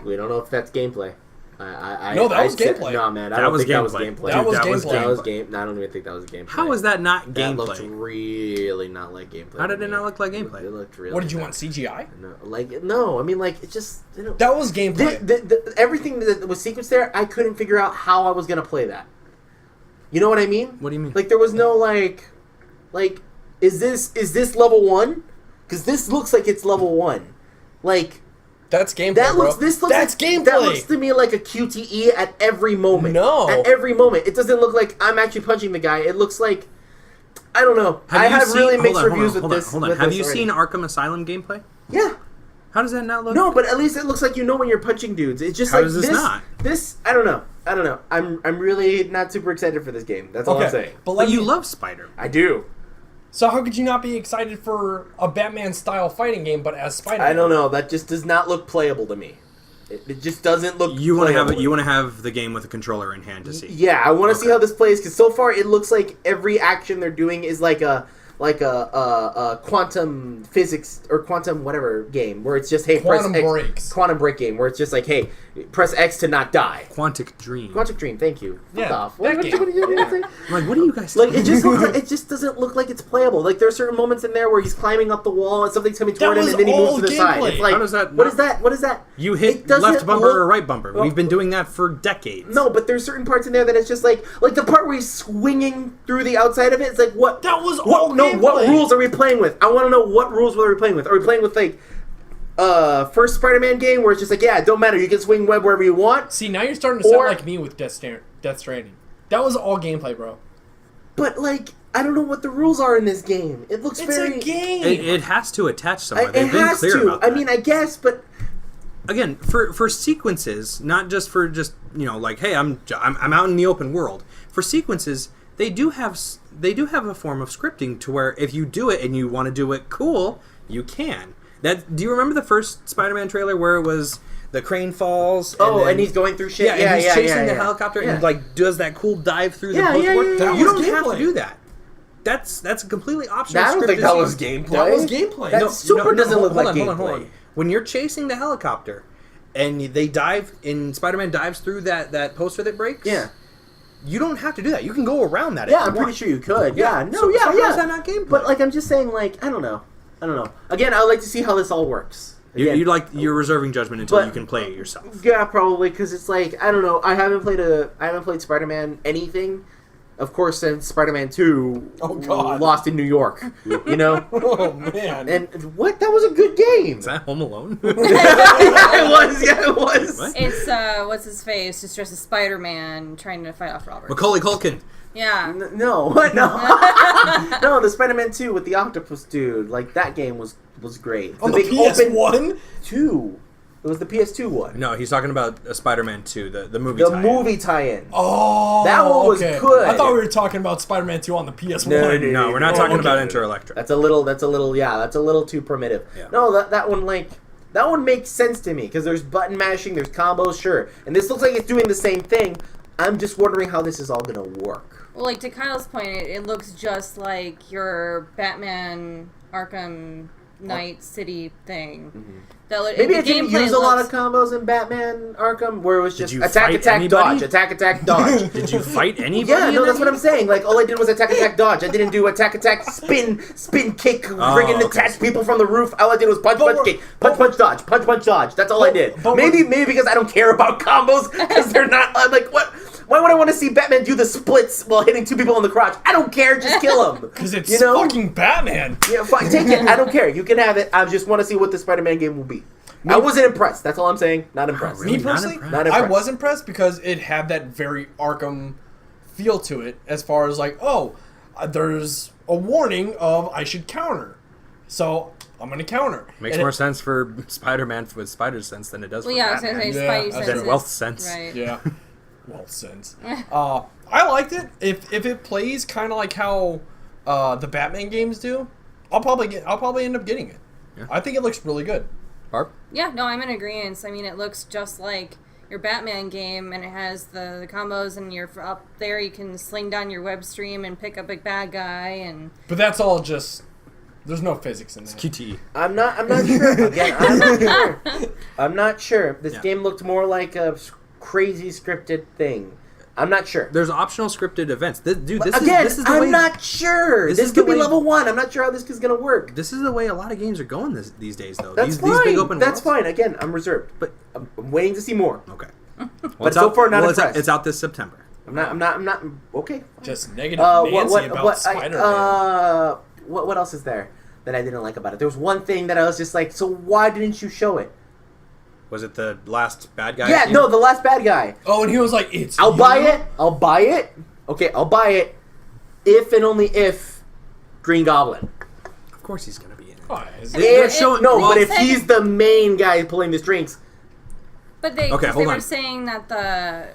We don't know if that's gameplay. No, that was gameplay. No, man, I That don't was think that was gameplay. gameplay. That was That was gameplay. That was game. I don't even think that was gameplay. How is that not That looked gameplay? really not like gameplay. How did to it me. not look like gameplay? It looked really. What did you bad. want, CGI? No, I mean, like, it just. That was gameplay. Everything that was sequenced there, I couldn't figure out how I was gonna play that. You know what I mean? What do you mean? Like, there was no like, is this level 1? Because this looks like it's level 1. Like. That's gameplay, That looks. bro. This looks. That's like, gameplay. That looks to me like a QTE at every moment. No. At every moment, it doesn't look like I'm actually punching the guy. It looks like. I don't know. I have really mixed reviews with this. Hold on. Have you seen Arkham Asylum gameplay? Yeah. How does that not look? No, but at least it looks like you know when you're punching dudes. It's just How like does this not? This. I don't know. I'm really not super excited for this game. That's all I'm saying. But But you me- love Spider. I do. So how could you not be excited for a Batman-style fighting game, but as Spider-Man? I don't know. That just does not look playable to me. It just doesn't look. You want playable. to have the game with a controller in hand to see. Yeah, I want to see how this plays because so far it looks like every action they're doing is like a quantum physics or quantum whatever game where it's just hey Quantum press X, Breaks. quantum break game where it's just like hey press X to not die. Quantic Dream. Quantum Dream, thank you. Fuck Yeah, off. that game. What are you saying? Like, what are you guys? Like it just looks like, it just doesn't look like it's playable. Like there are certain moments in there where he's climbing up the wall and something's coming toward him was and then he moves all to the side. gameplay. It's like How does that what not- is that? What is that? You It hit doesn't left bumper look- or right bumper. Well- We've been doing that for decades. No, but there's certain parts in there that it's just like the part where he's swinging through the outside of it. It's like what? That was what? all No, what gameplay. rules are we playing with? I want to know what rules are we playing with. Are we playing with like first Spider-Man game where it's just like yeah, it don't matter. You can swing web wherever you want. See, now you're starting to sound Or- like me with Death Stranding. That was all gameplay, bro. But like I don't know what the rules are in this game. It looks It's very. a game. It has to attach somewhere. It They've been has clear to. about that. I mean, I guess, but Again, for sequences, not just for just like hey, I'm out in the open world. For sequences, they do have a form of scripting to where if you do it and you want to do it cool, you can. Do you remember the first Spider-Man trailer where it was the crane falls? And he's going through shit. Yeah, and he's chasing the helicopter and does that cool dive through the board. That You was don't have gameplay. to do that. That's a completely optional. I don't think scripted that was scene. gameplay. That was gameplay. That doesn't look like gameplay. Hold on. When you're chasing the helicopter and they dive, and Spider-Man dives through that poster that breaks. Yeah. You don't have to do that. You can go around that. Yeah, I'm pretty sure you could. Yeah, no, so yeah. How is that not gameplay? But like, I'm just saying, like, I don't know. Again, I'd like to see how this all works. Again, You're reserving judgment until you can play it yourself. Yeah, probably because it's like I don't know. I haven't played Spider-Man anything, of course, since Spider-Man 2. Oh, God. Lost in New York. You know. Oh man. And what? That was a good game. Is that Home Alone? Yeah, it was. What? It's what's his face? Just dressed as Spider-Man trying to fight off Robert. Macaulay Culkin. Yeah. No, what? No, no. The Spider-Man 2 with the octopus dude, like that game was great. On the PS1? 2. It was the PS2 one. No, he's talking about Spider-Man 2, the movie. The tie-in. movie tie-in. Oh, That one was good. I thought we were talking about Spider-Man 2 on the PS1. No, we're not talking about Enter Electra. That's a little too primitive. Yeah. No, that one makes sense to me because there's button mashing, there's combos, sure, and this looks like it's doing the same thing. I'm just wondering how this is all gonna work. Well, like to Kyle's point, it looks just like your Batman Arkham Knight City thing. Mm-hmm. Maybe it didn't use a lot of combos in Batman Arkham, where it was just attack, dodge, attack, dodge. Did you fight anybody? Yeah, no, that's what I'm saying. Like, all I did was attack, dodge. I didn't do attack, spin, kick, friggin' attach people from the roof. All I did was punch, kick, punch, dodge. That's all I did. Maybe because I don't care about combos, because they're not, I'm like, what? Why would I want to see Batman do the splits while hitting two people in the crotch? I don't care, just kill him. Because it's fucking Batman. Yeah, fine, take it. I don't care. You can have it. I just want to see what the Spider-Man game will be. I wasn't impressed. That's all I'm saying. Not impressed. Really? Me personally, not impressed. I was impressed because it had that very Arkham feel to it, as far as like, there's a warning of I should counter, so I'm gonna counter. Makes more sense for Spider-Man with Spider Sense than it does for I was Batman. gonna say Yeah, Spidey sense. Than Wealth Sense. Right. Yeah, well sense. I liked it. If it plays kind of like how the Batman games do, I'll probably end up getting it. Yeah. I think it looks really good. Barb? Yeah, no, I'm in agreement. I mean, it looks just like your Batman game, and it has the combos, and you're up there, you can sling down your web stream and pick up a bad guy, and... But that's all just... There's no physics in that. It's QTE. I'm not sure. Again, I'm not sure. I'm not sure. This game looked more like a crazy scripted thing. I'm not sure. There's optional scripted events. This is the I'm way, not sure. This could be level 1. I'm not sure how this is going to work. This is the way a lot of games are going these days, though. That's fine. These big open That's worlds. fine. Again, I'm reserved, but I'm waiting to see more. Okay. But so far, not impressed. It's out this September. I'm not. Okay. Just negative Nancy about Spider-Man. What else is there that I didn't like about it? There was one thing that I was just like, so why didn't you show it? Was it the last bad guy? Yeah, no, the last bad guy. Oh, and he was like, I'll buy it. Okay, I'll buy it if and only if Green Goblin. Of course he's going to be in it. Oh, But if he's the main guy pulling the strings. But they hold were on. saying that the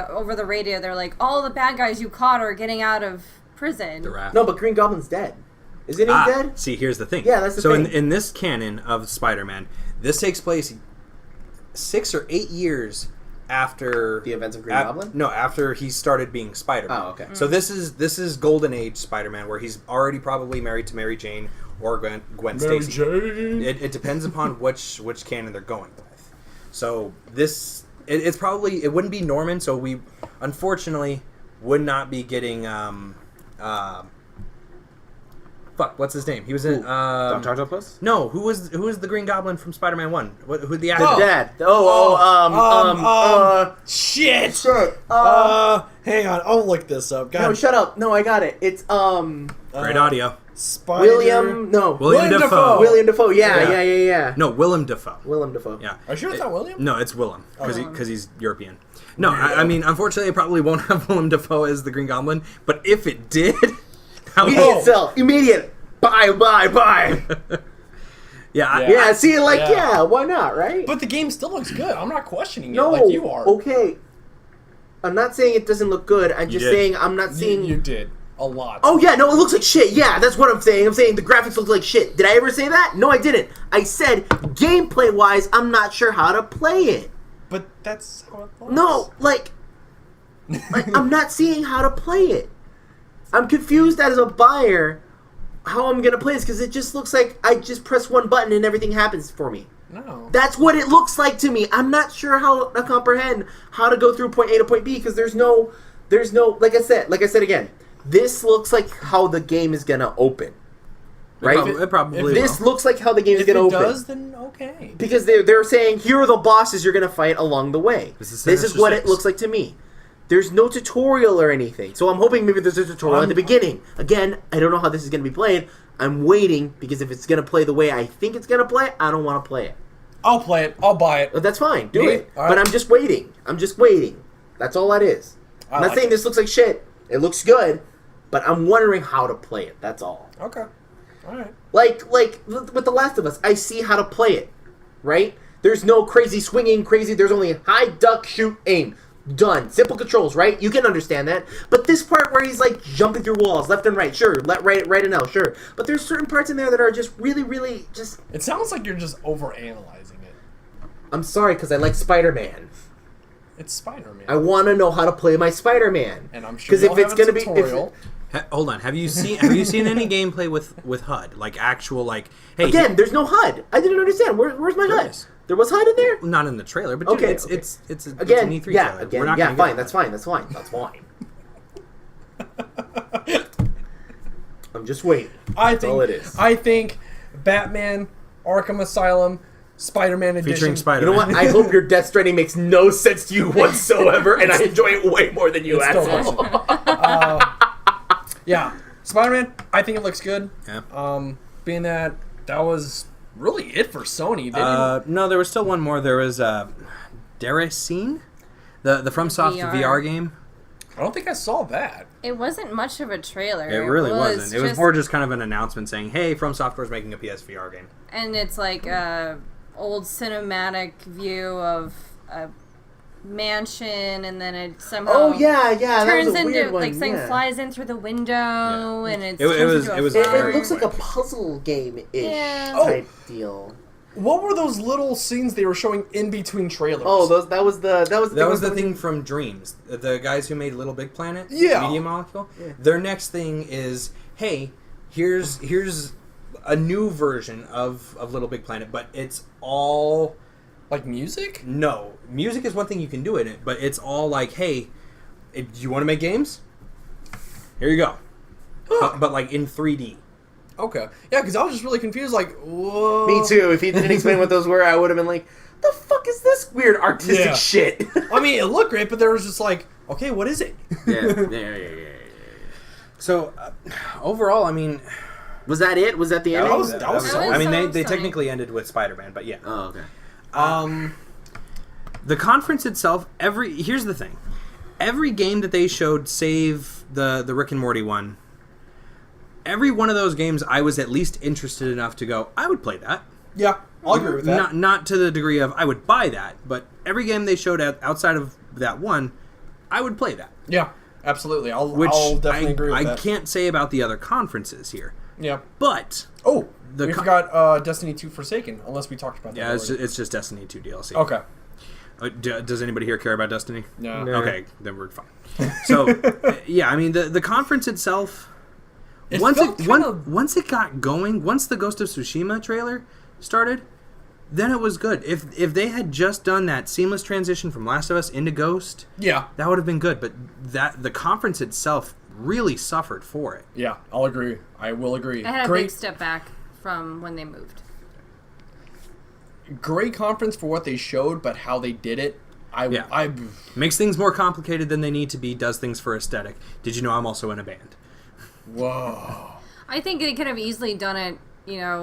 over the radio, they're like, all the bad guys you caught are getting out of prison. The Raft. No, but Green Goblin's dead. Isn't he dead? See, here's the thing. Yeah, that's the thing. So in this canon of Spider-Man, this takes place 6 or 8 years after the events of Green Goblin? No, after he started being Spider-Man. Oh, okay. So this is Golden Age Spider-Man, where he's already probably married to Mary Jane or Gwen Stacy. Jane. It depends upon which canon they're going with. So this it's probably it wouldn't be Norman. So we unfortunately would not be getting what's his name? He was in Dr. Octopus? No, who was the Green Goblin from Spider-Man 1? Who the The actor? dad. Shit. Hang on, I'll look this up. God. No, shut up. No, I got it. It's Great audio. William Dafoe. William Dafoe. Yeah. No, Willem Dafoe. Willem Dafoe. Yeah. Are you sure it's not William? No, it's Willem because he's European. No, I mean, unfortunately, it probably won't have Willem Dafoe as the Green Goblin. But if it did, Immediate sell. Immediate. Buy. Yeah. See, why not, right? But the game still looks good. I'm not questioning No, it like you are. Okay. I'm not saying it doesn't look good. I'm just saying I'm not seeing. You did. a lot. Oh yeah, no, it looks like shit. Yeah, that's what I'm saying. I'm saying the graphics look like shit. Did I ever say that? No, I didn't. I said gameplay-wise, I'm not sure how to play it. But that's how it looks. No, like I'm not seeing how to play it. I'm confused as a buyer how I'm gonna play this because it just looks like I just press one button and everything happens for me. No. That's what it looks like to me. I'm not sure how to comprehend how to go through point A to point B because there's no like I said again. This looks like how the game is gonna open. Right? It probably This will. looks like how the game is If gonna it open. does, then okay. Because they're saying here are the bosses you're gonna fight along the way. This is what it looks like to me. There's no tutorial or anything. So I'm hoping maybe there's a tutorial at the beginning. Again, I don't know how this is gonna be played. I'm waiting because if it's gonna play the way I think it's gonna play, I don't want to play it. I'll play it. I'll buy it. But that's fine. Do Me? it. All right. But I'm just waiting. That's all that is. I'm not saying this looks like shit. It looks good, but I'm wondering how to play it. That's all. Okay. All right. Like with The Last of Us, I see how to play it, right? There's no crazy swinging, there's only hide, duck, shoot, aim. Done. Simple controls, right? You can understand that. But this part where he's like jumping through walls, left and right, sure. Right and L, sure. But there's certain parts in there that are just really, really just... It sounds like you're just overanalyzing it. I'm sorry, because I like Spider-Man. It's Spider-Man. I want to know how to play my Spider-Man. And I'm sure if it's going to be... tutorial. Hold on. Have you seen any gameplay with HUD? Like actual like hey Again, there's no HUD. I didn't understand. Where's my HUD? is. There was HUD in there? not in the trailer, but Okay, dude, okay. it's Again, an E3 yeah, trailer. again, We're not yeah, gonna fine. get That's fine. That's fine. I'm just waiting. That's all it is. I think Batman, Arkham Asylum, Spider-Man Edition. featuring You Spider-Man. know what? I hope your Death Stranding makes no sense to you whatsoever, and I enjoy it way more than you, It still asshole. Yeah, Spider-Man. I think it looks good. Yeah. Being that was really it for Sony. They didn't, No, there was still one more. There was Deracine, the FromSoft VR game. I don't think I saw that. It wasn't much of a trailer. It really was wasn't. It was more just kind of an announcement saying, "Hey, From Software's making a PSVR game." And it's like a old cinematic view of a mansion, and then it somehow Oh yeah, that turns was a into weird one. like something yeah. fly through the window, and It turns was into a farm. It looks like a puzzle game-ish Yeah. type deal. What were those little scenes they were showing in between trailers? Oh, that was the thing from Dreams. The guys who made Little Big Planet, Yeah. Media Molecule. Yeah. Their next thing is, hey, here's a new version of Little Big Planet, but it's all like music. no music is one thing you can do in it, but it's all like, hey, do you want to make games? Here you go, but like in 3D. Okay, yeah, because I was just really confused. Like, whoa. Me too. If he didn't explain what those were, I would have been like, "The fuck is this weird artistic Yeah. shit?" I mean, it looked great, but there was just like, okay, what is it? yeah. So overall, I mean, Was that it? Was that the ending? That was Sony. I mean, they Sony. technically ended with Spider-Man, but yeah. Oh, okay. The conference itself, here's the thing. Every game that they showed, save the Rick and Morty one, every one of those games I was at least interested enough to go, I would play that. Yeah, I'll agree with that. Not to the degree of I would buy that, but every game they showed outside of that one, I would play that. Yeah, absolutely. I'll Which definitely agree with I that. can't say about the other conferences here. Yeah. But Oh, The we co- forgot Destiny 2 Forsaken, unless we talked about that yeah, already. it's just Destiny 2 DLC. Okay. Does anybody here care about Destiny? No. No. Okay, then we're fine. So, yeah, I mean, the conference itself, It once felt once it got going, once the Ghost of Tsushima trailer started, then it was good. If they had just done that seamless transition from Last of Us into Ghost, Yeah. that would have been good. But the conference itself really suffered for it. Yeah, I'll agree. I will agree. I had a Great, big step back from when they moved. great conference for what they showed, but how they did it, I Makes things more complicated than they need to be, does things for aesthetic. Did you know I'm also in a band? whoa. I think they could have easily done it,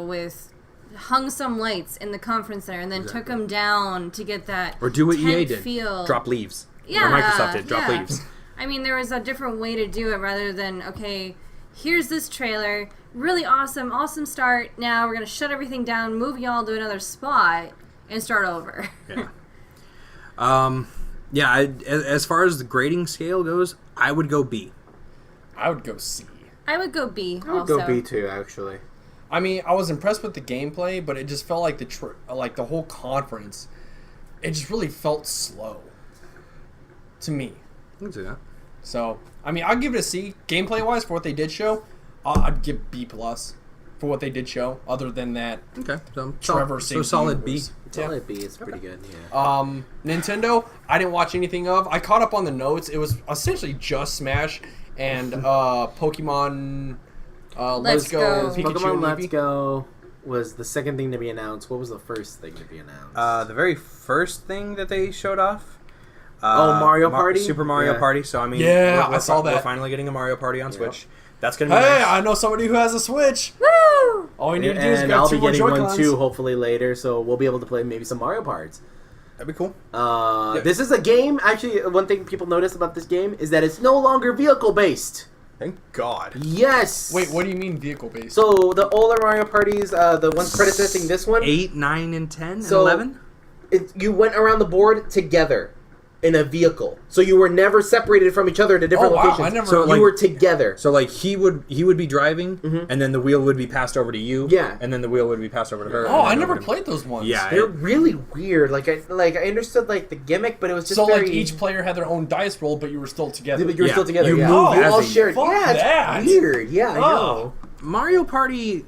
with hung some lights in the conference center and then took them down to get that Or do what EA tent did. feel. Drop leaves. Yeah, Or Microsoft did. Drop yeah. leaves. I mean, there was a different way to do it rather than, okay, here's this trailer, really awesome start. Now we're going to shut everything down, move y'all to another spot, and start over. Yeah. As far as the grading scale goes, I would go B. I would go C. I would go B. I would also. go B too, actually. I mean, I was impressed with the gameplay, but it just felt like the whole conference. It just really felt slow to me. I can see that. So, I mean, I'll give it a C. Gameplay wise, for what they did show, I'd give B plus for what they did show. Other than that, Okay, Trevor so solid B. Solid B is pretty good. Yeah. Nintendo, I didn't watch anything of. I caught up on the notes. It was essentially just Smash and Pokemon. Let's Go. Pikachu Pokemon and Let's Eevee. Go was the second thing to be announced. What was the first thing to be announced? The very first thing that they showed off. Mario Party? Super Mario Yeah. Party. So I mean, Yeah, we're I saw that. We're finally getting a Mario Party on Switch. That's gonna be Hey, nice. I know somebody who has a Switch. Woo! All we need to do is And get I'll two be more getting one Joy-Cons. too, hopefully later, so we'll be able to play maybe some Mario Parts. That'd be cool. This is a game. Actually, one thing people notice about this game is that it's no longer vehicle based. Thank God. Yes. Wait, what do you mean vehicle based? So the older Mario Parties, the ones predecessing this one, 8, 9, and 10, So- and 11. you went around the board together in a vehicle. So you were never separated from each other to different Oh, wow, locations. I never- So, you like- were together. So like he would be driving, and then the wheel would be passed over to you. Yeah. And then the wheel would be passed over to her. Oh, and I then never over to- played those ones. Yeah. They're really weird. Like I understood like the gimmick, but it was just So, very... like, each player had their own dice roll, but you were still together. But you were Yeah. still together. You yeah. move you as all a- shared. Fuck Yeah, that. it's weird. Yeah, I know. Mario Party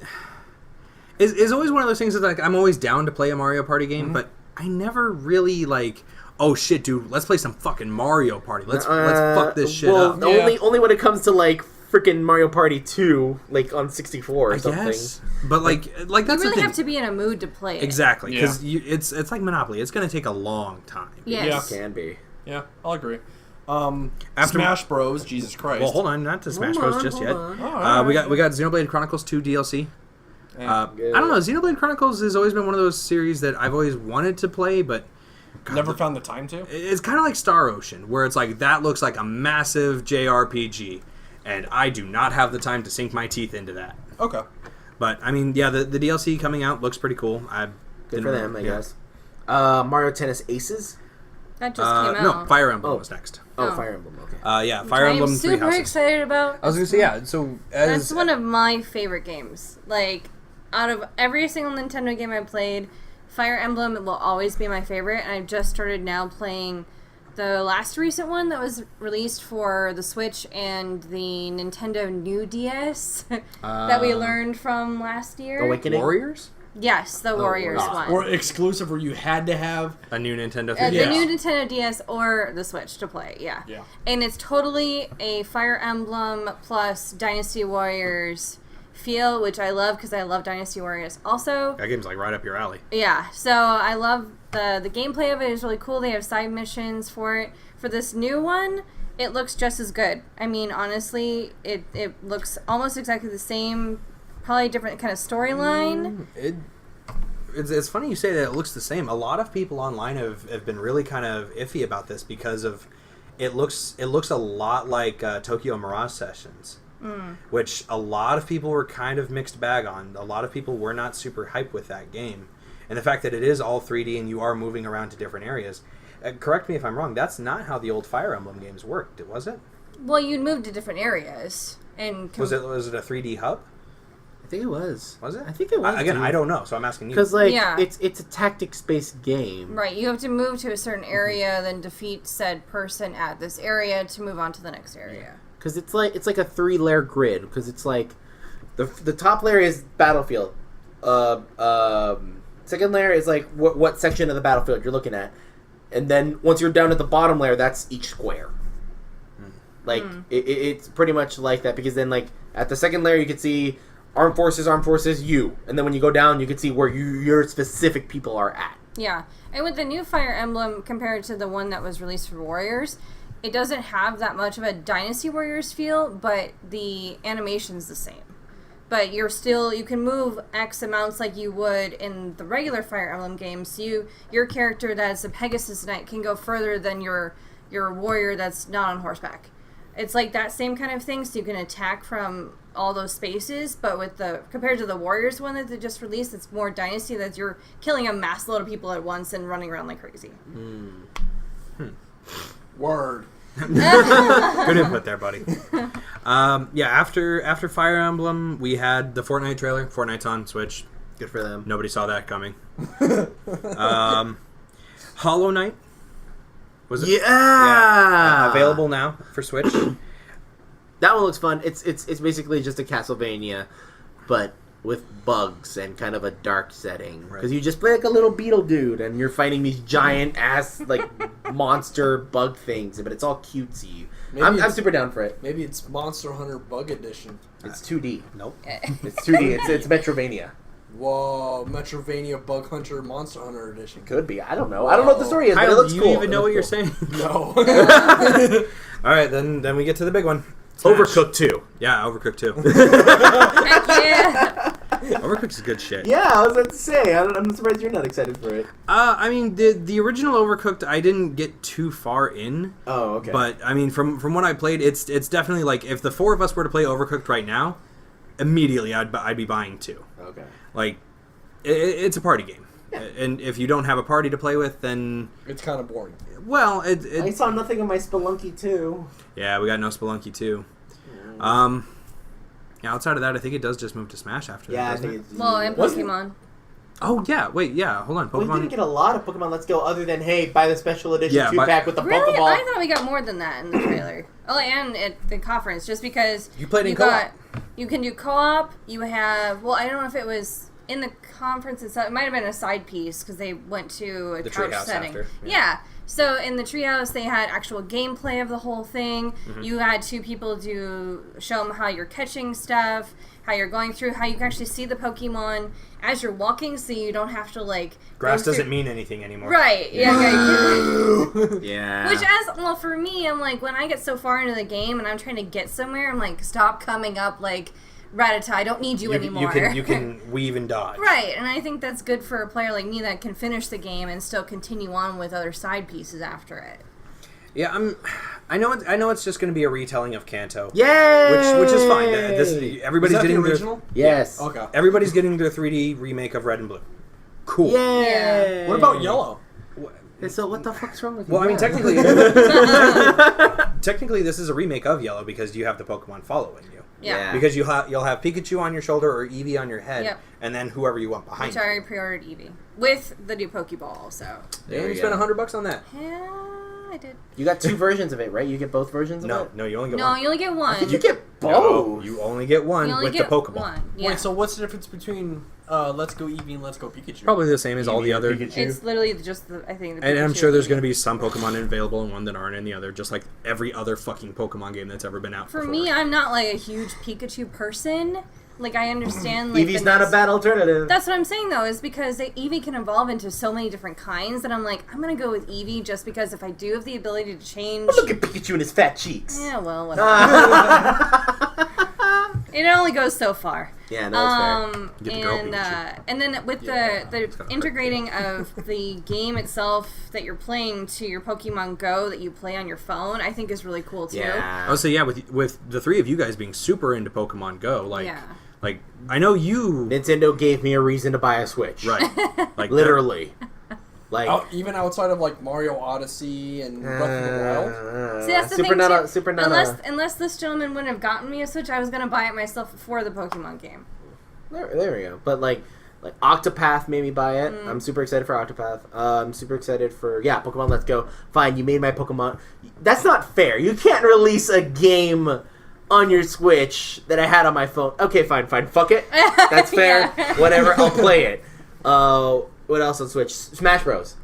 is always one of those things that like I'm always down to play a Mario Party game, but I never really like. Oh shit, dude! Let's play some fucking Mario Party. Let's fuck this shit up. Yeah. Only when it comes to like freaking Mario Party 2, like on 64 or I something. guess. But like that's You the really thing. have to be in a mood to play it. Exactly, because Yeah. it's like Monopoly. It's going to take a long time. Yes. Can be. Yeah, I'll agree. After- Smash Bros. Jesus Christ. Well, hold on, not to Smash Bros. just yet. on. We got Xenoblade Chronicles 2 DLC. I Good. don't know. Xenoblade Chronicles has always been one of those series that I've always wanted to play, but Never found the time to. it's kind of like Star Ocean, where it's like that looks like a massive JRPG, and I do not have the time to sink my teeth into that. Okay. But I mean, yeah, the DLC coming out looks pretty cool. Good for them, I guess. Mario Tennis Aces. That just came out. No, Fire Emblem Oh. was next. Oh, Oh. Fire Emblem. Okay. Yeah, Fire Emblem I'm Three super Houses. excited about. I was gonna say yeah. So That's one of my favorite games. Like, out of every single Nintendo game I played, Fire Emblem will always be my favorite. And I've just started now playing the last recent one that was released for the Switch and the Nintendo New DS that we learned from last year. Awakening. Warriors. Yes, the Warriors one. Or exclusive where you had to have. A new Nintendo 3DS. The Yeah. new Nintendo DS or the Switch to play, yeah. Yeah. And it's totally a Fire Emblem plus Dynasty Warriors feel, which I love because I love Dynasty Warriors also. That game's like right up your alley. Yeah, so I love the gameplay of it is really cool. They have side missions for it. For this new one, it looks just as good. I mean, honestly, it looks almost exactly the same, probably different kind of storyline. It's funny you say that it looks the same. A lot of people online have been really kind of iffy about this because of it looks a lot like Tokyo Mirage Sessions, which a lot of people were kind of mixed bag on. A lot of people were not super hyped with that game, and the fact that it is all 3D and you are moving around to different areas. Correct me if I'm wrong. That's not how the old Fire Emblem games worked, was it? Well, you'd move to different areas and Was it a 3D hub? I think it was. Was it? I think it was. Again, I don't know, so I'm asking you. Because like Yeah. it's a tactics-based game. Right, you have to move to a certain area, then defeat said person at this area to move on to the next area. Because it's like a 3-layer grid. Because it's like the top layer is battlefield. Second layer is like what section of the battlefield you're looking at, and then once you're down at the bottom layer, that's each square. Like it's pretty much like that, because then like at the second layer you can see armed forces, you, and then when you go down you can see where your specific people are at. Yeah, and with the new Fire Emblem compared to the one that was released for Warriors, it doesn't have that much of a Dynasty Warriors feel, but the animation's the same. But you can move X amounts like you would in the regular Fire Emblem games. So your character that's a Pegasus Knight can go further than your warrior that's not on horseback. It's like that same kind of thing, so you can attack from all those spaces, but compared to the Warriors one that they just released, it's more Dynasty, that you're killing a mass load of people at once and running around like crazy. Word. Good input there, buddy. After Fire Emblem, we had the Fortnite trailer. Fortnite's on Switch. Good for them. Nobody saw that coming. Hollow Knight. Was it? Yeah! Available now for Switch. That one looks fun. It's basically just a Castlevania, but with bugs and kind of a dark setting. Because you just play like a little beetle dude, and you're fighting these giant ass like monster bug things, but it's all cutesy. I'm super down for it. Maybe it's Monster Hunter Bug Edition. It's 2D. Nope. It's 2D. It's Metrovania. Whoa, Metrovania Bug Hunter Monster Hunter Edition. Could be. I don't know. I don't know what the story is, but it looks do cool. you even know what you're saying? No. All right, then we get to the big one. Smash. Overcooked 2. Yeah, Overcooked 2. Heck yeah. Overcooked is good shit. Yeah, I was about to say. I'm surprised you're not excited for it. I mean, the original Overcooked, I didn't get too far in. Oh, okay. But I mean, from what I played, it's definitely like if the four of us were to play Overcooked right now, immediately I'd be buying 2. Okay. Like, it's a party game, and if you don't have a party to play with, then it's kind of boring. Well, I saw nothing of my Spelunky 2. Yeah, we got no Spelunky 2. Yeah, outside of that, I think it does just move to Smash after that. Yeah, I think it's... Well, and Pokemon. Oh, yeah. Wait, yeah. Hold on. Pokemon. Well, we didn't get a lot of Pokemon Let's Go other than, hey, buy the special edition 2-pack with the really? Pokeball. I thought we got more than that in the trailer. Oh, and at the conference, just because... You played in co-op. You can do co-op. You have... Well, I don't know if it was in the conference itself. It might have been a side piece, because they went to a couch setting. After. Yeah. So in the treehouse, they had actual gameplay of the whole thing. Mm-hmm. You had 2 people show them how you're catching stuff, how you're going through, how you can actually see the Pokemon as you're walking, so you don't have to like. Grass doesn't mean anything anymore. Right? Yeah. Yeah. Which, for me, I'm like, when I get so far into the game and I'm trying to get somewhere, I'm like, stop coming up like. Rattata, I don't need you anymore. You can weave and dodge. Right, and I think that's good for a player like me that can finish the game and still continue on with other side pieces after it. Yeah, I know it's just going to be a retelling of Kanto. Yay! Which is fine. Everybody's getting the original. Yes. Okay. Everybody's getting their 3D remake of Red and Blue. Cool. Yeah. What about Yellow? So what the fuck's wrong with you? Well, I mean, technically, this is a remake of Yellow because you have the Pokemon following you. Yeah. Because you'll have Pikachu on your shoulder or Eevee on your head, and then whoever you want behind you. I already pre-ordered Eevee. With the new Pokeball also. There you spent $100 on that. Yeah, I did. You got 2 versions of it, right? You get both versions of it? No, you only get one. one. No, you only get one. Did you get both? No, you only get one with the Pokeball. One. Yeah. Wait, so what's the difference between Let's Go Eevee and Let's Go Pikachu? Probably the same as all the other. Pikachu. It's literally just the and I'm sure there's going to be some Pokemon available in one that aren't in the other, just like every other fucking Pokemon game that's ever been out. For before. me, I'm not like a huge Pikachu person. Like, I understand. Like, Eevee's not a bad alternative. That's what I'm saying, though, is because Eevee can evolve into so many different kinds that I'm like, I'm going to go with Eevee just because if I do have the ability to change... But look at Pikachu and his fat cheeks. Yeah, well, whatever. It only goes so far. Yeah, no, it's fair. And then with the integrating of the game itself that you're playing to your Pokemon Go that you play on your phone, I think is really cool, too. Yeah. Oh, so yeah, with the 3 of you guys being super into Pokemon Go, like... Yeah. Like, I know you... Nintendo gave me a reason to buy a Switch. Right. Like literally. Like even outside of like Mario Odyssey and Breath of the Wild. See, that's the Super thing, Nana, too. Super Nana. Unless this gentleman wouldn't have gotten me a Switch, I was going to buy it myself before the Pokemon game. There we go. But like Octopath made me buy it. I'm super excited for Octopath. I'm super excited for Pokemon Let's Go. Fine, you made my Pokemon. That's not fair. You can't release a game on your Switch that I had on my phone. Okay, fine. Fuck it. That's fair. Yeah. Whatever. I'll play it. What else on Switch? Smash Bros.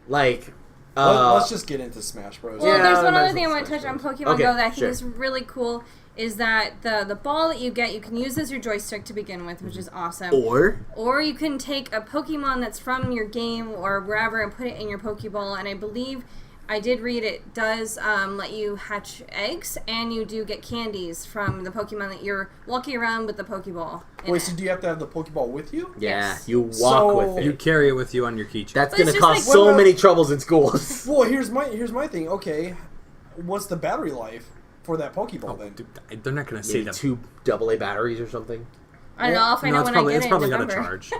Like. Let's just get into Smash Bros. Well, Yeah, there's one might other as thing I well want to touch on Smash Pokemon Bros. Okay, Go that I think sure. is really cool is that the ball that you get, you can use as your joystick to begin with, which is awesome. Or you can take a Pokemon that's from your game or wherever and put it in your Pokeball, and I believe I did read it does let you hatch eggs, and you do get candies from the Pokemon that you're walking around with the Pokeball. Wait, so do you have to have the Pokeball with you? Yeah, Yes. you walk So- with it. You carry it with you on your keychain. That's But going it's to just cause like- so What about- many troubles in schools. Well, here's my thing. Okay, what's the battery life for that Pokeball then? Dude, they're not going to say Maybe that. 2 AA batteries or something. I don't know, I'll find out when I get it's it probably in got a November. charge.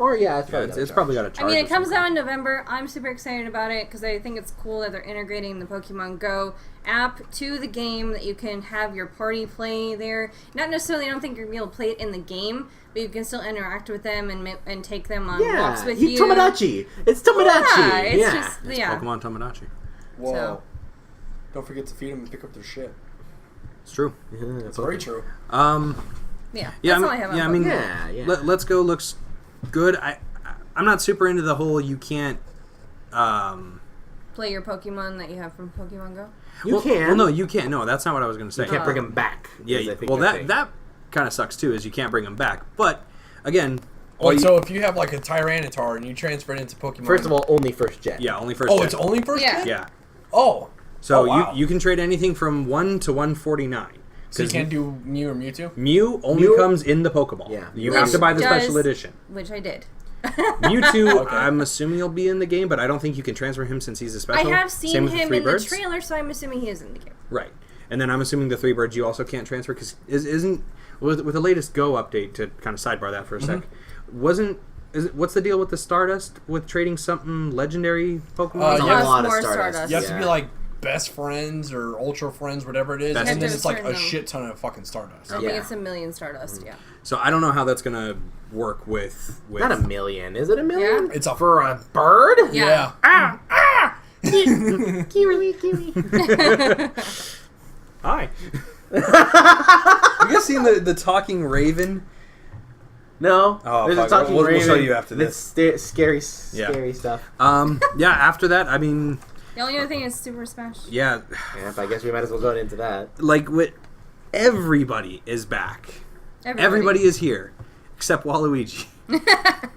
Or it's probably got a charge. I mean, it comes out in November. I'm super excited about it because I think it's cool that they're integrating the Pokemon Go app to the game, that you can have your party play there. Not necessarily, I don't think you're going to be able to play it in the game, but you can still interact with them and take them on walks with you. Tomodachi. It's Tomodachi. It's Pokemon Tomodachi. Whoa. So. Don't forget to feed them and pick up their shit. It's true. It's very true. That's all I have on Pokemon. Let's Go looks good. I'm not super into the whole you can't play your Pokemon that you have from Pokemon Go. You can. Well, no, you can't. No, that's not what I was going to say. You can't bring them back. Yeah. Well, that kind of sucks too. Is you can't bring them back. But again. So if you have like a Tyranitar and you transfer it into Pokemon... First of all, only first gen. Yeah, only first gen. Oh, it's only first gen? Yeah. Oh. So wow. you can trade anything from 1 to 149. So you can't do Mew or Mewtwo? Mew only comes in the Pokeball. Yeah. You have to buy the special edition. Which I did. Mewtwo, okay. I'm assuming he'll be in the game, but I don't think you can transfer him since he's a special. I have seen him in the trailer, so I'm assuming he is in the game. Right. And then I'm assuming the 3 birds you also can't transfer, because isn't... With the latest Go update, to kind of sidebar that for a sec, what's the deal with the Stardust with trading something legendary Pokemon? A lot of Stardust. You have to be like best friends or ultra friends, whatever it is, and then it's like a shit ton of fucking Stardust. I think it's 1 million Stardust, So I don't know how that's gonna work with... Not 1 million. Is it 1 million? Yeah. It's for a bird? Yeah. Kiwi. Hi. You guys seen the talking raven? No. Oh, there's a talking raven. We'll show you after this. It's scary stuff. After that, I mean... The only other thing is Super Smash. Yeah. I guess we might as well go into that. Like, everybody is back. Everybody is here. Except Waluigi.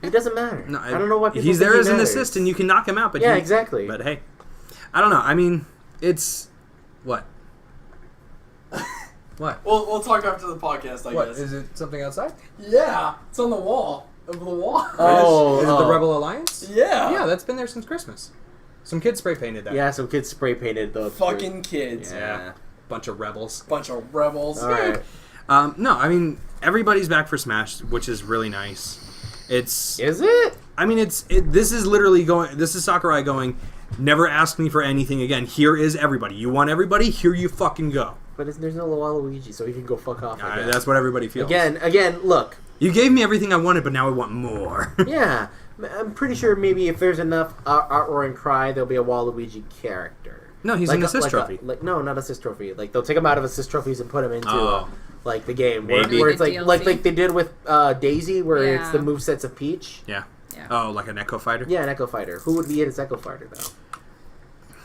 It doesn't matter. No, I don't know what people he's there as an assist, and you can knock him out. But exactly. But hey, I don't know. I mean, it's... What? What? We'll talk after the podcast, I guess. Is it something outside? Yeah, it's on the wall. Over the wall. Oh, is it the Rebel Alliance? Yeah. Yeah, that's been there since Christmas. Some kids spray painted that. Yeah, some kids spray painted the... Fucking kids. Yeah. Bunch of rebels. All right. No, I mean, everybody's back for Smash, which is really nice. Is it? I mean, this is literally going... This is Sakurai going, never ask me for anything again. Here is everybody. You want everybody? Here you fucking go. But there's no Waluigi, so he can go fuck off. That's what everybody feels. Again, look. You gave me everything I wanted, but now I want more. Yeah. I'm pretty sure maybe if there's enough Outroar and Cry, there'll be a Waluigi character. No, he's an assist trophy. No, not assist trophy. Like, they'll take him out of assist trophies and put him into, the game. Maybe. Where it's like they did with Daisy, where it's the movesets of Peach. Yeah. Oh, like an Echo Fighter? Yeah, an Echo Fighter. Who would be in his Echo Fighter, though?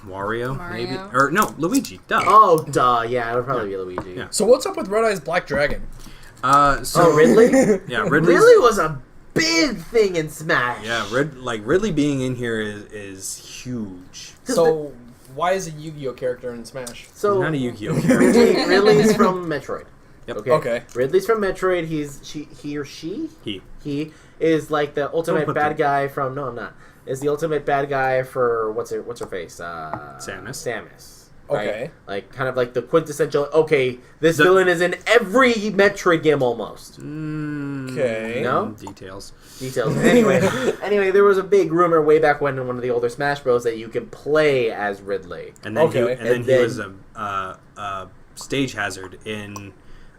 Mario, maybe? Or, no, Luigi. Duh. Oh, duh. Yeah, it would probably be Luigi. Yeah. So what's up with Red Eye's Black Dragon? Ridley? Yeah, Ridley was a big thing in Smash. Yeah, Ridley being in here is huge. So, why is a Yu-Gi-Oh character in Smash? So, not a Yu-Gi-Oh character. Ridley's from Metroid. Yep. Okay. Ridley's from Metroid. He is like the ultimate bad guy from... No, I'm not. Is the ultimate bad guy for... What's her face? Samus. Right? Okay. Like, kind of like the quintessential... Okay, this villain is in every Metroid game almost. Okay. No? Details. Anyway, there was a big rumor way back when in one of the older Smash Bros. That you can play as Ridley. And then he was a stage hazard in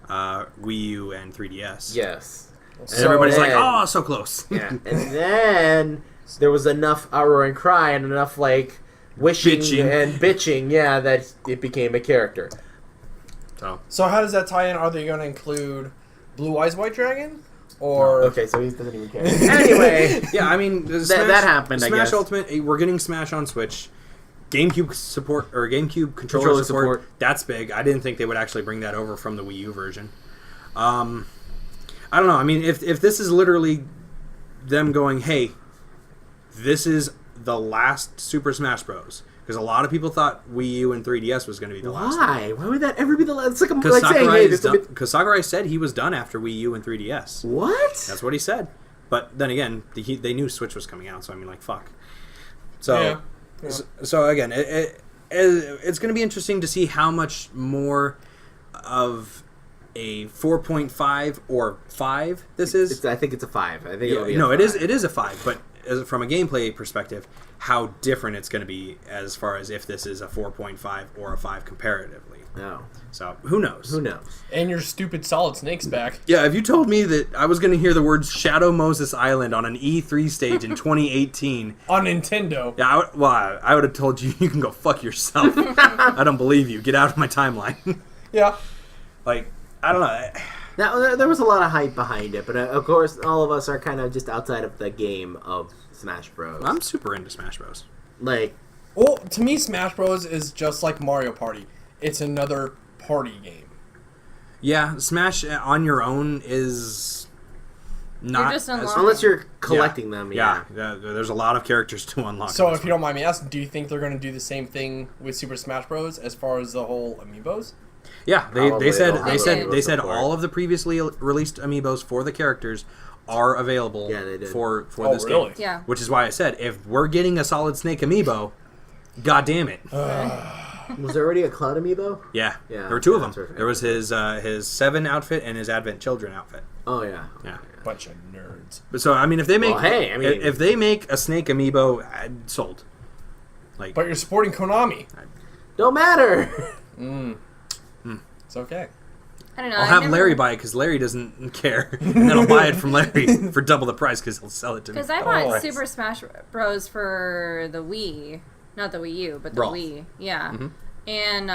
Wii U and 3DS. Yes. And everybody's like, oh, so close. Yeah. And then there was enough outroar and cry and enough, like, wishing and bitching, that it became a character. So how does that tie in? Are they going to include Blue Eyes White Dragon? Or... Okay, so he doesn't even care. Anyway. Yeah, I mean... that happened, I guess. Smash Ultimate, we're getting Smash on Switch. GameCube support, or GameCube controller support, that's big. I didn't think they would actually bring that over from the Wii U version. I don't know. I mean, if this is literally them going, hey, this is the last Super Smash Bros. Because a lot of people thought Wii U and 3DS was going to be the last. Why? Why would that ever be the last? It's like saying, hey, because Sakurai said he was done after Wii U and 3DS. What? That's what he said. But then again, they knew Switch was coming out, so I mean, like, fuck. So, yeah. So again, it's going to be interesting to see how much more of a 4.5 or 5 this is. I think it's a 5. I think it'll be it is a 5, but from a gameplay perspective, how different it's going to be as far as if this is a 4.5 or a 5 comparatively. No. So, who knows? Who knows? And your stupid Solid Snake's back. Yeah, if you told me that I was going to hear the words Shadow Moses Island on an E3 stage in 2018... on Nintendo. Yeah, I would have told you, you can go fuck yourself. I don't believe you. Get out of my timeline. Yeah. Like, I don't know. Now, there was a lot of hype behind it, but of course, all of us are kind of just outside of the game of Smash Bros. I'm super into Smash Bros. Like... Well, to me, Smash Bros. Is just like Mario Party. It's another party game. Yeah, Smash on your own is not... You're just unlocking. Unless you're collecting them, yeah. There's a lot of characters to unlock. So, if you don't mind me asking, do you think they're going to do the same thing with Super Smash Bros. As far as the whole amiibos? Yeah, Probably they said support. all of the previously released amiibos for the characters are available for this really? game. Yeah. Which is why I said, if we're getting a Solid Snake amiibo, god damn it. Was there already a Cloud amiibo? Yeah. Yeah, There were two of them. that's right. There was his 7 outfit and his Advent Children outfit. Oh, yeah. Yeah. Bunch of nerds. But so I mean, if they make if they make a Snake amiibo, sold. Like, But you're supporting Konami. Don't matter! It's okay. I don't know. I'll have Larry buy it because Larry doesn't care, and then I'll buy it from Larry for double the price because he'll sell it to me. Because I bought Super Smash Bros. For the Wii. Not the Wii U, but the Rolf. Wii. Yeah. Mm-hmm. And,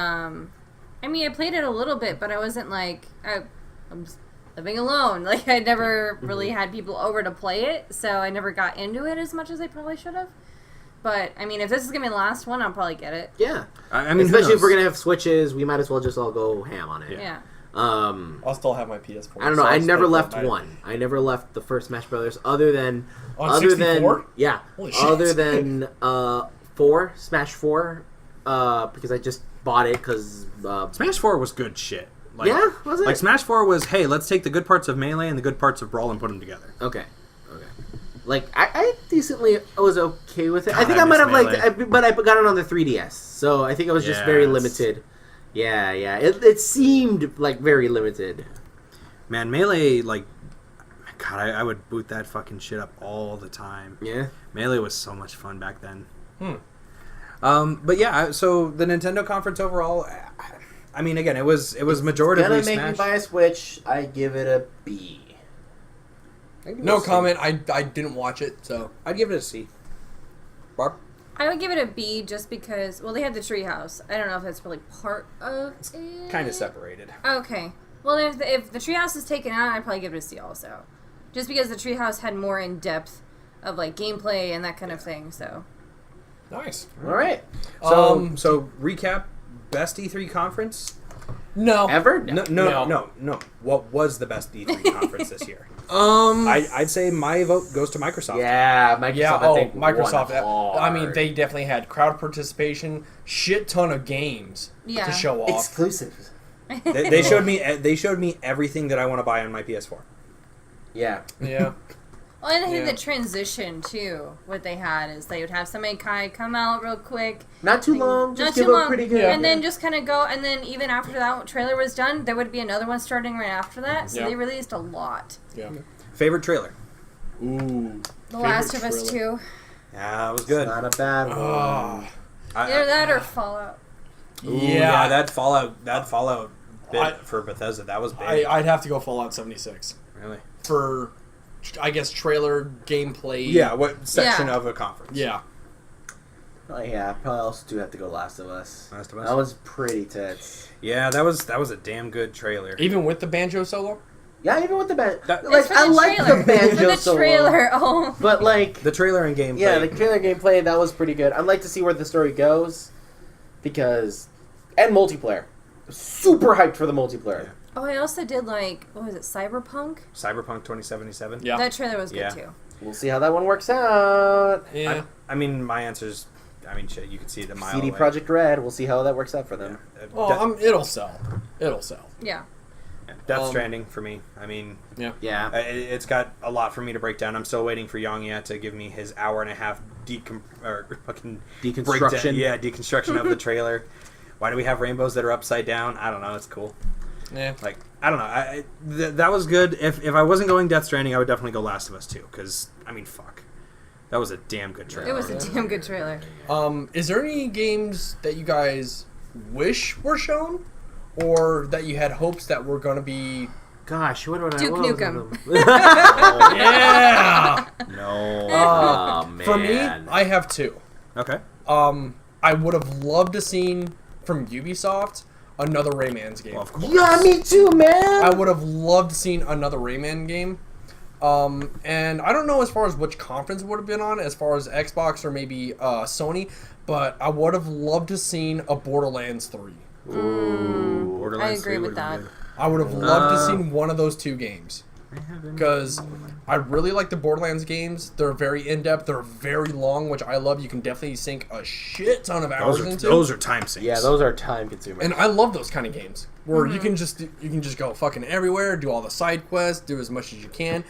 I mean, I played it a little bit, but I wasn't like... I'm living alone. Like, I never really had people over to play it, so I never got into it as much as I probably should have. But, I mean, if this is going to be the last one, I'll probably get it. Yeah. I mean, especially if we're going to have Switches, we might as well just all go ham on it. Yeah. I'll still have my PS4. I don't know. I never left Fortnite. one. I never left the first Smash Brothers other than... On 64? Yeah. Holy shit. Other than 4, Smash 4, because I just bought it because... Smash 4 was good shit. Like, yeah? Was it? Like, Smash 4 was, hey, let's take the good parts of Melee and the good parts of Brawl and put them together. Okay. Like, I decently was okay with it. God, I think I I might miss have, Melee. but I got it on the 3DS, so I think I was just very limited. Yeah. It seemed, like, very limited. Man, Melee, like... God, I would boot that fucking shit up all the time. Yeah? Melee was so much fun back then. But yeah, so the Nintendo conference overall... I mean, again, it was majoritively Gonna make Smash. me buy a Switch. I give it a B. No comment. I didn't watch it, so... I'd give it a C. Barb? I would give it a B just because... Well, they had the treehouse. I don't know if that's really part of it. Kind of separated. Okay. Well, if the treehouse is taken out, I'd probably give it a C also. Just because the treehouse had more in-depth of, like, gameplay and that kind of thing, so... Nice. All right. So recap, best E3 conference? No. Ever? No. What was the best E3 conference this year? I'd say my vote goes to Microsoft. Yeah, Microsoft. Yeah, I think Microsoft. won I mean, hard. they definitely had crowd participation, shit ton of games Yeah. to show off. Exclusives. They showed me everything that I want to buy on my PS4. Yeah. Yeah. Well, and I think Yeah. the transition, too, what they had is they would have somebody kind of come out real quick. Not too long. Just Not give too a long. pretty good. Yeah. And then just kind of go, and then even after that trailer was done, there would be another one starting right after that. So Yeah. they released a lot. Yeah. Favorite trailer? Ooh. The Last of Us 2. Yeah, that was good. Not a bad one. Ah. Either that or Fallout. Ooh, Yeah. that Fallout bit for Bethesda, that was big. I'd have to go Fallout 76 Really? for, I guess, trailer gameplay. Yeah, what section Yeah. of a conference? Yeah. Oh, yeah, probably also do have to go Last of Us. Last of Us? That was pretty tits. Yeah, that was a damn good trailer. Even with the banjo solo. Yeah, even with the That- like, It's for I the like trailer. the banjo For the solo, trailer, oh. but like, The trailer and gameplay. yeah, the trailer gameplay that was pretty good. I'd like to see where the story goes, because and multiplayer, super hyped for the multiplayer. Yeah. Oh, I also did like, what was it, Cyberpunk? Cyberpunk 2077. Yeah. That trailer was good Yeah. too. We'll see how that one works out. Yeah. I mean, my answer's, shit, you can see it a mile CD away. Projekt Red. We'll see how that works out for them. Well, it'll sell. It'll sell. Yeah. Death Stranding for me. I mean, Yeah. it's got a lot for me to break down. I'm still waiting for Yongya to give me his hour and a half Deconstruction. deconstruction of the trailer. Why do we have rainbows that are upside down? I don't know. It's cool. Yeah. Like, I don't know. That was good. If I wasn't going Death Stranding, I would definitely go Last of Us 2. Because, I mean, fuck. That was a damn good trailer. It was a damn good trailer. Is there any games that you guys wish were shown? Or that you had hopes that were going to be... Gosh, what would I... Duke Nukem. Yeah! No. Oh, man. For me, I have two. Okay. I would have loved to seen from Ubisoft another Rayman's game. Well, of course. Yeah, me too, man. I would have loved to seen another Rayman game. And I don't know as far as which conference it would have been on, as far as Xbox or maybe Sony, but I would have loved to seen a Borderlands 3. Ooh, I Borderlands agree 3 with would've been that. good. I would have loved to seen one of those two games. Because I really like the Borderlands games. They're very in-depth. They're very long, which I love. You can definitely sink a shit ton of hours into. Those are time sinks. Yeah, those are time consuming. And I love those kind of games where you can just go fucking everywhere, do all the side quests, do as much as you can.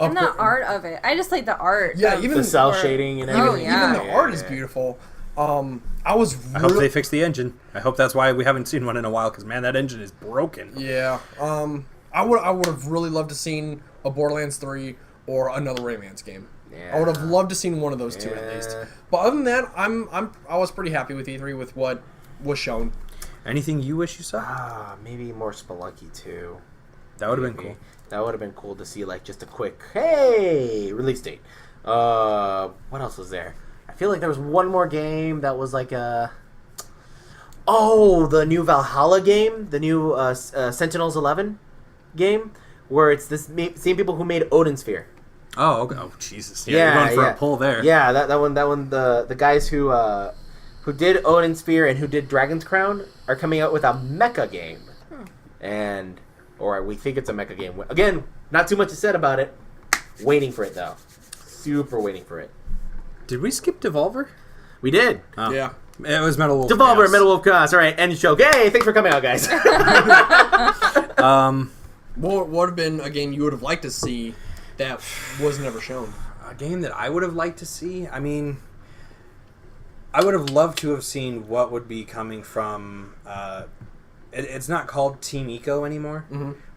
And the art of it. I just like the art. Yeah, of even the cell or- shading and Oh, everything. yeah. even the art is beautiful. I was I hope really, they fix the engine. I hope that's why we haven't seen one in a while, because, man, that engine is broken. yeah. I would have really loved to seen a Borderlands 3 or another Rayman's game. Yeah. I would have loved to seen one of those two at least. Yeah. But other than that, I was pretty happy with E3 with what was shown. Anything you wish you saw? Maybe more Spelunky 2. That would have been cool. That would have been cool to see, like, just a quick, hey, release date. What else was there? I feel like there was one more game that was like a... Oh, the new Valhalla game, the new Sentinels 11 game, where it's this same people who made Odin Sphere. Oh, okay. Oh, Jesus. Yeah, you're going for a pull there. Yeah, that one. The guys who did Odin Sphere and who did Dragon's Crown are coming out with a mecha game, or we think it's a mecha game. Again, not too much is said about it. Waiting for it though, super waiting for it. Did we skip Devolver? We did. Oh. Yeah. It was Metal Wolf Devolver, Chaos. Metal Wolf Chaos. All right, end show. Hey, thanks for coming out, guys. What would have been a game you would have liked to see that was never shown? A game that I would have liked to see? I mean, I would have loved to have seen what would be coming from... it's not called Team Eco anymore,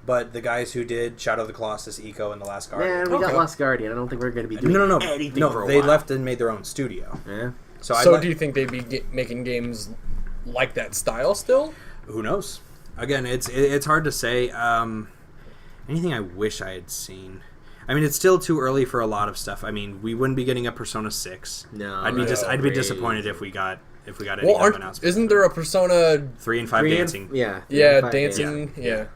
but the guys who did Shadow of the Colossus, Eco, and The Last Guardian. Man, we got Lost Guardian. I don't think we're going to be doing anything for a they while. left and made their own studio. Yeah. So do you think they'd be making games like that style still? Who knows? Again, it's hard to say. Anything I wish I had seen. I mean, it's still too early for a lot of stuff. I mean, we wouldn't be getting a Persona 6. No, I'd be that's I'd be crazy. disappointed if we got any kind of Well, announcement. isn't there a Persona? 3 and 5 dancing. Yeah, 5 dancing. Yeah.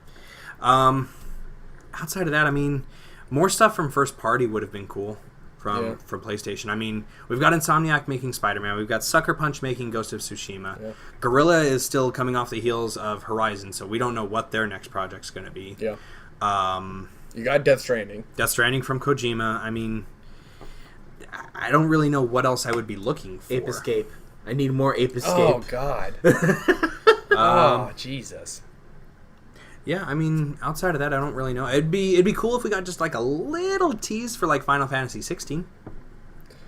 Outside of that, I mean, more stuff from first party would have been cool from PlayStation. I mean, we've got Insomniac making Spider-Man. We've got Sucker Punch making Ghost of Tsushima. Yeah. Guerrilla is still coming off the heels of Horizon, so we don't know what their next project's going to be. Yeah. You got Death Stranding. Death Stranding from Kojima. I mean, I don't really know what else I would be looking for. Ape Escape. I need more Ape Escape. Oh, God. Oh, Jesus. Yeah, I mean, outside of that, I don't really know. It'd be cool if we got just like a little tease for like Final Fantasy 16.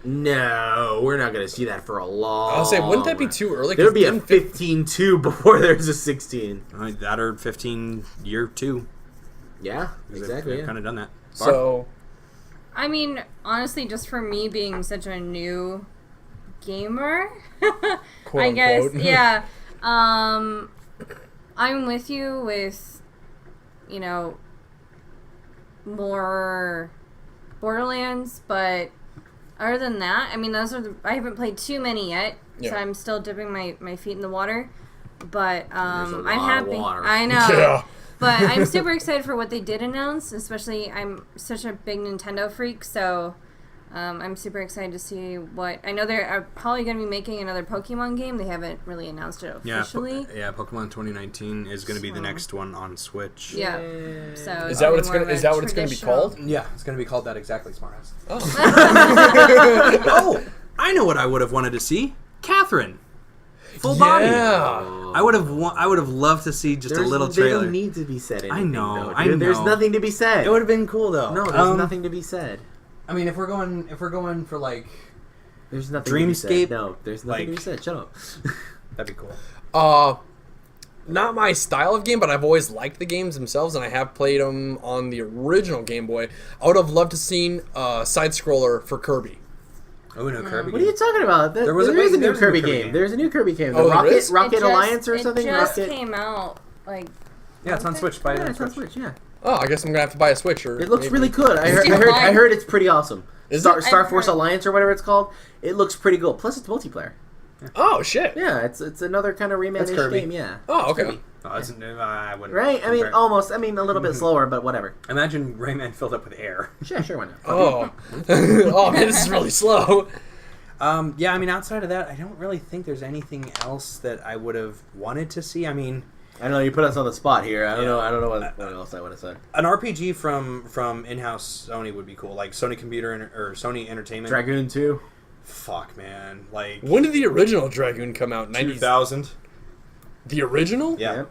No, we're not going to see that for a long... I'll say, wouldn't that be too early? There'd be a 15-2 before there's a 16. That or 15 year 2. Yeah, exactly. They've kind of done that. So, I mean, honestly, just for me being such a new gamer, quote I guess, unquote. yeah. I'm with you with, you know, more Borderlands, but other than that, I mean, I haven't played too many yet, so I'm still dipping my feet in the water. But I'm happy. I know. Yeah. But I'm super excited for what they did announce, especially I'm such a big Nintendo freak, so I'm super excited to see what... I know they're probably going to be making another Pokemon game. They haven't really announced it officially. Yeah, Pokemon 2019 is going to be the next one on Switch. Yeah. So Is that what it's going to be called? Yeah, it's going to be called that exactly, Smartass. Oh. Oh, I know what I would have wanted to see. Catherine. Full body. I would have loved to see just a little trailer. There don't need to be said anything. I know, though, I know. There's nothing to be said. It would have been cool though. No, there's nothing to be said. I mean, if we're going for like, there's nothing Dreamscape. To be said. No, there's nothing to be said. Shut up. That'd be cool. not my style of game, but I've always liked the games themselves, and I have played them on the original Game Boy. I would have loved to seen a side-scroller for Kirby. Oh, no, Kirby. What are you talking about? There is a new Kirby game. There's a new Kirby game. The Rocket Alliance or something? It just came out, like... Yeah, it's on Switch. Buy it on Switch. Switch. Yeah. Oh, I guess I'm gonna have to buy a Switch. Or it looks really good. I heard it's pretty awesome. Star Force Alliance or whatever it's called. It looks pretty cool. Plus, it's multiplayer. Oh shit! Yeah, it's another kind of Rayman-ish game. Yeah. Oh, okay. Oh, I wouldn't. Right? I mean, almost. I mean, a little bit slower, but whatever. Imagine Rayman filled up with air. Sure, why not? Oh, oh man, this is really slow. Yeah, I mean, outside of that, I don't really think there's anything else that I would have wanted to see. I mean, I don't know. You put us on the spot here. I don't know what else I would have said. An RPG from in-house Sony would be cool, like Sony Computer or Sony Entertainment. Dragoon 2. Fuck, man. Like, when did the original Dragoon come out? 2000. The original? Yeah. Yep.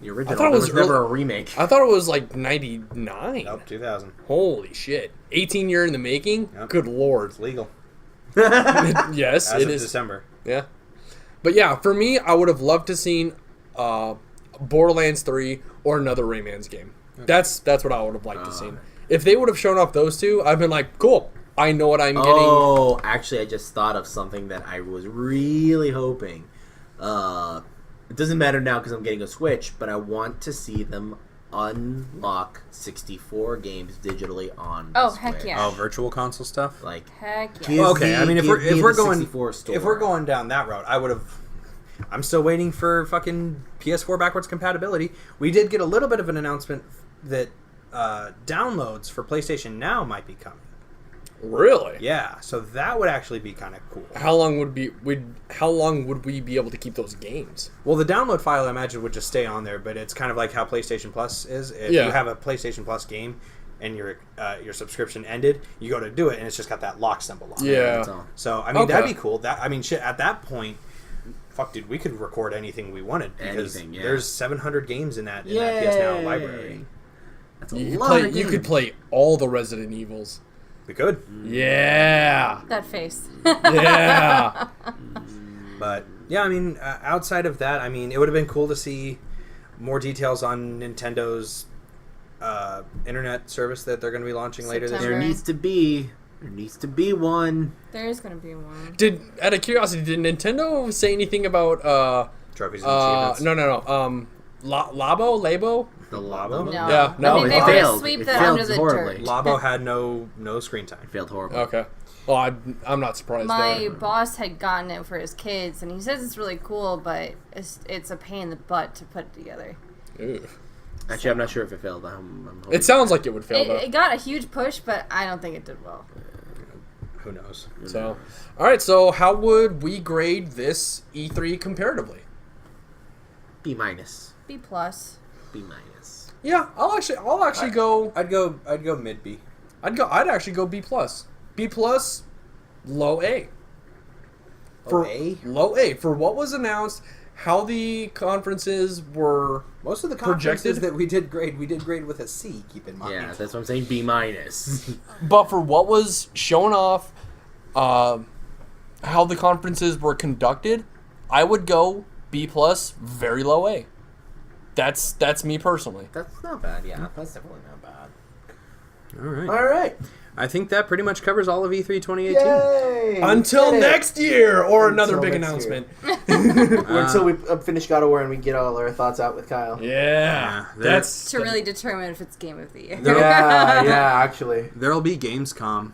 The original. I thought it was never a remake. I thought it was like 99. Nope, 2000. Holy shit! 18 year in the making. Yep. Good lord. It's legal. Yes, As it of is. December. Yeah, but yeah, for me, I would have loved to seen Borderlands 3 or another Rayman's game. That's what I would have liked to see. If they would have shown off those two, I've been like, cool. I know what I'm getting. Oh, actually, I just thought of something that I was really hoping. It doesn't matter now because I'm getting a Switch, but I want to see them unlock 64 games digitally on the heck Switch. yeah. Oh, virtual console stuff. Like, heck yeah. Well, okay, I mean, if we're going down that route, I would have. I'm still waiting for fucking PS4 backwards compatibility. We did get a little bit of an announcement that downloads for PlayStation Now might be coming. Really? Yeah, so that would actually be kind of cool. How long would we be able to keep those games? Well, the download file, I imagine, would just stay on there, but it's kind of like how PlayStation Plus is. If you have a PlayStation Plus game and your subscription ended, you go to do it, and it's just got that lock symbol on it. Yeah. So, I mean, that'd be cool. Shit, at that point, fuck, dude, we could record anything we wanted because there's 700 games in that PS Now library. That's a lot of games. You could play all the Resident Evils. We could. Yeah. That face. Yeah. But, yeah, I mean, outside of that, I mean, it would have been cool to see more details on Nintendo's internet service that they're going to be launching later this year. There needs to be one. There is going to be one. Out of curiosity, did Nintendo say anything about Trophies and achievements? No. Labo? The Labo? No. Yeah, no. I mean, they it would failed. sweep It that failed under the horribly. dirt. Labo had no screen time. It failed horribly. Okay. Well, I'm not surprised. My boss had gotten it for his kids, and he says it's really cool, but it's a pain in the butt to put it together. Ew. Actually, I'm not sure if it failed. I'm hoping It sounds like it would fail, though. It got a huge push, but I don't think it did well. Who knows? So, all right. So, how would we grade this E3 comparatively? B minus. B plus. B minus. Yeah, I'll actually go. I'd go mid B. I'd actually go B plus. B plus, low A. For low A for what was announced, how the conferences were. Most of the conferences projected that we did grade with a C. Keep in mind. Yeah, that's what I'm saying. B minus. But for what was shown off, how the conferences were conducted, I would go B plus, very low A. That's me personally. That's not bad. Yeah, that's definitely not bad. All right. All right. I think that pretty much covers all of E3 2018. Yay! Until next year, or another Until big next announcement. Until we finish God of War and we get all our thoughts out with Kyle. Yeah, that's To really determine if it's Game of the Year. Yeah, actually. There'll be Gamescom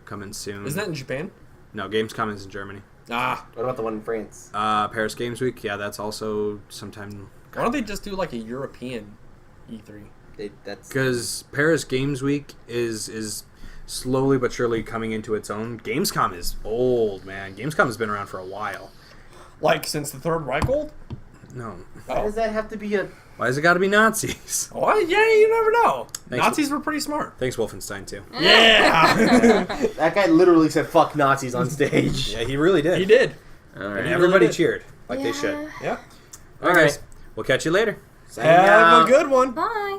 coming soon. Isn't that in Japan? No, Gamescom is in Germany. Ah, What about the one in France? Paris Games Week, yeah, that's also sometime. why don't they just do like a European E3? That's Because Paris Games Week is slowly but surely coming into its own. Gamescom is old, man. Gamescom has been around for a while. Like since the Third Reich old? No. Why does that have to be a... Why has it got to be Nazis? What? Yeah, you never know. Thanks. Nazis were pretty smart. Thanks, Wolfenstein, too. Yeah, That guy literally said fuck Nazis on stage. Yeah, he really did. he did. All And right. everybody really did. cheered like they should. Yeah. All right, guys. We'll catch you later. Signing Have out. a good one. Bye.